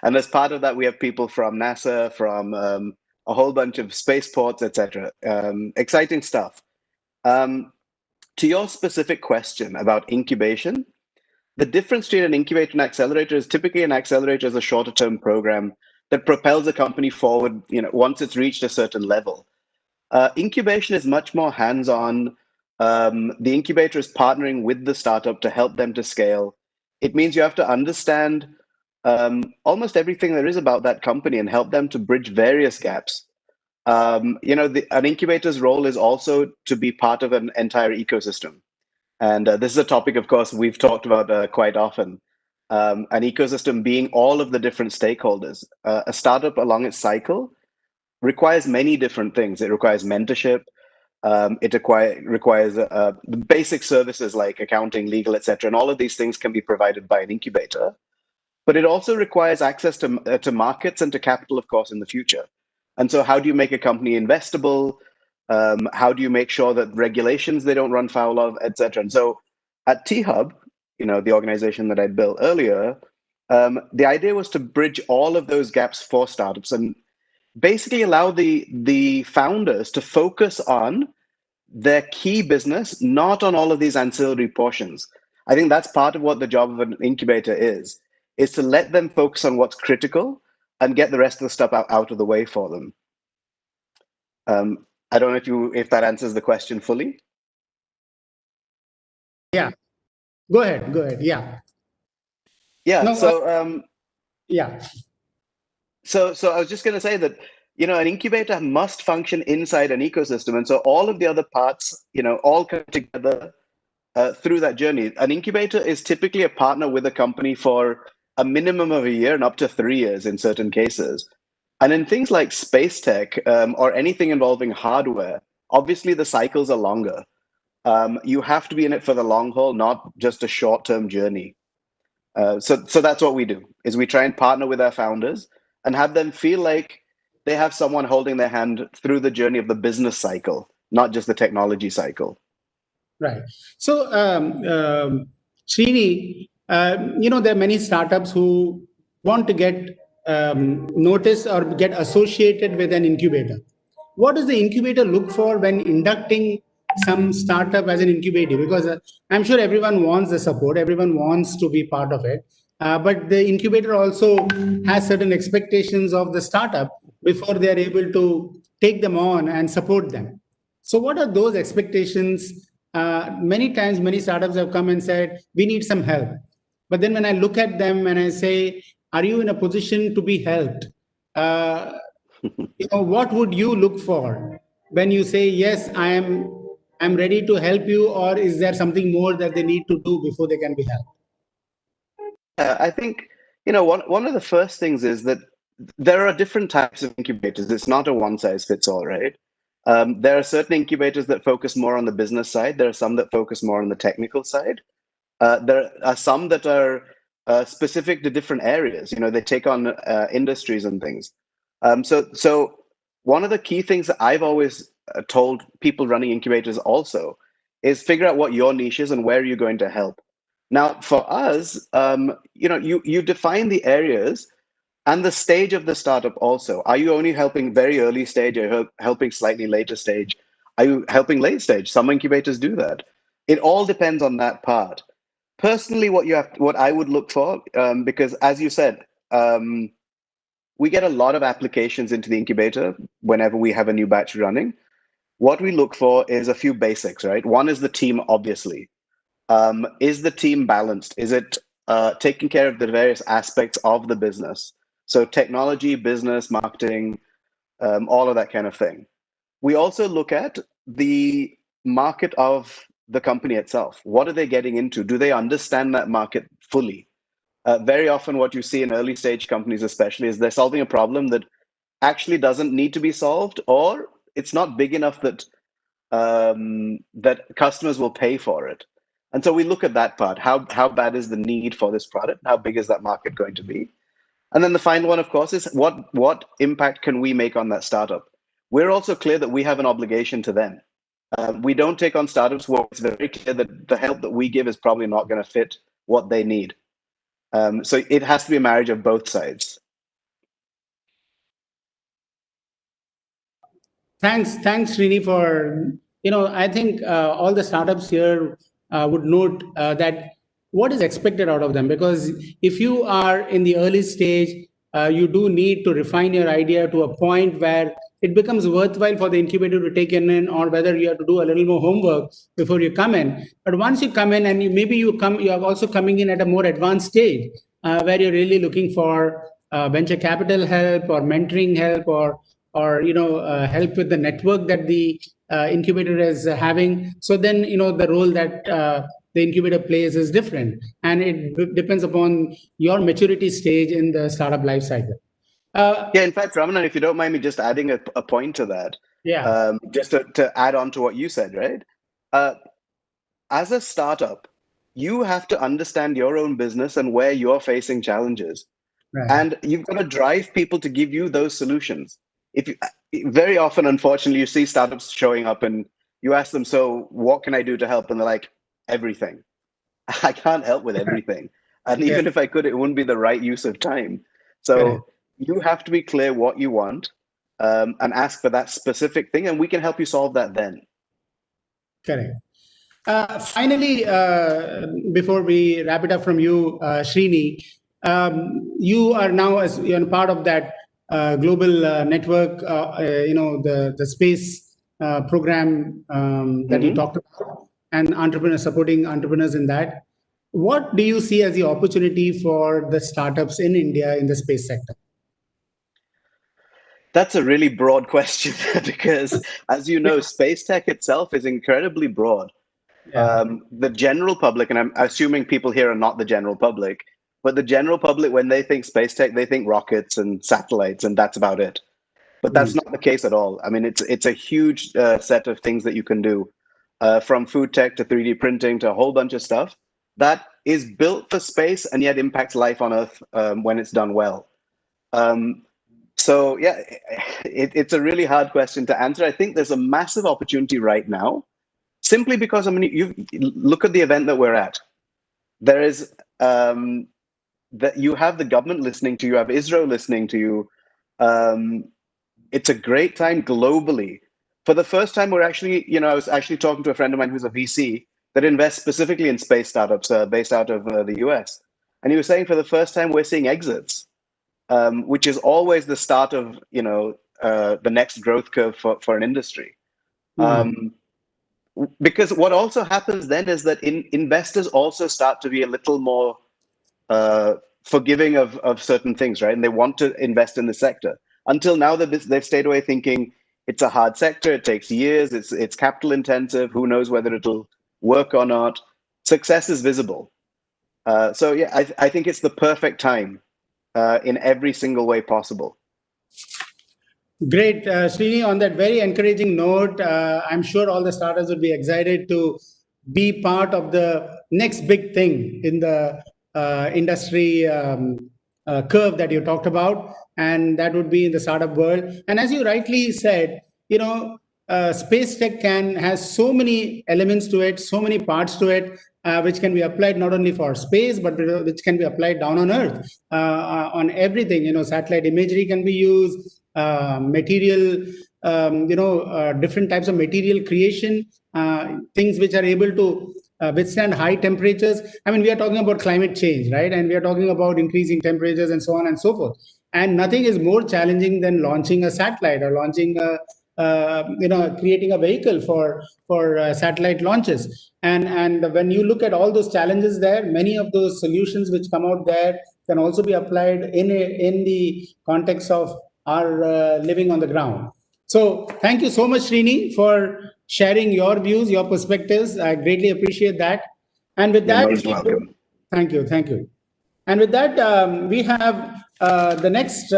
And as part of that, we have people from NASA, from a whole bunch of spaceports, etc. Exciting stuff. To your specific question about incubation, the difference between an incubator and accelerator is typically an accelerator is a shorter term program that propels a company forward, once it's reached a certain level. Incubation is much more hands-on. The incubator is partnering with the startup to help them to scale. It means you have to understand almost everything there is about that company and help them to bridge various gaps. An incubator's role is also to be part of an entire ecosystem. And this is a topic, of course, we've talked about quite often. An ecosystem being all of the different stakeholders. A startup along its cycle requires many different things. It requires mentorship. It requires basic services like accounting, legal, etc. And all of these things can be provided by an incubator. But it also requires access to markets and to capital, of course, in the future. And so how do you make a company investable? How do you make sure that regulations they don't run foul of, etc.? And so at T-Hub, the organization that I built earlier, the idea was to bridge all of those gaps for startups and basically allow the founders to focus on their key business, not on all of these ancillary portions. I think that's part of what the job of an incubator is to let them focus on what's critical and get the rest of the stuff out of the way for them. I don't know if that answers the question fully. Yeah. Go ahead. Yeah. Yeah. No, so yeah. So I was just going to say that an incubator must function inside an ecosystem, and so all of the other parts all come together through that journey. An incubator is typically a partner with a company for a minimum of a year and up to 3 years in certain cases. And in things like space tech or anything involving hardware, obviously the cycles are longer. You have to be in it for the long haul, not just a short-term journey. So that's what we do, is we try and partner with our founders and have them feel like they have someone holding their hand through the journey of the business cycle, not just the technology cycle. Right. So, Shri, there are many startups who want to get noticed or get associated with an incubator. What does the incubator look for when inducting some startup as an incubator? Because I'm sure everyone wants the support, everyone wants to be part of it. But the incubator also has certain expectations of the startup before they are able to take them on and support them. So, what are those expectations? Many times, many startups have come and said, we need some help. But then when I look at them and I say, are you in a position to be helped? What would you look for when you say, yes, I'm ready to help you, or is there something more that they need to do before they can be helped? I think, one of the first things is that there are different types of incubators. It's not a one size fits all, right? There are certain incubators that focus more on the business side. There are some that focus more on the technical side. There are some that are specific to different areas. They take on industries and things. So one of the key things that I've always told people running incubators also is figure out what your niche is and where you're going to help. Now, for us, you define the areas and the stage of the startup also. Are you only helping very early stage? Are you helping slightly later stage? Are you helping late stage? Some incubators do that. It all depends on that part. Personally, what I would look for, because as you said, we get a lot of applications into the incubator whenever we have a new batch running. What we look for is a few basics, right? One is the team, obviously. Is the team balanced? Is it taking care of the various aspects of the business? So technology, business, marketing, all of that kind of thing. We also look at the market of the company itself. What are they getting into? Do they understand that market fully? Very often what you see in early stage companies especially is they're solving a problem that actually doesn't need to be solved, or it's not big enough that that customers will pay for it. And so we look at that part. How bad is the need for this product? How big is that market going to be? And then the final one, of course, is what impact can we make on that startup? We're also clear that we have an obligation to them. We don't take on startups where it's very clear that the help that we give is probably not going to fit what they need. So it has to be a marriage of both sides. Thanks, Srini, for, I think all the startups here would note that what is expected out of them, because if you are in the early stage, you do need to refine your idea to a point where it becomes worthwhile for the incubator to take in, or whether you have to do a little more homework before you come in. But once you come in, and you are also coming in at a more advanced stage where you're really looking for venture capital help or mentoring help, or help with the network that the incubator is having. So then, the role that the incubator plays is different, and it depends upon your maturity stage in the startup life cycle. Yeah, in fact, Ramanan, if you don't mind me just adding a point to that, just to add on to what you said, right? As a startup, you have to understand your own business and where you're facing challenges. Right. And you've got to drive people to give you those solutions. Very often, unfortunately, you see startups showing up and you ask them, so what can I do to help? And they're like, everything. I can't help with everything. And even if I could, it wouldn't be the right use of time. So you have to be clear what you want and ask for that specific thing, and we can help you solve that then. Correct. Finally, before we wrap it up from you, Srini, you are now as part of that global network, the space program that you talked about, and supporting entrepreneurs in that. What do you see as the opportunity for the startups in India in the space sector? That's a really broad question because, as you know, space tech itself is incredibly broad. The general public, and I'm assuming people here are not the general public, but the general public, when they think space tech, they think rockets and satellites, and that's about it. But that's not the case at all. I mean, it's a huge set of things that you can do, from food tech to 3D printing to a whole bunch of stuff that is built for space and yet impacts life on Earth when it's done well. So yeah, it's a really hard question to answer. I think there's a massive opportunity right now, simply because, I mean, you look at the event that we're at. There is that you have the government listening to you, you have ISRO listening to you. It's a great time globally. For the first time, we're actually, I was actually talking to a friend of mine who's a VC that invests specifically in space startups based out of the US. And he was saying for the first time, we're seeing exits, which is always the start of, the next growth curve for an industry. Because what also happens then is that investors also start to be a little more forgiving of certain things, right? And they want to invest in the sector. Until now, they've stayed away thinking it's a hard sector, it takes years, it's capital intensive, who knows whether it'll work or not. Success is visible. So yeah, I think it's the perfect time in every single way possible. Great. Srini, on that very encouraging note, I'm sure all the startups would be excited to be part of the next big thing in the industry curve that you talked about, and that would be in the startup world. And as you rightly said, space tech has so many elements to it, so many parts to it, which can be applied not only for space, but which can be applied down on Earth, on everything. Satellite imagery can be used, material, different types of material creation, things which are able to withstand high temperatures. I mean, we are talking about climate change, right? And we are talking about increasing temperatures and so on and so forth. And nothing is more challenging than launching a satellite or launching creating a vehicle for satellite launches. And when you look at all those challenges there, many of those solutions which come out there can also be applied in the context of our living on the ground. So thank you so much, Srini, for sharing your views, your perspectives. I greatly appreciate that. And with that, most welcome. Thank you. And with that, we have the next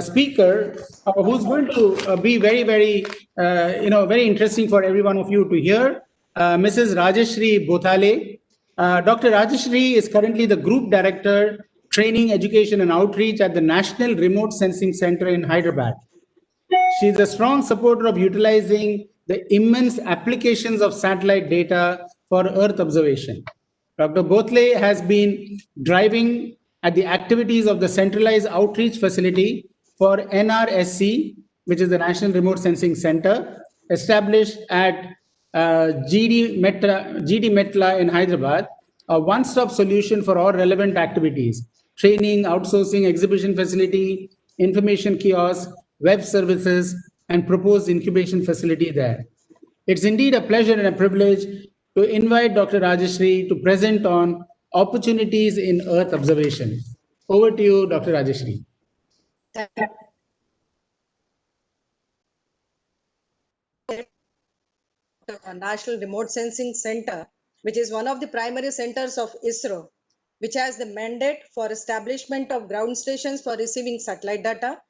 speaker who's going to be very, very, very interesting for every one of you to hear. Mrs. Rajeshri Bothale. Dr. Rajeshri is currently the Group Director, Training, Education and Outreach at the National Remote Sensing Center in Hyderabad. She is a strong supporter of utilizing the immense applications of satellite data for Earth observation. Dr. Bothale has been driving at the activities of the Centralized Outreach Facility for NRSC, which is the National Remote Sensing Center, established at GD Metla in Hyderabad, a one-stop solution for all relevant activities: training, outsourcing, exhibition facility, information kiosk, web services, and proposed incubation facility there. It's indeed a pleasure and a privilege to invite Dr. Rajeshri to present on opportunities in Earth observation. Over to you, Dr. Rajeshri. National Remote Sensing Center, which is one of the primary centers of ISRO, which has the mandate for establishment of ground stations for receiving satellite data,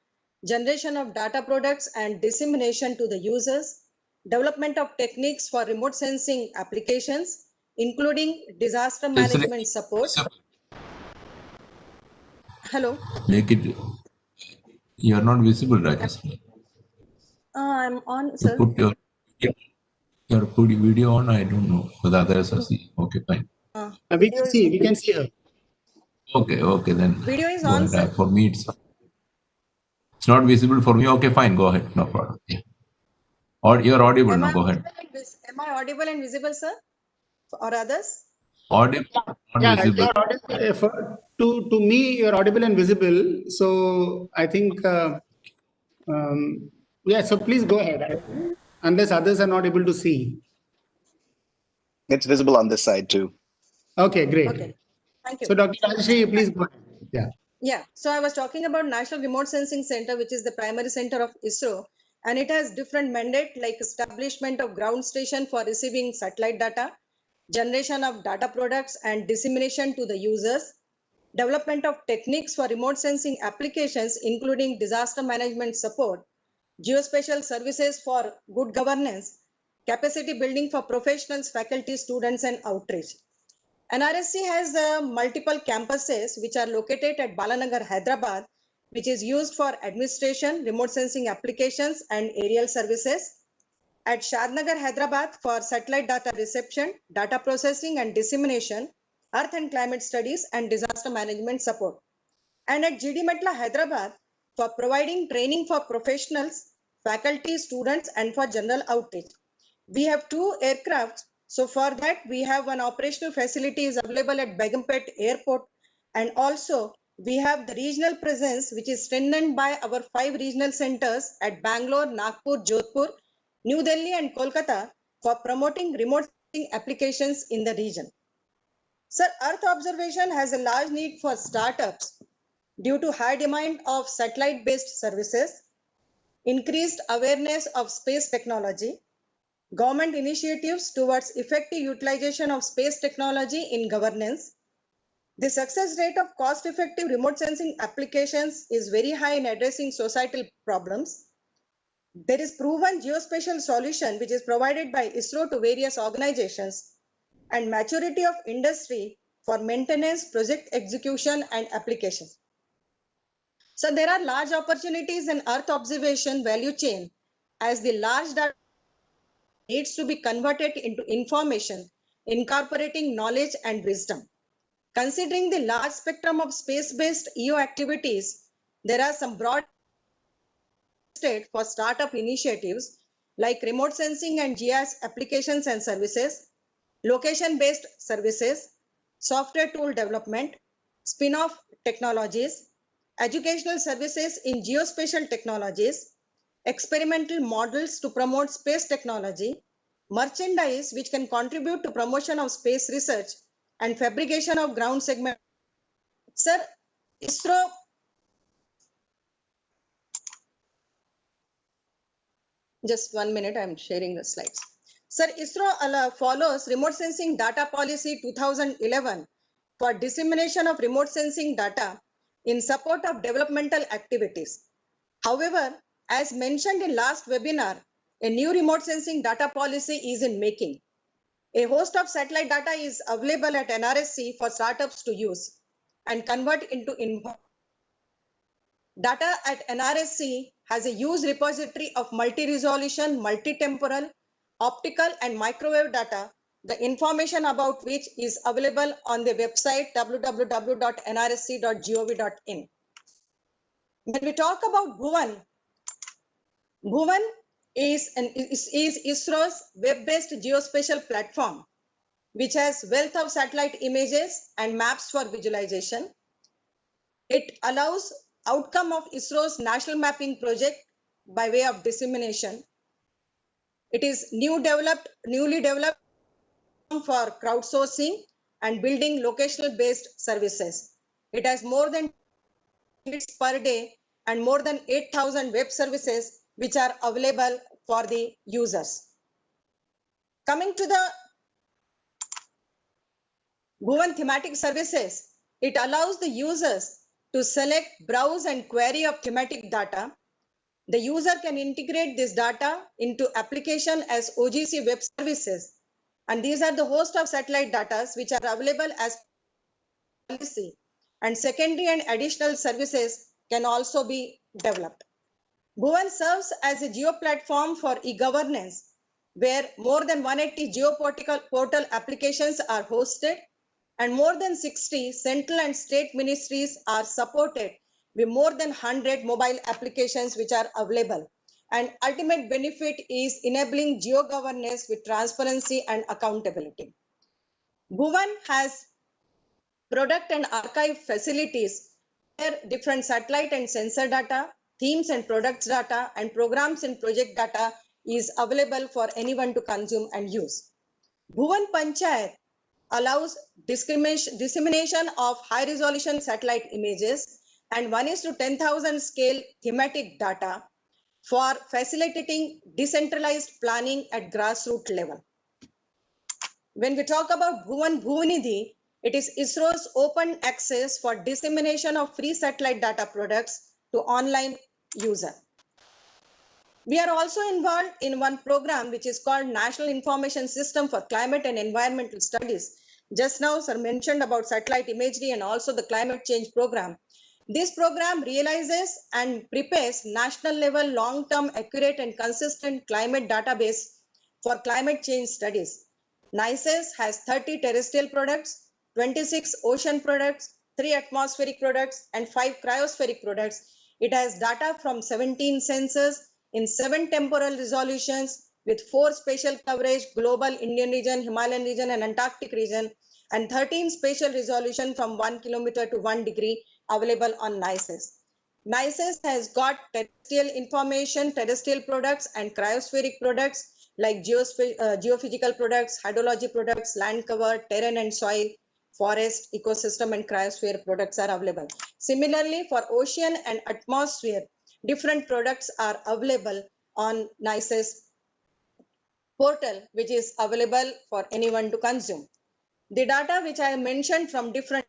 generation of data products and dissemination to the users, development of techniques for remote sensing applications, including disaster management support. Hello. Make it. You are not visible, Rajashree. I'm on, You sir. put your put video on. I don't know for the others are see. Okay, fine. We can see her. Okay, then Video is go on, ahead. sir. For me, it's not visible for me. Okay, fine. Go ahead. No problem. Yeah. Or you're audible now. Go ahead. Am I audible and visible, sir? Or others? Audible, not Yeah, visible. you're audible. To me, you're audible and visible. So I think, yeah. So please go ahead, unless others are not able to see. It's visible on this side too. Okay, great. Okay, thank you. So Dr. Rajashree, please go ahead. Yeah. Yeah, so I was talking about National Remote Sensing Center, which is the primary center of ISRO, and it has different mandate like establishment of ground station for receiving satellite data, generation of data products and dissemination to the users, development of techniques for remote sensing applications, including disaster management support, geospatial services for good governance, capacity building for professionals, faculty, students, and outreach. NRSC has multiple campuses which are located at Balanagar, Hyderabad, which is used for administration, remote sensing applications, and aerial services. At Shadnagar, Hyderabad for satellite data reception, data processing and dissemination, earth and climate studies, and disaster management support. And at GD Metla, Hyderabad for providing training for professionals, faculty, students, and for general outreach. We have 2 aircrafts. So for that, we have one operational facility is available at Begumpet Airport. And also we have the regional presence, which is strengthened by our 5 regional centers at Bangalore, Nagpur, Jodhpur, New Delhi, and Kolkata for promoting remote sensing applications in the region. Sir, Earth observation has a large need for startups due to high demand of satellite-based services, increased awareness of space technology, government initiatives towards effective utilization of space technology in governance. The success rate of cost-effective remote sensing applications is very high in addressing societal problems. There is proven geospatial solution which is provided by ISRO to various organizations and maturity of industry for maintenance, project execution and applications. So there are large opportunities in Earth observation value chain as the large data needs to be converted into information, incorporating knowledge and wisdom. Considering the large spectrum of space-based EO activities, there are some broad for startup initiatives like remote sensing and GIS applications and services, location-based services, software tool development, spin-off technologies, educational services in geospatial technologies, experimental models to promote space technology, merchandise which can contribute to promotion of space research, and fabrication of ground segment. Sir, ISRO just 1 minute, I'm sharing the slides. Sir, ISRO follows Remote Sensing Data Policy 2011 for dissemination of remote sensing data in support of developmental activities. However, as mentioned in last webinar, a new remote sensing data policy is in making. A host of satellite data is available at NRSC for startups to use and convert into data at NRSC has a huge repository of multi-resolution, multi-temporal, optical and microwave data, the information about which is available on the website www.nrsc.gov.in. When we talk about Bhuvan is ISRO's web-based geospatial platform, which has wealth of satellite images and maps for visualization. It allows outcome of ISRO's national mapping project by way of dissemination. It is newly developed for crowdsourcing and building locational based services. It has more than hits per day and more than 8,000 web services which are available for the users. Coming to the Bhuvan thematic services, it allows the users to select, browse and query of thematic data. The user can integrate this data into application as OGC web services. And these are the host of satellite data which are available as policy. And secondary and additional services can also be developed. Bhuvan serves as a geo platform for e-governance, where more than 180 portal applications are hosted and more than 60 central and state ministries are supported with more than 100 mobile applications which are available. And ultimate benefit is enabling geo governance with transparency and accountability. Bhuvan has product and archive facilities where different satellite and sensor data, themes and products data, and programs and project data is available for anyone to consume and use. Bhuvan Panchayat allows dissemination of high resolution satellite images and 1:10,000 scale thematic data for facilitating decentralized planning at grassroots level. When we talk about Bhuvan Bhuvanidhi, it is ISRO's open access for dissemination of free satellite data products to online user. We are also involved in one program which is called National Information System for Climate and Environmental Studies. Just now, sir mentioned about satellite imagery and also the climate change program. This program realizes and prepares national level long-term accurate and consistent climate database for climate change studies. NICES has 30 terrestrial products, 26 ocean products, 3 atmospheric products, and 5 cryospheric products. It has data from 17 sensors in 7 temporal resolutions with 4 spatial coverage, global, Indian region, Himalayan region, and Antarctic region, and 13 spatial resolution from 1 kilometer to 1 degree available on NICES. NICES has got terrestrial information, terrestrial products, and cryospheric products like geophysical products, hydrology products, land cover, terrain and soil, forest, ecosystem, and cryosphere products are available. Similarly, for ocean and atmosphere, different products are available on NICES portal, which is available for anyone to consume. The data which I mentioned from different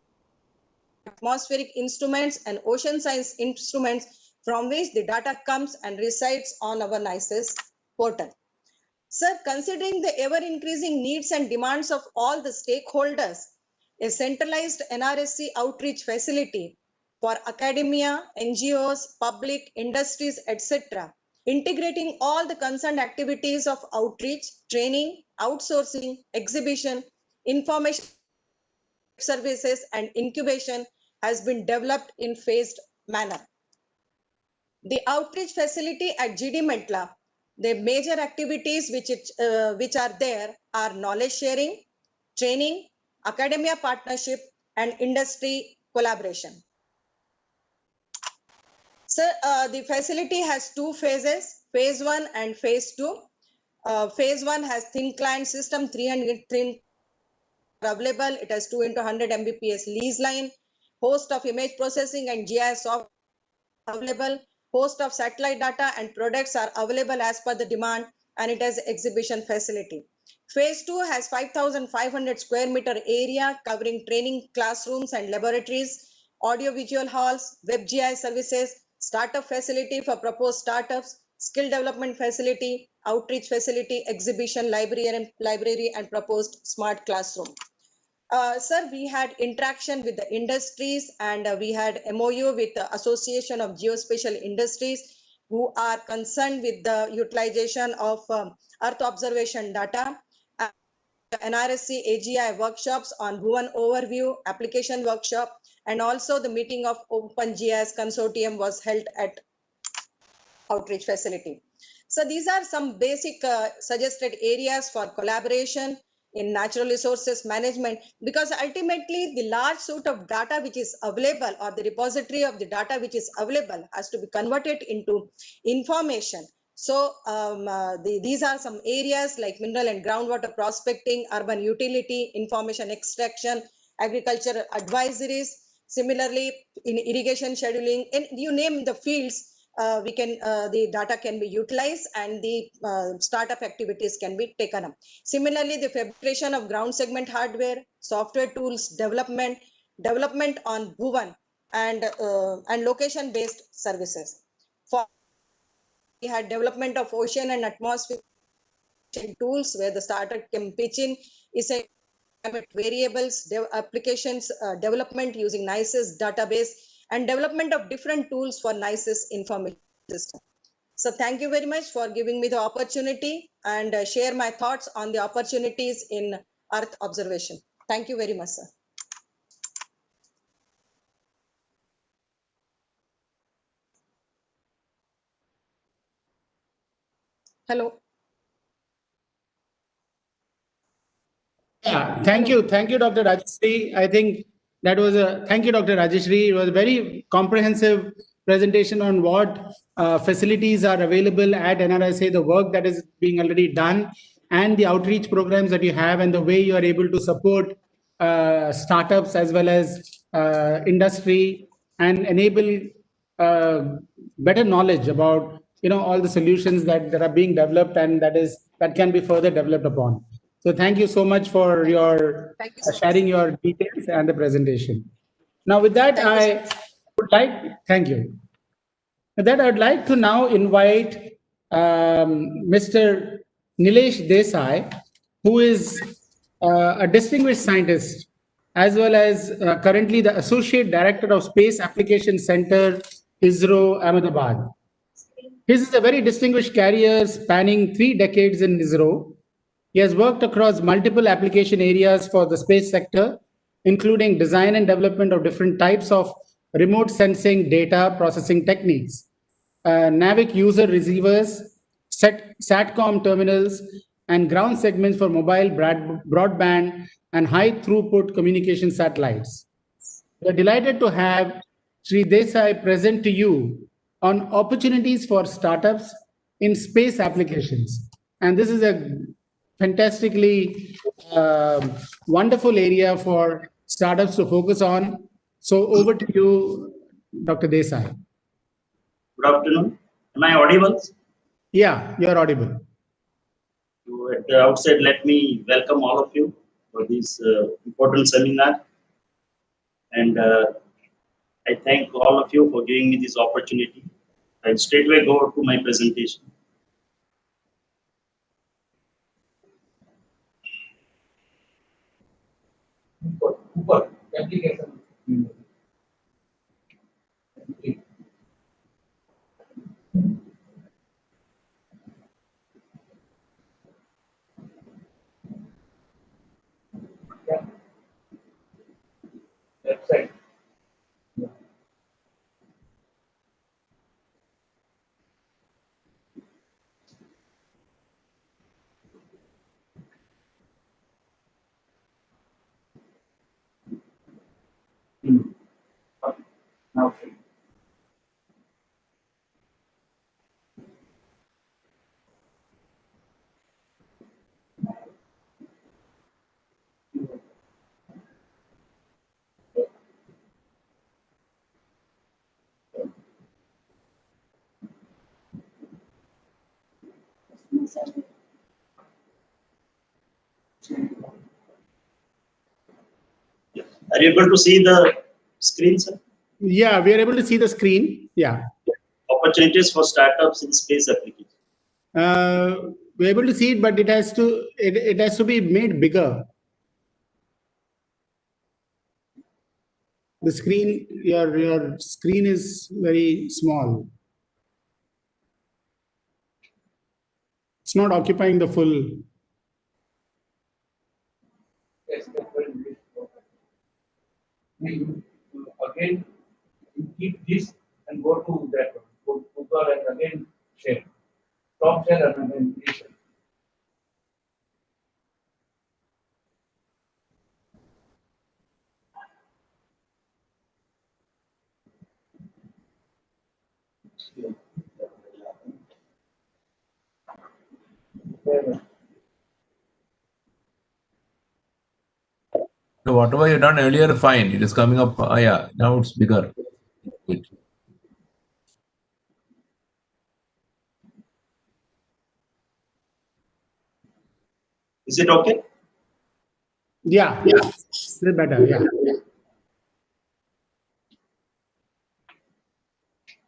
atmospheric instruments and ocean science instruments from which the data comes and resides on our NICES portal. Sir, considering the ever-increasing needs and demands of all the stakeholders, a centralized NRSC outreach facility for academia, NGOs, public, industries, etc., integrating all the concerned activities of outreach, training, outsourcing, exhibition, information services, and incubation has been developed in phased manner. The outreach facility at GD Mentla, the major activities which are there are knowledge sharing, training, academia partnership, and industry collaboration. So the facility has 2 phases, phase 1 and phase 2. Phase 1 has thin client system, 300 thin available. It has 2 into 100 Mbps lease line, host of image processing and GIS software available, host of satellite data and products are available as per the demand, and it has exhibition facility. Phase 2 has 5,500 square meter area covering training classrooms and laboratories, audio-visual halls, web GIS services, startup facility for proposed startups, skill development facility, outreach facility, exhibition library and proposed smart classroom. Sir, we had interaction with the industries and we had MOU with the Association of Geospatial Industries who are concerned with the utilization of Earth observation data. NRSC AGI workshops on Bhuvan overview, application workshop, and also the meeting of OpenGIS consortium was held at outreach facility. So these are some basic suggested areas for collaboration in natural resources management, because ultimately the large suite of data which is available or the repository of the data which is available has to be converted into information. So these are some areas like mineral and groundwater prospecting, urban utility, information extraction, agricultural advisories. Similarly, in irrigation scheduling, and you name the fields, the data can be utilized and the startup activities can be taken up. Similarly, the fabrication of ground segment hardware, software tools development on Bhuvan, and location-based services. For we had development of ocean and atmosphere tools where the startup can pitch in is a variables applications development using NICE's database and development of different tools for NICE's information system. So thank you very much for giving me the opportunity and share my thoughts on the opportunities in Earth observation. Thank you very much, sir. Hello. Yeah, thank you, Dr. Rajeshri. I think that was thank you, Dr. Rajeshri. It was a very comprehensive presentation on what facilities are available at NRSA, the work that is being already done, and the outreach programs that you have, and the way you are able to support startups as well as industry and enable better knowledge about all the solutions that are being developed and that can be further developed upon. So thank you so much for your sharing your details and the presentation. Now with that, I would like, thank you. With that, I would like to now invite Mr. Nilesh Desai, who is a distinguished scientist, as well as currently the Associate Director of Space Application Center, ISRO, Ahmedabad. His is a very distinguished career spanning 3 decades in ISRO. He has worked across multiple application areas for the space sector, including design and development of different types of remote sensing data processing techniques, NAVIC user receivers, SATCOM terminals, and ground segments for mobile broadband and high throughput communication satellites. We are delighted to have Shri Desai present to you on opportunities for startups in space applications. And this is a fantastically wonderful area for startups to focus on. So over to you, Dr. Desai. Good afternoon. Am I audible? Yeah, you're audible. So at the outset, let me welcome all of you for this important seminar. And I thank all of you for giving me this opportunity. I'll straightway go to my presentation. Kumar, application. Yeah. Website. Yeah. Now. Are you able to see the screen, sir? Yeah, we are able to see the screen. Yeah. Opportunities for startups in space applications. We're able to see it, but it has to be made bigger. The screen, your screen is very small. It's not occupying the full. Yes, again, keep this and go to that one. Go to Google and again share. Stop share and then share. So whatever you done earlier, fine. It is coming up. Yeah, now it's bigger. Good. Is it okay? Yeah, it's better. Yeah.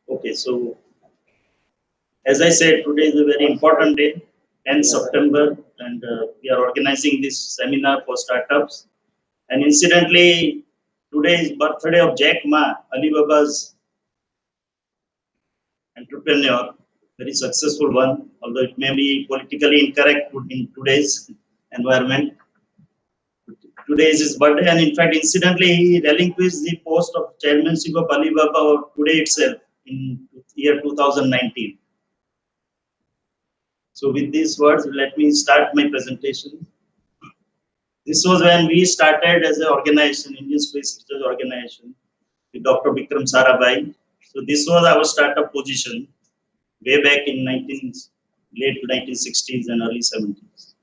Okay, so as I said, today is a very important day, 10th September, and we are organizing this seminar for startups. And incidentally, today is birthday of Jack Ma, Alibaba's entrepreneur, very successful one, although it may be politically incorrect in today's environment. Today is his birthday, and in fact, incidentally, he relinquished the post of chairmanship of Alibaba today itself in year 2019. So with these words, let me start my presentation. This was when we started as an organization, Indian Space Research Organization, with Dr. Vikram Sarabhai. So this was our startup position way back in late 1960s and early 70s.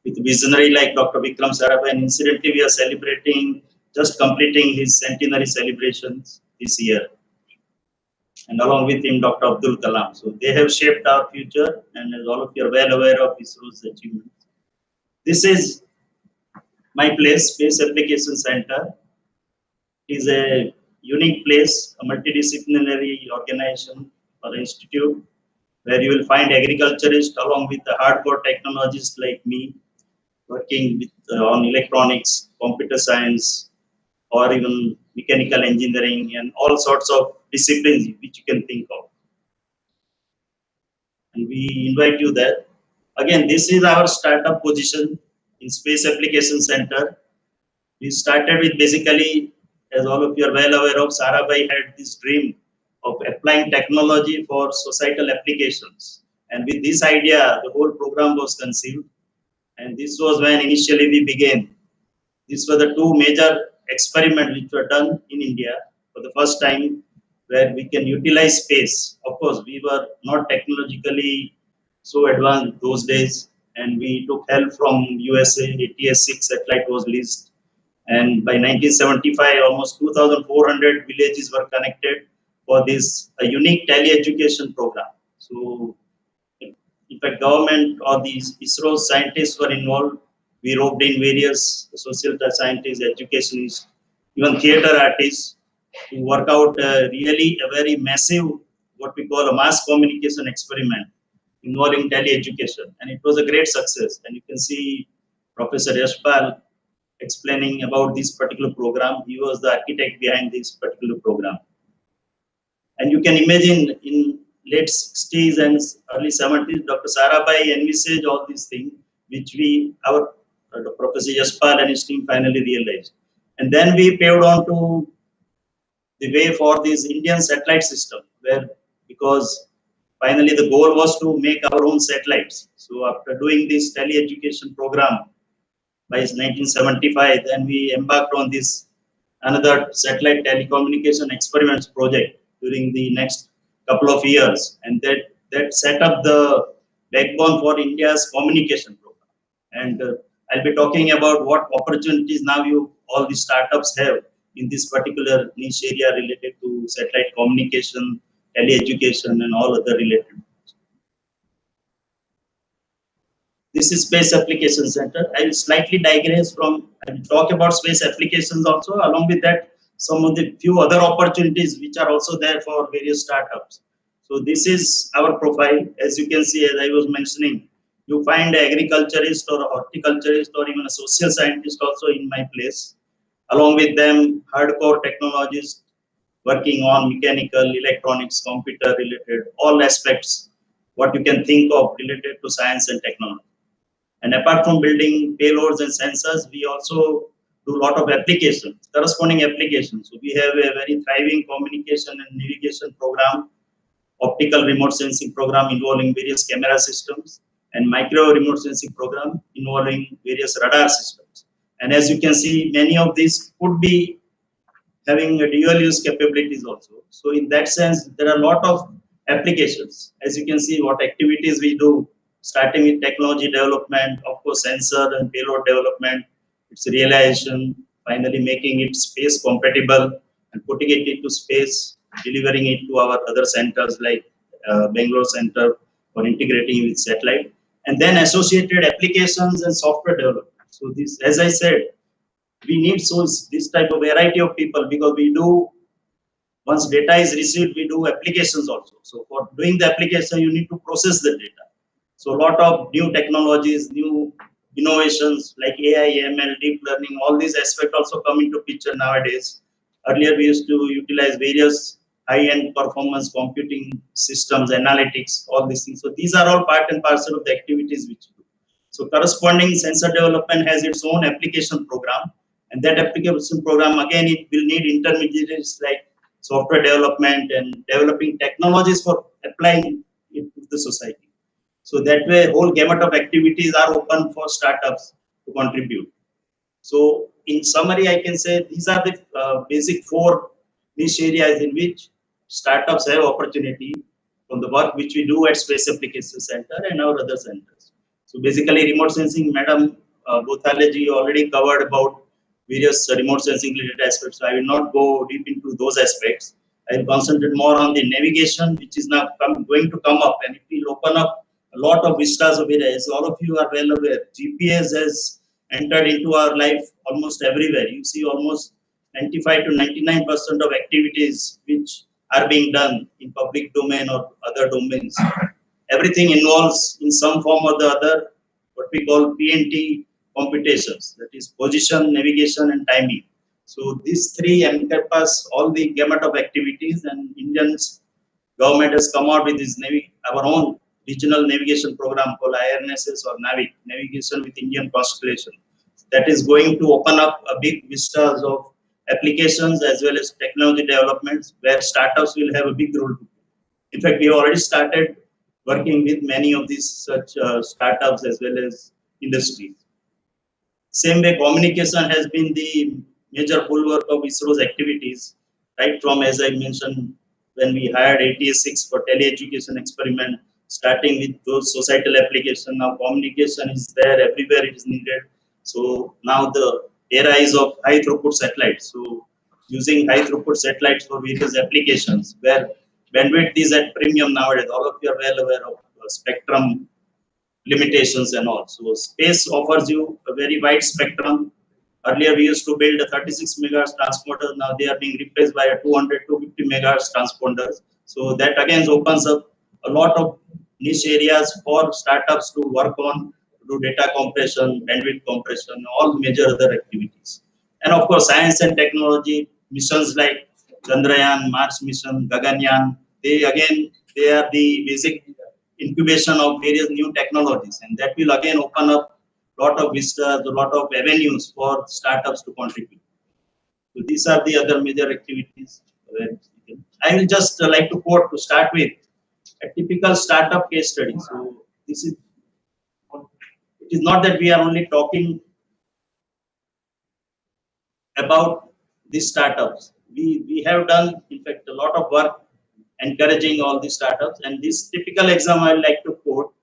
With visionary like Dr. Vikram Sarabhai, and incidentally we are celebrating, just completing his centenary celebrations this year. And along with him, Dr. Abdul Kalam. So they have shaped our future, and as all of you are well aware of ISRO's achievements. This is my place, Space Application Center. It is a unique place, a multidisciplinary organization or institute, where you will find agriculturists along with the hardcore technologists like me, working with, on electronics, computer science, or even mechanical engineering and all sorts of disciplines which you can think of. And we invite you there. Again, this is our startup position in Space Application Center. We started with basically, as all of you are well aware of, Sarabhai had this dream of applying technology for societal applications. And with this idea, the whole program was conceived. And this was when initially we began. These were the two major experiments which were done in India for the first time, where we can utilize space. Of course, we were not technologically so advanced those days, and we took help from USA. ATS-6 satellite was leased, and by 1975, almost 2,400 villages were connected for this unique tele-education program. So, in fact, government or these ISRO scientists were involved. We roped in various social scientists, educationists, even theater artists to work out really a very massive, what we call a mass communication experiment involving tele-education. And it was a great success. And you can see Professor Yashpal explaining about this particular program. He was the architect behind this particular program. And you can imagine in late 60s and early 70s, Dr. Sarabhai envisaged all these things, which our Professor Yashpal and his team finally realized. And then we paved on to the way for this Indian satellite system, where because finally the goal was to make our own satellites. So after doing this tele-education program by 1975, then we embarked on this another satellite telecommunication experiments project during the next couple of years, and that set up the backbone for India's communication program. And I'll be talking about what opportunities now all the startups have in this particular niche area related to satellite communication, tele-education, and all other related. This is Space Application Center. I will slightly digress I will talk about space applications also. Along with that, some of the few other opportunities which are also there for various startups. So this is our profile. As you can see, as I was mentioning, you find an agriculturist or a horticulturist or even a social scientist also in my place. Along with them, hardcore technologists working on mechanical, electronics, computer related, all aspects, what you can think of related to science and technology. And apart from building payloads and sensors, we also do a lot of applications, corresponding applications. So we have a very thriving communication and navigation program, optical remote sensing program involving various camera systems, and micro remote sensing program involving various radar systems. And as you can see, many of these could be having a dual use capabilities also. So in that sense, there are a lot of applications. As you can see, what activities we do, starting with technology development, of course, sensor and payload development, its realization, finally making it space compatible and putting it into space, delivering it to our other centers like Bangalore Center for integrating with satellite. and then associated applications and software development. So this, as I said, we need this type of variety of people, because we do, once data is received, we do applications also. So for doing the application, you need to process the data. So a lot of new technologies, new innovations like AI, ML, deep learning, all these aspects also come into picture nowadays. Earlier, we used to utilize various high-end performance computing systems, analytics, all these things. So these are all part and parcel of the activities which we do. So corresponding sensor development has its own application program, and that application program, again, it will need intermediaries like software development and developing technologies for applying it to the society. So that way, whole gamut of activities are open for startups to contribute. So in summary, I can say these are the basic 4 niche areas in which startups have opportunity from the work which we do at Space Application Center and our other centers. So basically, remote sensing, Madam Bothaleji already covered about various remote sensing related aspects. So I will not go deep into those aspects. I will concentrate more on the navigation, which is now going to come up, and it will open up a lot of vistas of areas. All of you are well aware, GPS has entered into our life almost everywhere. You see almost 95 to 99% of activities which are being done in public domain or other domains. Everything involves in some form or the other what we call PNT computations, that is position, navigation, and timing. So these 3 encompass all the gamut of activities, and Indians government has come out with this our own regional navigation program called IRNSS or NAVIC, Navigation with Indian Constellation. That is going to open up a big vistas of applications as well as technology developments where startups will have a big role to play. In fact, we already started working with many of these such startups as well as industries. Same way, communication has been the major bulwark of ISRO's activities, right from, as I mentioned, when we hired ATS-6 for tele-education experiment, starting with those societal applications. Now communication is there, everywhere it is needed. So now the era is of high throughput satellites. So using high throughput satellites for various applications where bandwidth is at premium nowadays. All of you are well aware of spectrum limitations and all. So space offers you a very wide spectrum. Earlier we used to build a 36 megahertz transponders. Now they are being replaced by a 200 to 50 megahertz transponders. So that again opens up a lot of niche areas for startups to work on, to do data compression, bandwidth compression, all major other activities. And of course, science and technology missions like Chandrayaan, Mars mission, Gaganyaan, they are the basic incubation of various new technologies, and that will again open up a lot of vistas, a lot of avenues for startups to contribute. So these are the other major activities. I will just like to quote to start with a typical startup case study. So this is, it is not that we are only talking about these startups. We have done, in fact, a lot of work encouraging all these startups. And this typical example I would like to quote.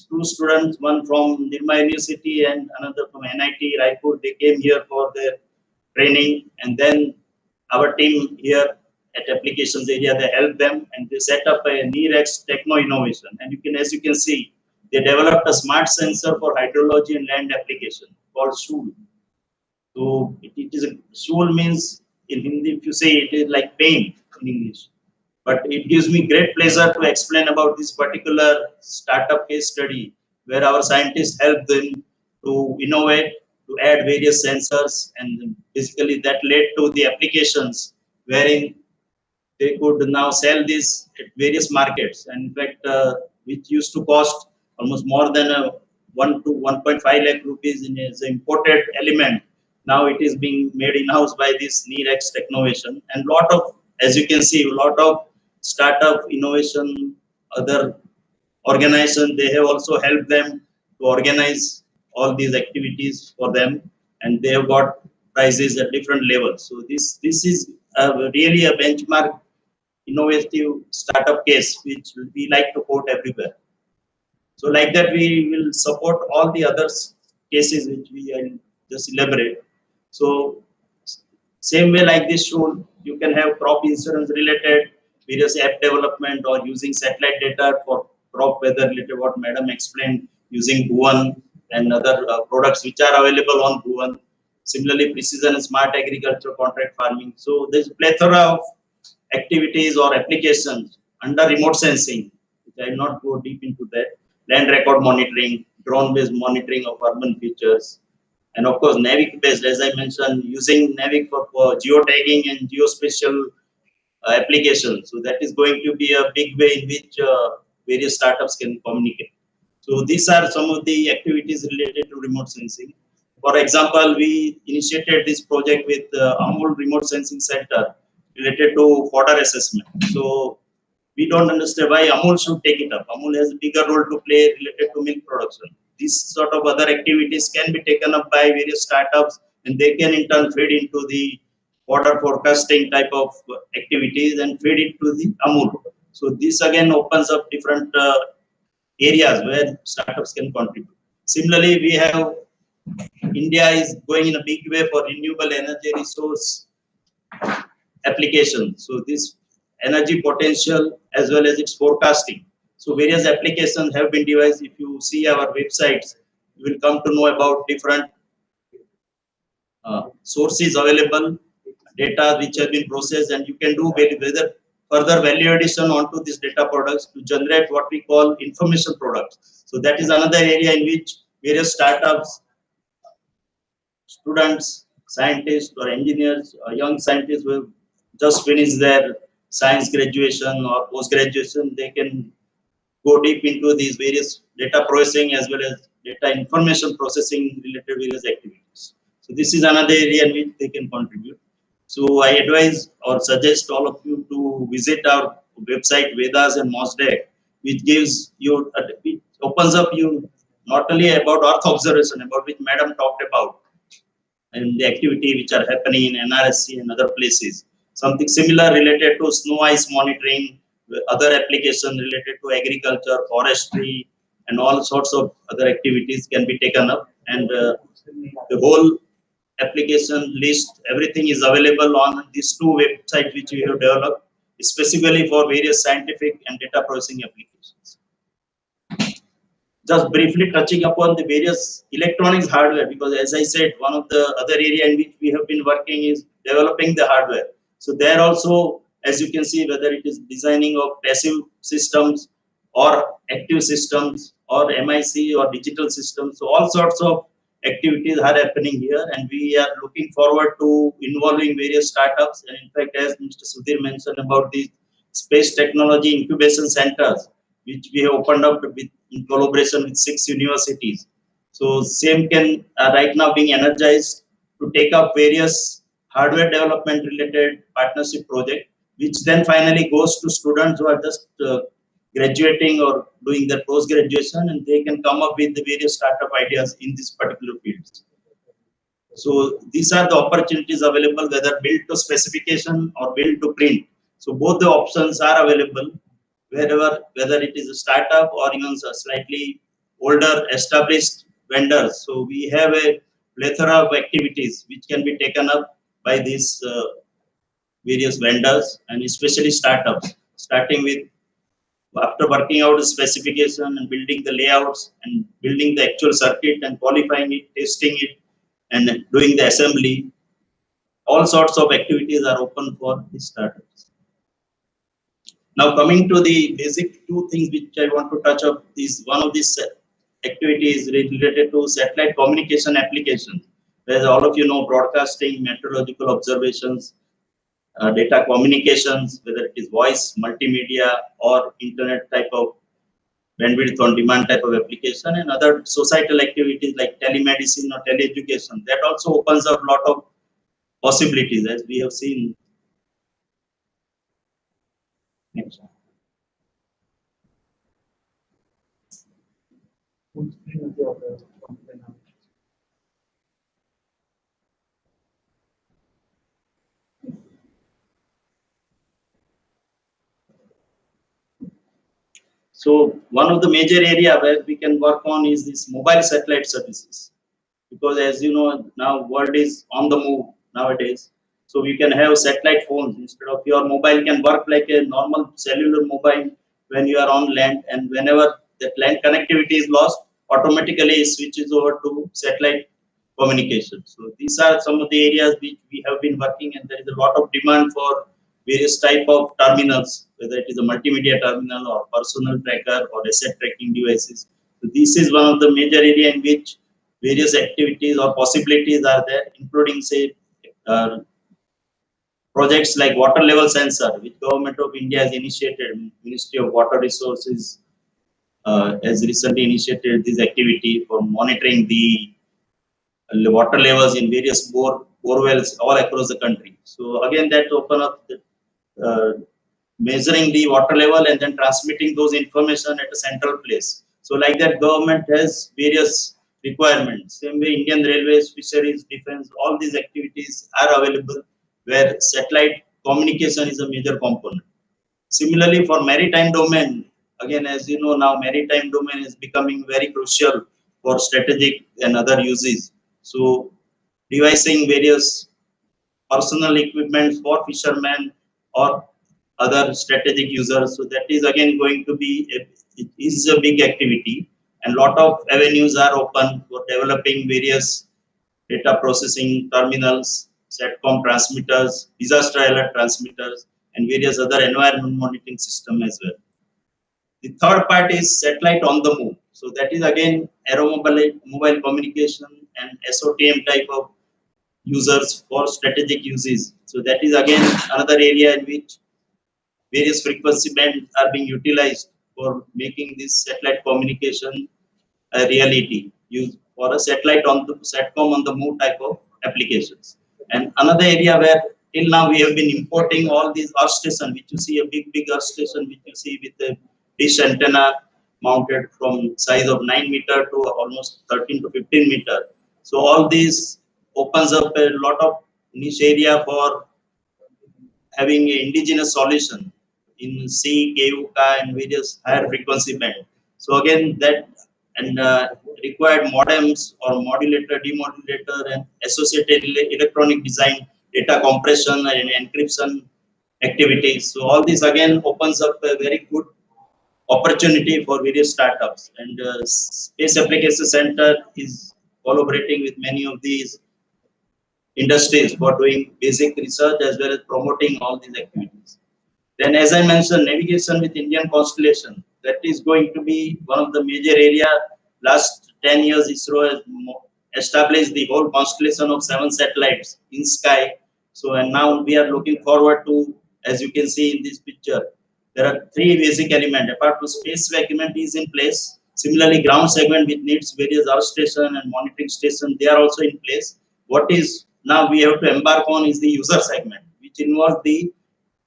2 students, one from Nirma University and another from NIT Raipur. They came here for their training, and then our team here at applications area, they helped them and they set up a near-X techno innovation. And you can, as you can see, they developed a smart sensor for hydrology and land application called Shul. So it is a Shul means in Hindi, if you say it is like pain in English. But it gives me great pleasure to explain about this particular startup case study where our scientists helped them to innovate, to add various sensors, and basically that led to the applications wherein they could now sell this at various markets. And in fact, which used to cost almost more than 1 to 1.5 lakh rupees as an imported element. Now it is being made in-house by this near-X technovation, and lot of, as you can see, a lot of startup innovation, other organizations, they have also helped them to organize all these activities for them, and they have got prizes at different levels. So this is really a benchmark innovative startup case which we like to quote everywhere. So like that, we will support all the other cases which we will just elaborate. So same way like this shown, you can have crop insurance related, various app development, or using satellite data for crop weather related, what madam explained, using Bhuvan and other products which are available on Bhuvan. Similarly, precision and smart agriculture, contract farming. So there's a plethora of activities or applications under remote sensing, which I will not go deep into that. Land record monitoring, drone-based monitoring of urban features, and of course NAVIC-based, as I mentioned, using NAVIC for geotagging and geospatial applications. So that is going to be a big way in which various startups can communicate. So these are some of the activities related to remote sensing. For example, we initiated this project with Amul Remote Sensing Center related to fodder assessment. So we don't understand why Amul should take it up. Amul has a bigger role to play related to milk production. These sort of other activities can be taken up by various startups, and they can in turn feed into the fodder forecasting type of activities and feed it to the Amul. So this again opens up different areas where startups can contribute. Similarly, we have India is going in a big way for renewable energy resource application. So this energy potential as well as its forecasting. So various applications have been devised. If you see our websites, you will come to know about different sources available, data which have been processed, and you can do whether further value addition onto these data products to generate what we call information products. So that is another area in which various startups, students, scientists or engineers, young scientists who have just finished their science graduation or post-graduation, they can go deep into these various data processing as well as data information processing related various activities. So this is another area in which they can contribute. So I advise or suggest all of you to visit our website Vedas and Mosdec, which gives you, it opens up you not only about Earth observation, about which Madam talked about, and the activity which are happening in NRSC and other places. Something similar related to snow ice monitoring, other applications related to agriculture, forestry, and all sorts of other activities can be taken up. And the whole application list, everything is available on these two websites which we have developed, specifically for various scientific and data processing applications. Just briefly touching upon the various electronics hardware, because as I said, one of the other area in which we have been working is developing the hardware. So there also, as you can see, whether it is designing of passive systems or active systems or MIC or digital systems, so all sorts of activities are happening here, and we are looking forward to involving various startups. And in fact, as Mr. Sudhir mentioned about the space technology incubation centers, which we have opened up with, in collaboration with 6 universities. So same can right now being energized to take up various hardware development related partnership project, which then finally goes to students who are just graduating or doing their post graduation, and they can come up with the various startup ideas in this particular field. So these are the opportunities available, whether build to specification or build to print. So both the options are available wherever, whether it is a startup or even a slightly older established vendors. So we have a plethora of activities which can be taken up by these various vendors and especially startups, starting with after working out the specification and building the layouts and building the actual circuit and qualifying it, testing it, and doing the assembly. All sorts of activities are open for the startups. Now coming to the basic two things which I want to touch up is one of these activities related to satellite communication application. As all of you know, broadcasting, meteorological observations, data communications, whether it is voice, multimedia, or internet type of bandwidth on demand type of application, and other societal activities like telemedicine or teleeducation. That also opens up a lot of possibilities, as we have seen. Next. So one of the major area where we can work on is this mobile satellite services, because as you know, now world is on the move nowadays. So we can have satellite phones instead of your mobile can work like a normal cellular mobile when you are on land, and whenever that land connectivity is lost, automatically switches over to satellite communication. So these are some of the areas which we have been working, and there is a lot of demand for various type of terminals, whether it is a multimedia terminal or personal tracker or asset tracking devices. So this is one of the major area in which various activities or possibilities are there, including say projects like water level sensor, which Government of India has initiated. Ministry of Water Resources has recently initiated this activity for monitoring the water levels in various borewells all across the country. So again, that open up the, measuring the water level and then transmitting those information at a central place. So like that, government has various requirements. Same way, Indian Railways, Fisheries, Defense, all these activities are available where satellite communication is a major component. Similarly, for maritime domain, again, as you know now, maritime domain is becoming very crucial for strategic and other uses. So, devising various personal equipment for fishermen or other strategic users. So that is again going to be it is a big activity, and lot of avenues are open for developing various data processing terminals, SATCOM transmitters, disaster alert transmitters, and various other environment monitoring system as well. The third part is satellite on the move. So that is again mobile communication and SOTM type of users for strategic uses. So that is again another area in which various frequency bands are being utilized for making this satellite communication a reality, used for a satellite on the SATCOM on the move type of applications. And another area where till now we have been importing all these earth station, which you see a big earth station, which you see with the dish antenna mounted from size of 9 meter to almost 13 to 15 meter. So all these opens up a lot of niche area for having an indigenous solution in C, KUK, and various higher frequency band. So again, that and required modems or modulator, demodulator, and associated electronic design, data compression and encryption activities. So all this again opens up a very good opportunity for various startups. And Space Application Center is collaborating with many of these industries for doing basic research as well as promoting all these activities. Then, as I mentioned, navigation with Indian constellation, that is going to be one of the major area. Last 10 years, ISRO has established the whole constellation of 7 satellites in sky. So, and now we are looking forward to, as you can see in this picture, there are 3 basic elements. Apart from space segment is in place. Similarly, ground segment which needs various earth station and monitoring station, they are also in place. What is now we have to embark on is the user segment, which involves the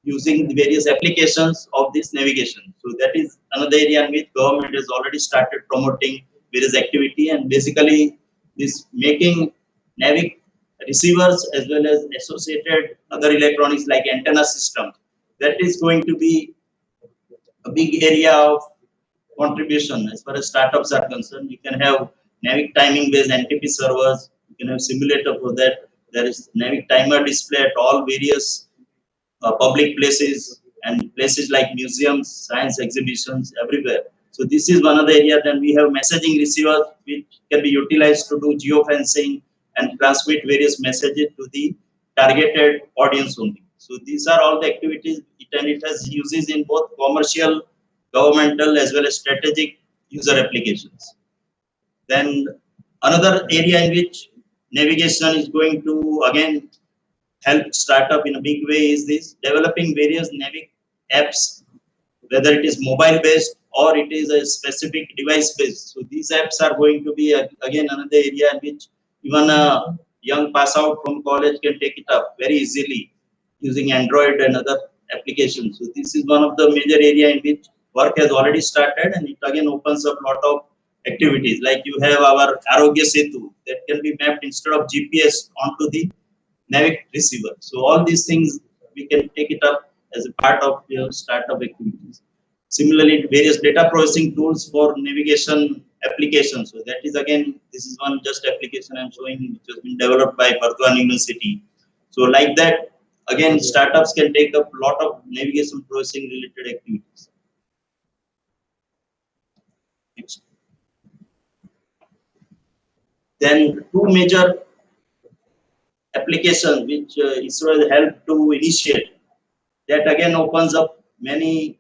using the various applications of this navigation. So that is another area in which government has already started promoting various activity, and basically this making receivers as well as associated other electronics like antenna systems. That is going to be a big area of contribution as far as startups are concerned. You can have Navic timing based NTP servers. You can have simulator for that. There is Navic timer display at all various public places and places like museums, science exhibitions, everywhere. So this is one of the areas. Then we have messaging receivers which can be utilized to do geofencing and transmit various messages to the targeted audience only. So these are all the activities and it has uses in both commercial, governmental as well as strategic user applications. Then another area in which navigation is going to again help startup in a big way is this developing various Navic apps, whether it is mobile based or it is a specific device based. So these apps are going to be again another area in which even a young pass out from college can take it up very easily using Android and other applications. So this is one of the major area in which work has already started, and it again opens up a lot of activities. Like you have our Arogya Setu that can be mapped instead of GPS onto the Navic receiver. So all these things we can take it up as a part of your startup activities. Similarly, various data processing tools for navigation applications. So that is again, this is one just application I'm showing which has been developed by Bardwan University. So like that, again, startups can take up a lot of navigation processing related activities. Next. Then two major applications which ISRO has helped to initiate. That again opens up many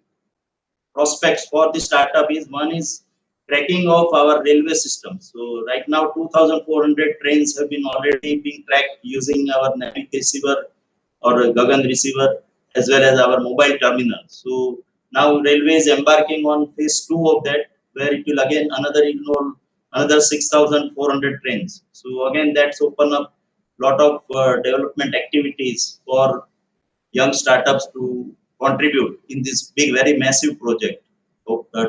prospects for the startup. Is one is tracking of our railway system. So right now 2,400 trains have been already being tracked using our Navic receiver or a Gagan receiver as well as our mobile terminal. So now railway is embarking on phase 2 of that, where it will again enroll another 6,400 trains. So again that's open up lot of development activities for young startups to contribute in this big, very massive project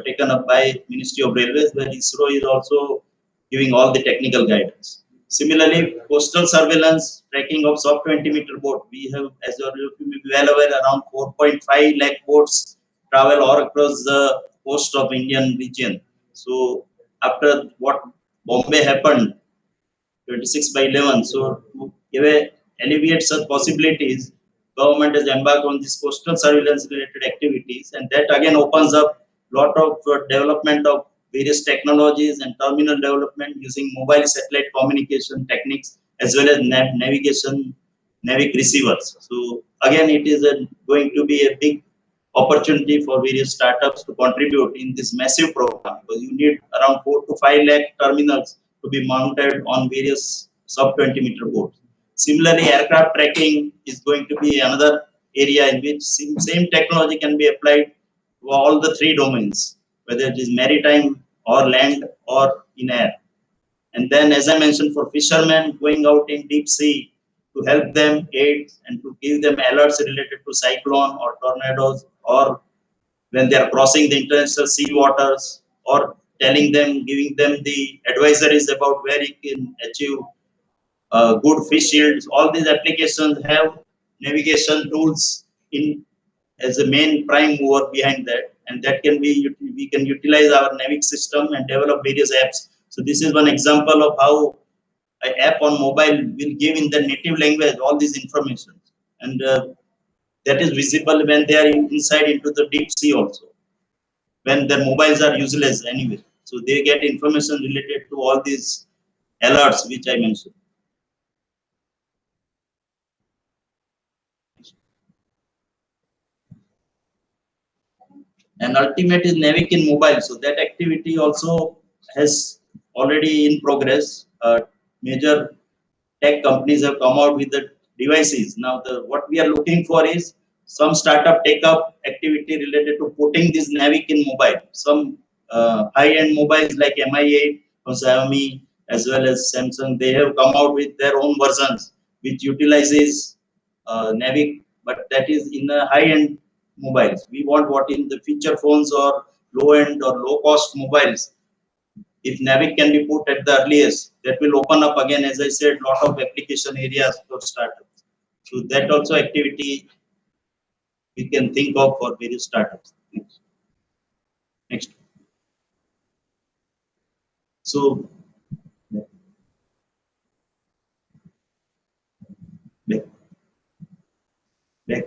taken up by Ministry of Railways, where ISRO is also giving all the technical guidance. Similarly, coastal surveillance, tracking of sub 20-meter boat. We have, as you may be well aware, around 4.5 lakh boats travel all across the coast of Indian region. So after what Bombay happened, 26/11. So to alleviate such possibilities, government has embarked on this coastal surveillance related activities, and that again opens up lot of development of various technologies and terminal development using mobile satellite communication techniques as well as navigation, Navic receivers. So again, it is going to be a big opportunity for various startups to contribute in this massive program, because you need around 4 to 5 lakh terminals to be mounted on various sub 20-meter boats. Similarly, aircraft tracking is going to be another area in which same technology can be applied to all the three domains, whether it is maritime or land or in air. And then, as I mentioned, for fishermen going out in deep sea, to help them aid and to give them alerts related to cyclone or tornadoes, or when they are crossing the international sea waters, or telling them, giving them the advisories about where you can achieve good fish yields. All these applications have navigation tools in as a main prime mover behind that, and that can be we can utilize our Navic system and develop various apps. So this is one example of how an app on mobile will give in the native language all these information, and that is visible when they are inside into the deep sea also, when their mobiles are useless anyway. So they get information related to all these alerts which I mentioned. And ultimate is Navic in mobile. So that activity also has already in progress. Major tech companies have come out with the devices. Now, what we are looking for is some startup take up activity related to putting this Navic in mobile. Some high-end mobiles like MI8 or Xiaomi as well as Samsung, they have come out with their own versions which utilizes Navic, but that is in a high-end mobiles. We want what in the feature phones or low-end or low-cost mobiles. If Navic can be put at the earliest, that will open up again, as I said, lot of application areas for startups. So that also activity we can think of for various startups. Next. So back.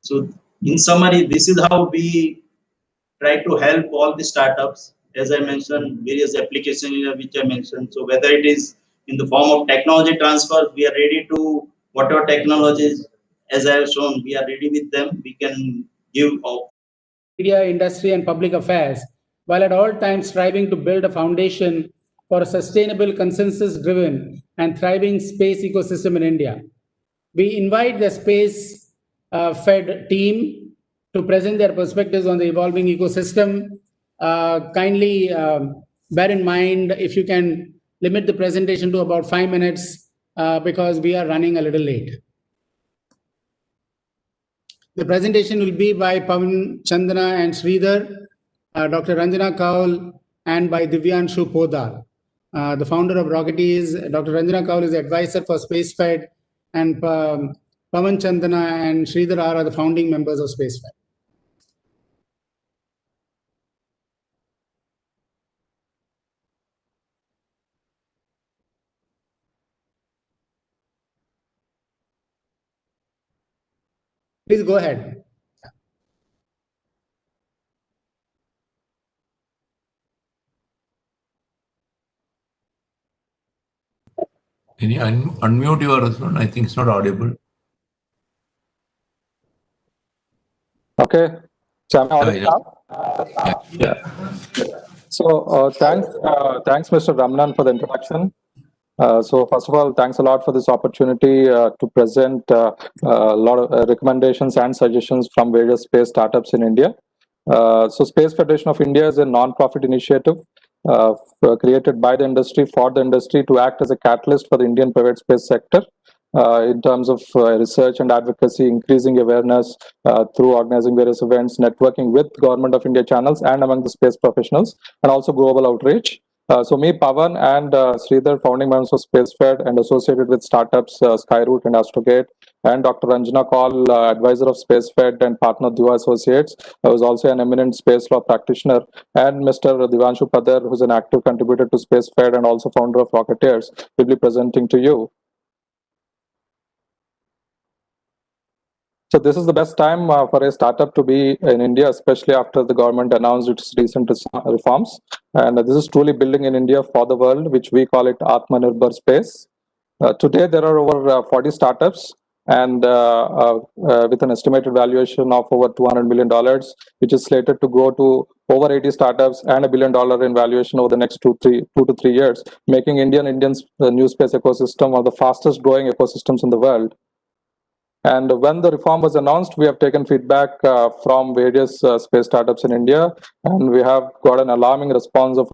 So in summary, this is how we try to help all the startups. As I mentioned, various applications which I mentioned. So whether it is in the form of technology transfer, we are ready to, whatever technologies, as I have shown, we are ready with them. We can give media, industry, and public affairs, while at all times striving to build a foundation for a sustainable, consensus-driven, and thriving space ecosystem in India. We invite the space fed team to present their perspectives on the evolving ecosystem. Kindly bear in mind if you can limit the presentation to about 5 minutes because we are running a little late. The presentation will be by Pavan Chandana and Sridhar, Dr. Ranjana Kaul, and by Divyanshu Podar. The founder of Rocketees, Dr. Ranjana Kaul is the advisor for SpaceFed, and Pavan Chandana and Sridhar are the founding members of SpaceFed. Please go ahead. Can you unmute your one? I think it's not audible. Okay. So am I audible Yeah. now? Yeah. So thanks, Mr. Ramanan, for the introduction. So first of all, thanks a lot for this opportunity to present a lot of recommendations and suggestions from various space startups in India. So Space Federation of India is a non-profit initiative created by the industry for the industry to act as a catalyst for the Indian private space sector in terms of research and advocacy, increasing awareness through organizing various events, networking with Government of India channels and among the space professionals, and also global outreach. So me, Pavan, and Sridhar, founding members of SpaceFed and associated with startups Skyroot and Astrogate, and Dr. Ranjana Kaul, advisor of SpaceFed and partner of Dua Associates, who is also an eminent space law practitioner, and Mr. Divanshu Padar, who is an active contributor to SpaceFed and also founder of Rocketeers, will be presenting to you. So this is the best time for a startup to be in India, especially after the government announced its recent reforms. And this is truly building in India for the world, which we call it Atmanirbhar Space. Today, there are over 40 startups and with an estimated valuation of over $200 million, which is slated to grow to over 80 startups and $1 billion in valuation over the next 2 to 3 years, making India's new space ecosystem one of the fastest growing ecosystems in the world. And when the reform was announced, we have taken feedback from various space startups in India, and we have got an alarming response of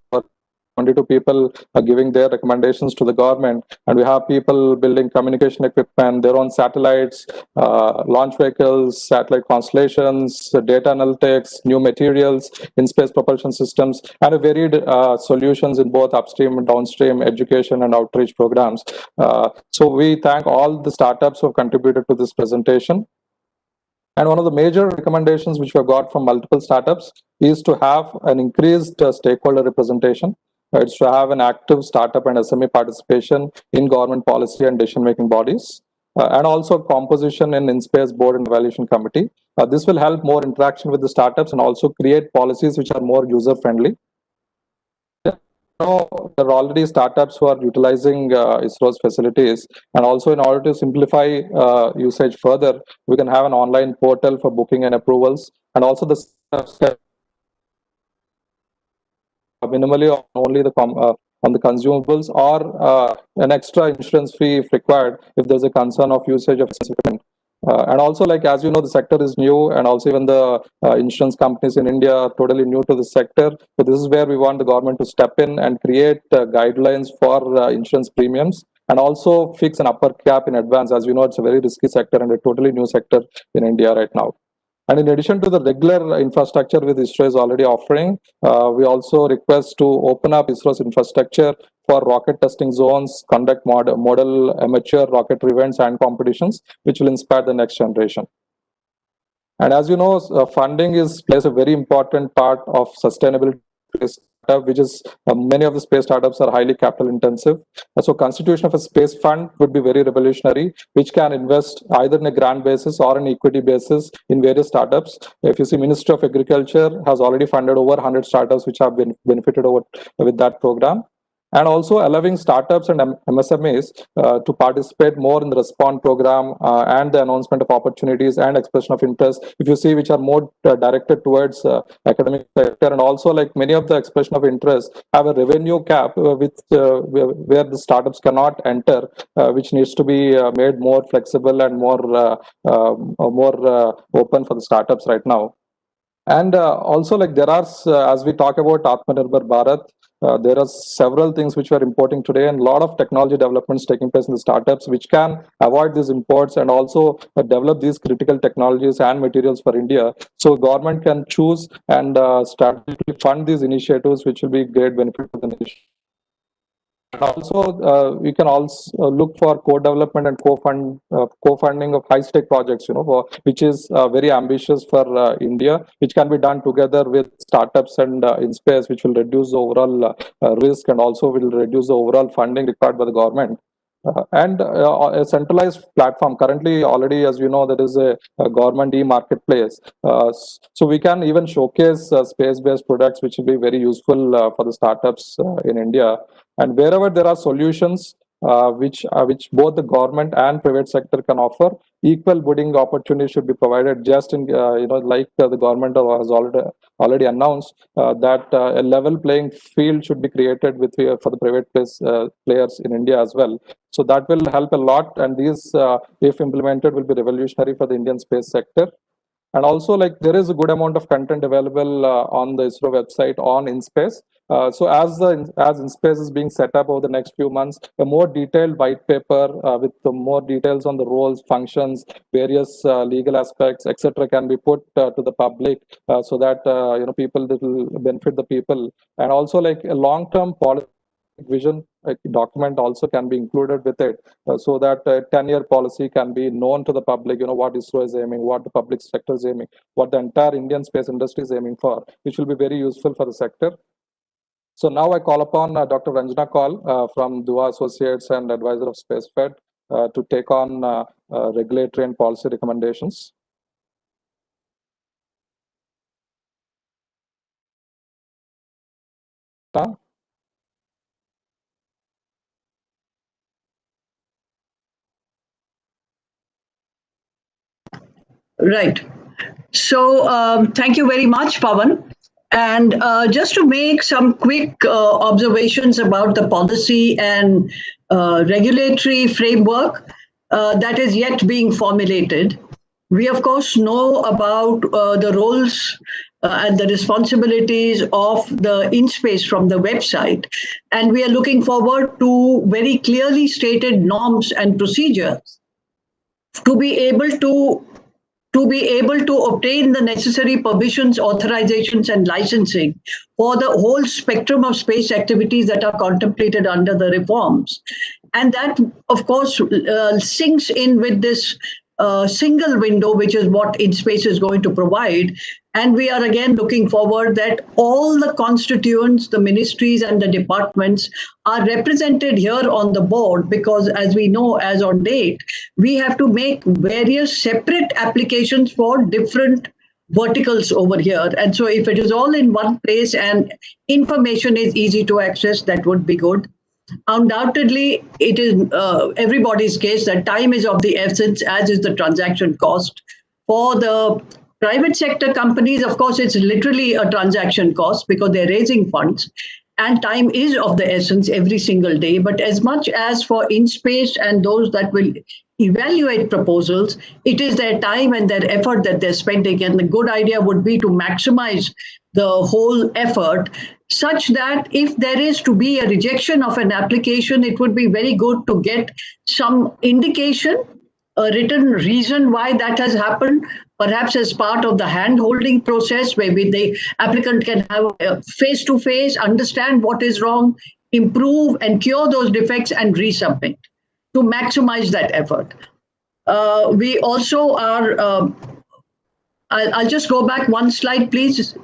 22 people giving their recommendations to the government. And we have people building communication equipment, their own satellites, launch vehicles, satellite constellations, data analytics, new materials, in-space propulsion systems, and a varied solutions in both upstream and downstream education and outreach programs. So we thank all the startups who have contributed to this presentation. And one of the major recommendations which we have got from multiple startups is to have an increased stakeholder representation. It's to have an active startup and SME participation in government policy and decision-making bodies, and also composition in in-space board and evaluation committee. This will help more interaction with the startups and also create policies which are more user-friendly. There are already startups who are utilizing ISRO's facilities, and also in order to simplify usage further, we can have an online portal for booking and approvals, and also the steps minimally on only the on the consumables, or an extra insurance fee if required if there's a concern of usage of equipment. And also, like, as you know, the sector is new, and also even the insurance companies in India are totally new to the sector. So this is where we want the government to step in and create guidelines for insurance premiums, and also fix an upper cap in advance. As you know, it's a very risky sector and a totally new sector in India right now. And in addition to the regular infrastructure which ISRO is already offering, we also request to open up ISRO's infrastructure for rocket testing zones, conduct model amateur rocket events and competitions, which will inspire the next generation. And as you know, funding plays a very important part of sustainability, which is many of the space startups are highly capital intensive. So constitution of a space fund would be very revolutionary, which can invest either in a grant basis or an equity basis in various startups. If you see, Ministry of Agriculture has already funded over 100 startups which have been benefited with that program. And also allowing startups and MSMEs to participate more in the Respond program and the announcement of opportunities and expression of interest, if you see, which are more directed towards academic sector. And also, like, many of the expression of interest have a revenue cap where the startups cannot enter, which needs to be made more flexible and more open for the startups right now. And also, like, there are, as we talk about Atmanirbhar Bharat, there are several things which we are importing today, and a lot of technology developments taking place in the startups which can avoid these imports and also develop these critical technologies and materials for India. So government can choose and strategically fund these initiatives, which will be great benefit to the nation. And also, we can also look for co-development and co-funding of high-stake projects, which is very ambitious for India, which can be done together with startups and in space, which will reduce the overall risk and also will reduce the overall funding required by the government. And a centralized platform. Currently, already, as you know, there is a government e-marketplace. So we can even showcase space-based products, which will be very useful for the startups in India. And wherever there are solutions which both the government and private sector can offer. Equal bidding opportunity should be provided, just in like the government has already announced that a level playing field should be created with for the private players in India as well. So that will help a lot, and these, if implemented, will be revolutionary for the Indian space sector. And also, like, there is a good amount of content available on the ISRO website on InSpace. So as InSpace is being set up over the next few months, a more detailed white paper with more details on the roles, functions, various legal aspects, etc., can be put to the public, so that people, that will benefit the people. And also, like, a long-term policy vision document also can be included with it, so that 10-year policy can be known to the public, what ISRO is aiming, what the public sector is aiming, what the entire Indian space industry is aiming for, which will be very useful for the sector. So now I call upon Dr. Ranjana Kaul from Dua Associates and advisor of SpaceFed to take on regulatory and policy recommendations. Right. So thank you very much, Pawan. And just to make some quick observations about the policy and regulatory framework that is yet being formulated. We, of course, know about the roles and the responsibilities of the InSpace from the website. And we are looking forward to very clearly stated norms and procedures to be able to obtain the necessary permissions, authorizations, and licensing for the whole spectrum of space activities that are contemplated under the reforms. And that, of course, syncs in with this single window, which is what InSpace is going to provide. And we are again looking forward that all the constituents, the ministries and the departments are represented here on the board, because as we know, as on date, we have to make various separate applications for different verticals over here. And so if it is all in one place and information is easy to access, that would be good. Undoubtedly, it is everybody's case that time is of the essence, as is the transaction cost. For the private sector companies, of course, it's literally a transaction cost because they're raising funds, and time is of the essence every single day. But as much as for InSpace and those that will evaluate proposals, it is their time and their effort that they're spending. And the good idea would be to maximize the whole effort, such that if there is to be a rejection of an application, it would be very good to get some indication, a written reason why that has happened, perhaps as part of the hand-holding process, where the applicant can have a face-to-face, understand what is wrong, improve and cure those defects, and resubmit to maximize that effort. We also are, I'll just go back one slide, please.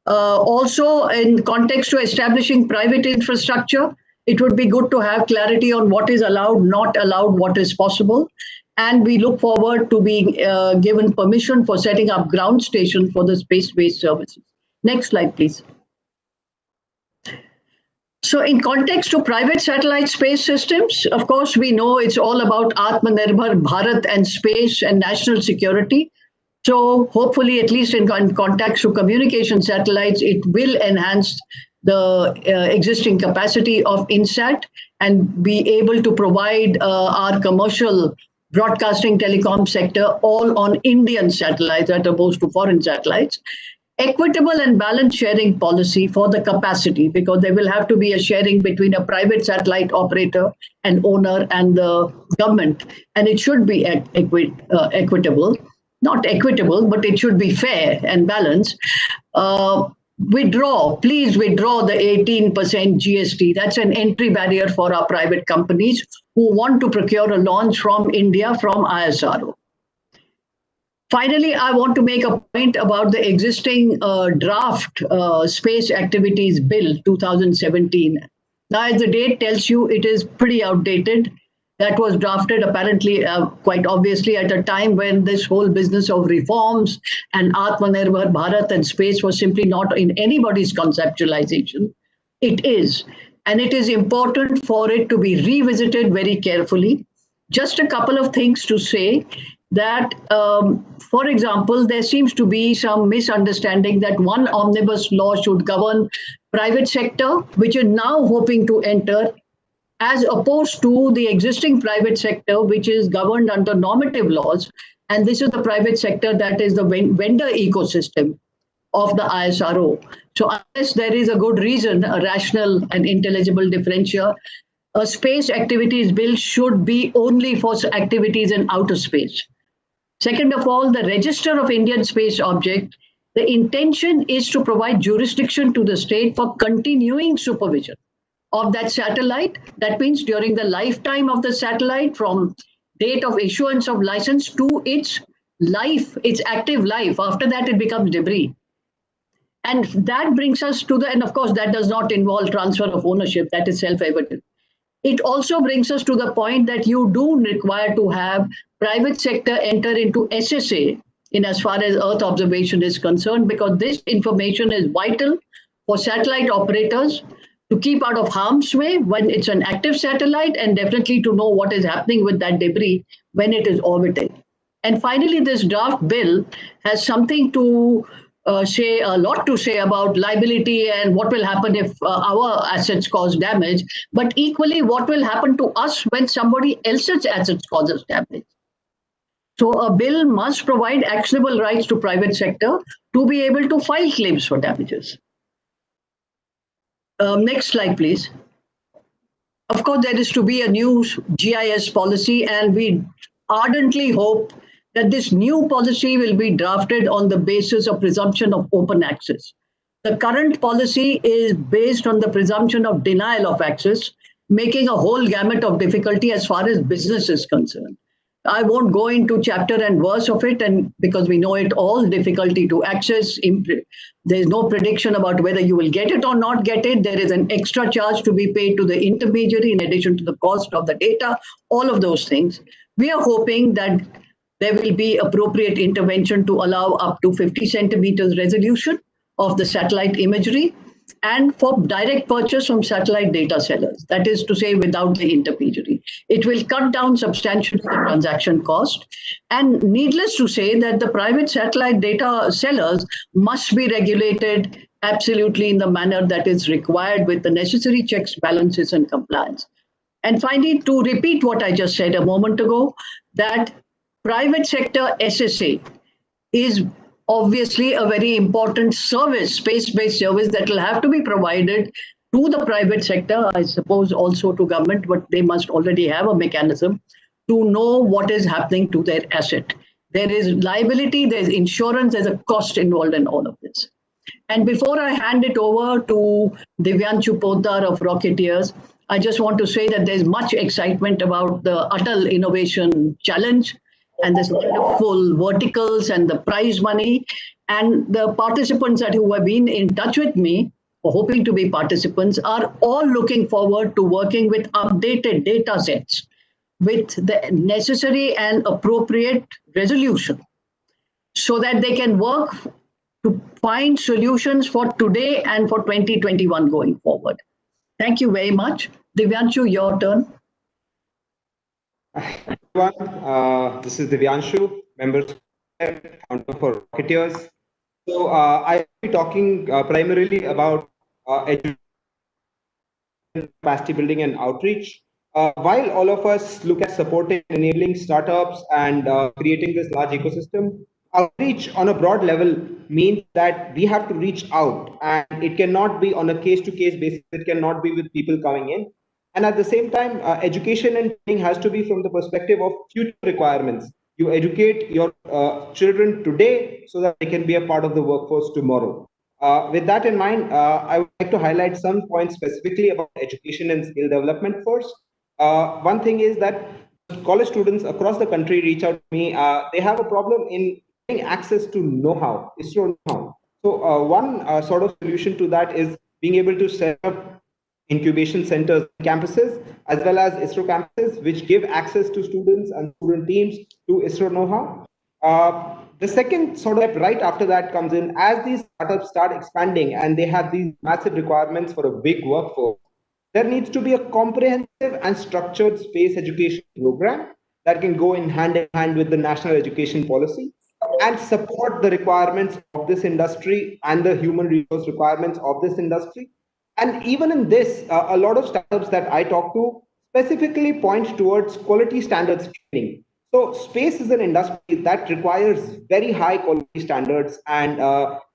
Also, in context to establishing private infrastructure, it would be good to have clarity on what is allowed, not allowed, what is possible. And we look forward to being given permission for setting up ground stations for the space-based services. Next slide, please. So in context to private satellite space systems, of course, we know it's all about Atmanirbhar Bharat and space and national security. So hopefully, at least in context to communication satellites, it will enhance the existing capacity of INSAT and be able to provide our commercial broadcasting telecom sector all on Indian satellites as opposed to foreign satellites. Equitable and balanced sharing policy for the capacity, because there will have to be a sharing between a private satellite operator and owner and the government. And it should be equitable. Not equitable, but it should be fair and balanced. Please withdraw the 18% GST. That's an entry barrier for our private companies who want to procure a launch from India from ISRO. Finally, I want to make a point about the existing draft Space Activities Bill 2017. Now, as the date tells you, it is pretty outdated. That was drafted apparently, quite obviously, at a time when this whole business of reforms and Atmanirbhar Bharat and space was simply not in anybody's conceptualization. It is. and it is important for it to be revisited very carefully. Just a couple of things to say that, for example, there seems to be some misunderstanding that one omnibus law should govern private sector, which is now hoping to enter, as opposed to the existing private sector, which is governed under normative laws. And this is the private sector that is the vendor ecosystem of the ISRO. So unless there is a good reason, a rational and intelligible differential, a space activities bill should be only for activities in outer space. Second of all, the register of Indian space object, the intention is to provide jurisdiction to the state for continuing supervision of that satellite. That means during the lifetime of the satellite, from date of issuance of license to its life, its active life. After that, it becomes debris. And that brings us to and of course, that does not involve transfer of ownership. That is self-evident. It also brings us to the point that you do require to have private sector enter into SSA in as far as Earth observation is concerned, because this information is vital for satellite operators to keep out of harm's way when it's an active satellite, and definitely to know what is happening with that debris when it is orbiting. And finally, this draft bill has something to say, a lot to say about liability and what will happen if our assets cause damage, but equally what will happen to us when somebody else's assets causes damage. So a bill must provide actionable rights to private sector to be able to file claims for damages. Next slide, please. Of course, there is to be a new GIS policy, and we ardently hope that this new policy will be drafted on the basis of presumption of open access. The current policy is based on the presumption of denial of access, making a whole gamut of difficulty as far as business is concerned. I won't go into chapter and verse of it, and because we know it all, difficulty to access, there's no prediction about whether you will get it or not get it. There is an extra charge to be paid to the intermediary in addition to the cost of the data, all of those things. We are hoping that there will be appropriate intervention to allow up to 50 centimeters resolution of the satellite imagery, and for direct purchase from satellite data sellers, that is to say without the intermediary. It will cut down substantially the transaction cost. And needless to say that the private satellite data sellers must be regulated absolutely in the manner that is required with the necessary checks, balances, and compliance. And finally, to repeat what I just said a moment ago, that private sector SSA is obviously a very important service, space-based service that will have to be provided to the private sector, I suppose also to government, but they must already have a mechanism to know what is happening to their asset. There is liability, there's insurance, there's a cost involved in all of this. And before I hand it over to Divyanshu Poddar of Rocketeers, I just want to say that there's much excitement about the Atal Innovation Challenge, and there's wonderful verticals and the prize money. And the participants who have been in touch with me, or hoping to be participants, are all looking forward to working with updated data sets with the necessary and appropriate resolution, so that they can work to find solutions for today and for 2021 going forward. Thank you very much. Divyanshu, your turn. Everyone, this is Divyanshu, member founder for Rocketeers. So I will be talking primarily about education, capacity building, and outreach. While all of us look at supporting, enabling startups and creating this large ecosystem, outreach on a broad level means that we have to reach out, and it cannot be on a case-to-case basis. It cannot be with people coming in. And at the same time, education and training has to be from the perspective of future requirements. You educate your children today so that they can be a part of the workforce tomorrow. With that in mind, I would like to highlight some points specifically about education and skill development first. One thing is that college students across the country reach out to me. They have a problem in getting access to know-how, ISRO know-how. So one sort of solution to that is being able to set up incubation centers, campuses, as well as ISRO campuses, which give access to students and student teams to ISRO know-how. The second sort of right after that comes in, as these startups start expanding and they have these massive requirements for a big workforce, there needs to be a comprehensive and structured space education program that can go in hand with the national education policy and support the requirements of this industry and the human resource requirements of this industry. And even in this, a lot of startups that I talk to specifically point towards quality standards training. So space is an industry that requires very high quality standards, and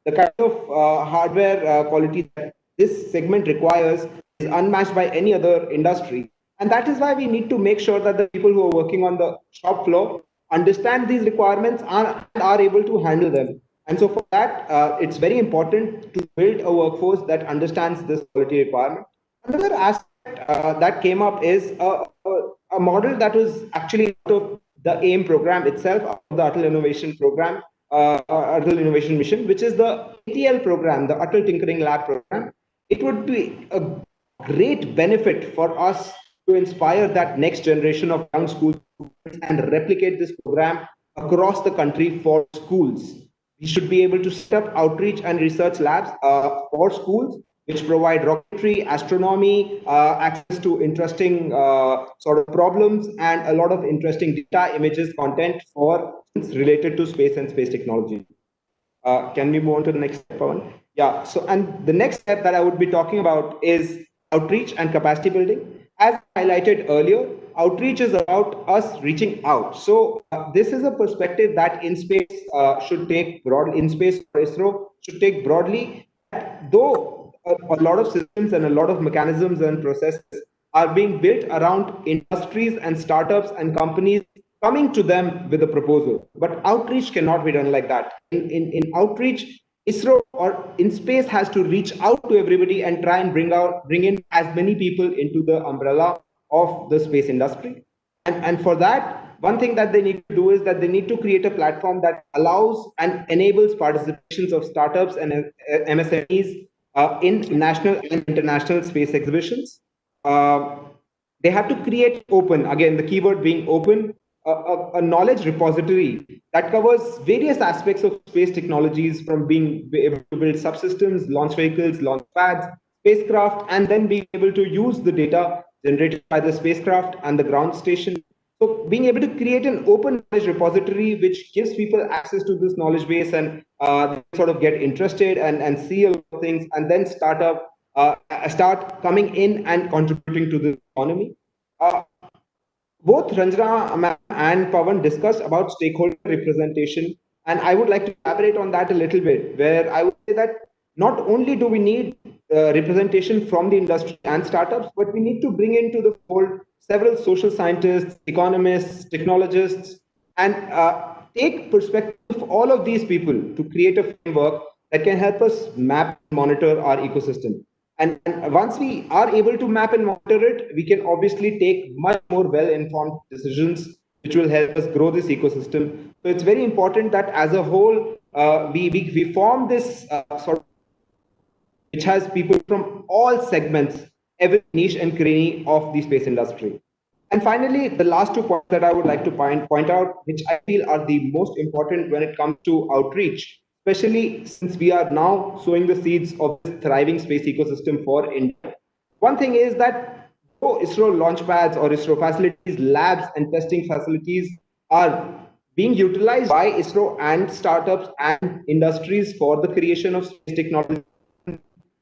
the kind of hardware quality that this segment requires is unmatched by any other industry. And that is why we need to make sure that the people who are working on the shop floor understand these requirements and are able to handle them. And so for that, it's very important to build a workforce that understands this quality requirement. Another aspect that came up is a model that was actually out of the AIM program itself, the Atal Innovation Program, Atal Innovation Mission, which is the ATL program, the Atal Tinkering Lab program. It would be a great benefit for us to inspire that next generation of young school students and replicate this program across the country for schools. We should be able to set up outreach and research labs for schools, which provide rocketry, astronomy, access to interesting sort of problems, and a lot of interesting data, images, content for related to space and space technology. Can we move on to the next step, Pawan? Yeah, so, and the next step that I would be talking about is outreach and capacity building. As highlighted earlier, outreach is about us reaching out. So this is a perspective that InSpace should take broad. InSpace or ISRO should take broadly. Though a lot of systems and a lot of mechanisms and processes are being built around industries and startups and companies coming to them with a proposal, but outreach cannot be done like that. In outreach, ISRO or InSpace has to reach out to everybody and try and bring in as many people into the umbrella of the space industry. And for that, one thing that they need to do is that they need to create a platform that allows and enables participations of startups and MSMEs in national and international space exhibitions. They have to create open, again, the keyword being open, a knowledge repository that covers various aspects of space technologies, from being able to build subsystems, launch vehicles, launch pads, spacecraft, and then being able to use the data generated by the spacecraft and the ground station. So being able to create an open knowledge repository which gives people access to this knowledge base and sort of get interested and see a lot of things, and then start coming in and contributing to the economy. Both Ranjana and Pawan discussed about stakeholder representation, and I would like to elaborate on that a little bit, where I would say that not only do we need representation from the industry and startups, but we need to bring into the fold several social scientists, economists, technologists, and take perspective of all of these people to create a framework that can help us map and monitor our ecosystem. And once we are able to map and monitor it, we can obviously take much more well-informed decisions, which will help us grow this ecosystem. So it's very important that as a whole, we form this sort of, which has people from all segments, every niche and cranny of the space industry. And finally, the last 2 points that I would like to point out, which I feel are the most important when it comes to outreach, especially since we are now sowing the seeds of this thriving space ecosystem for India. One thing is that though ISRO launch pads or ISRO facilities, labs and testing facilities are being utilized by ISRO and startups and industries for the creation of space technology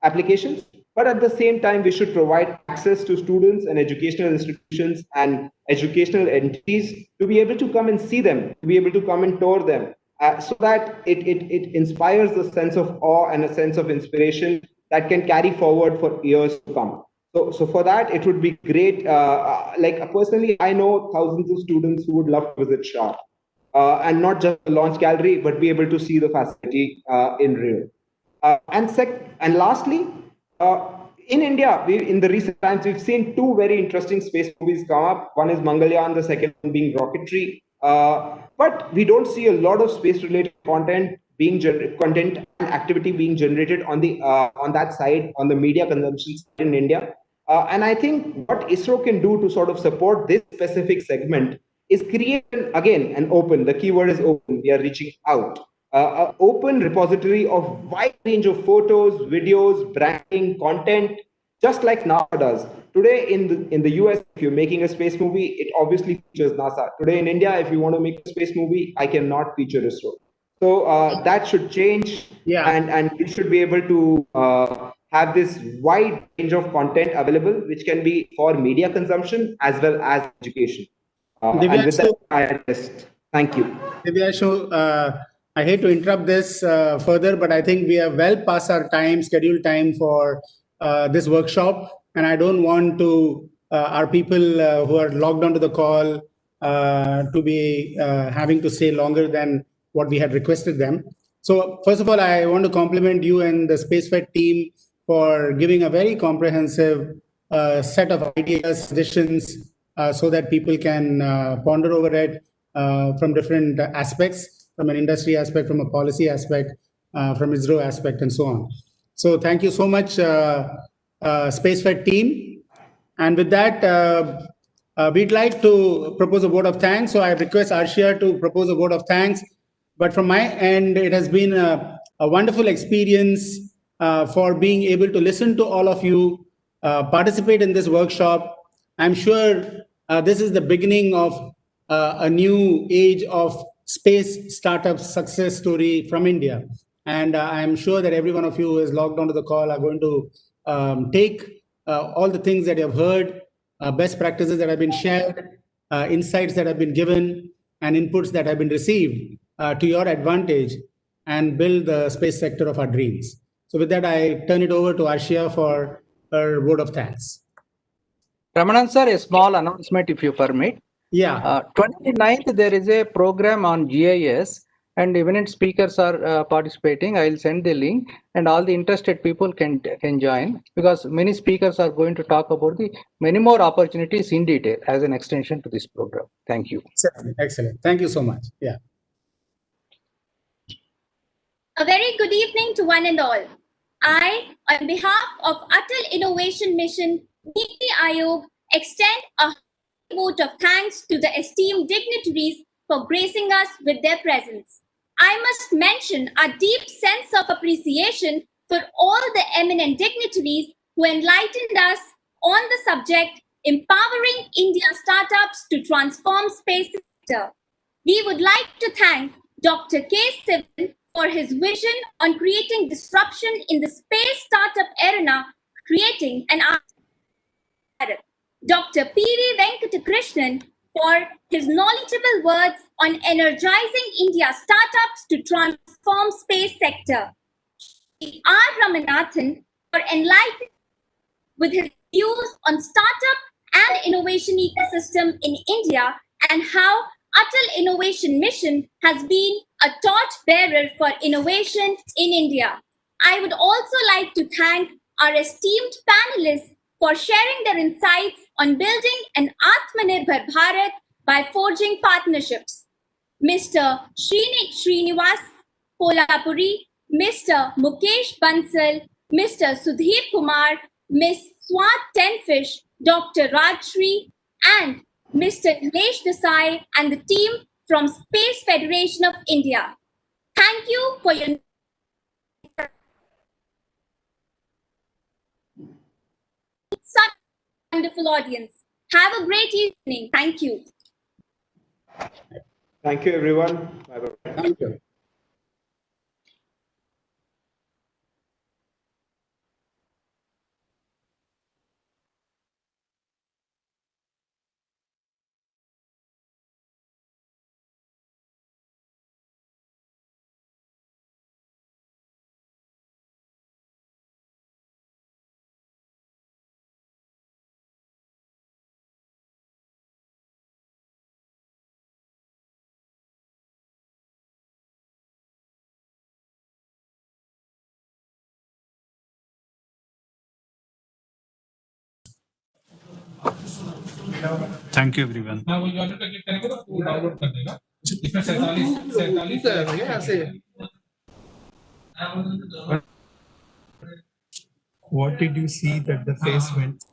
applications, but at the same time, we should provide access to students and educational institutions and educational entities to be able to come and see them, to be able to come and tour them, so that it inspires a sense of awe and a sense of inspiration that can carry forward for years to come. So for that, it would be great. Like personally, I know thousands of students who would love to visit Shri, and not just the launch gallery, but be able to see the facility in real. And lastly, in India, in the recent times, we've seen 2 very interesting space movies come up. One is Mangalyaan, the second one being Rocketry. But we don't see a lot of space-related content and activity being generated on that side, on the media consumption side in India. And I think what ISRO can do to sort of support this specific segment is create, again, an open. The keyword is open. We are reaching out. An open repository of wide range of photos, videos, branding, content just like NASA does. Today in the US, if you're making a space movie, it obviously features NASA. Today in India, if you want to make a space movie, I cannot feature ISRO. So that should change, and we should be able to have this wide range of content available, which can be for media consumption as well as education. And with that, I just thank you. Divyashu, I hate to interrupt this further, but I think we are well past our scheduled time for this workshop, and I don't want to our people who are logged onto the call to be having to stay longer than what we had requested them. So first of all, I want to compliment you and the SpaceFed team for giving a very comprehensive set of ideas, suggestions, so that people can ponder over it from different aspects, from an industry aspect, from a policy aspect, from ISRO aspect, and so on. So thank you so much, SpaceFed team. And with that, we'd like to propose a vote of thanks. So I request Arshia to propose a vote of thanks. But from my end, it has been a wonderful experience for being able to listen to all of you, participate in this workshop. I'm sure this is the beginning of a new age of space startup success story from India. And I'm sure that every one of you who is logged onto the call are going to take all the things that you have heard, best practices that have been shared, insights that have been given, and inputs that have been received to your advantage, and build the space sector of our dreams. So with that, I turn it over to Arshia for her vote of thanks. Ramanan sir, a small announcement if you permit. Yeah. 29th, there is a program on GIS, and eminent speakers are participating. I'll send the link, and all the interested people can join, because many speakers are going to talk about the many more opportunities in detail as an extension to this program. Thank you. Excellent. Thank you so much. Yeah. A very good evening to one and all. I, on behalf of Atal Innovation Mission, Niti Aayog, extend a vote of thanks to the esteemed dignitaries for gracing us with their presence. I must mention a deep sense of appreciation for all the eminent dignitaries who enlightened us on the subject, empowering India startups to transform space sector. We would like to thank Dr. K. Sivan for his vision on creating disruption in the space startup arena, creating an art. Dr. P.V. Venkitakrishnan for his knowledgeable words on energizing India startups to transform space sector. R. Ramanathan for enlightening with his views on startup and innovation ecosystem in India, and how Atal Innovation Mission has been a torch bearer for innovation in India. I would also like to thank our esteemed panelists for sharing their insights on building an Atmanirbhar Bharat by forging partnerships. Mr. Srinivas Kolhapuri, Mr. Mukesh Bansal, Mr. Sudhir Kumar, Ms. Swat Tenfish, Dr. Rajshri, and Mr. Nilesh Desai and the team from Space Federation of India. Thank you for your such a wonderful audience. Have a great evening. Thank you. Thank you, everyone. Bye-bye. Thank you. Thank you, everyone. What did you see that the face went?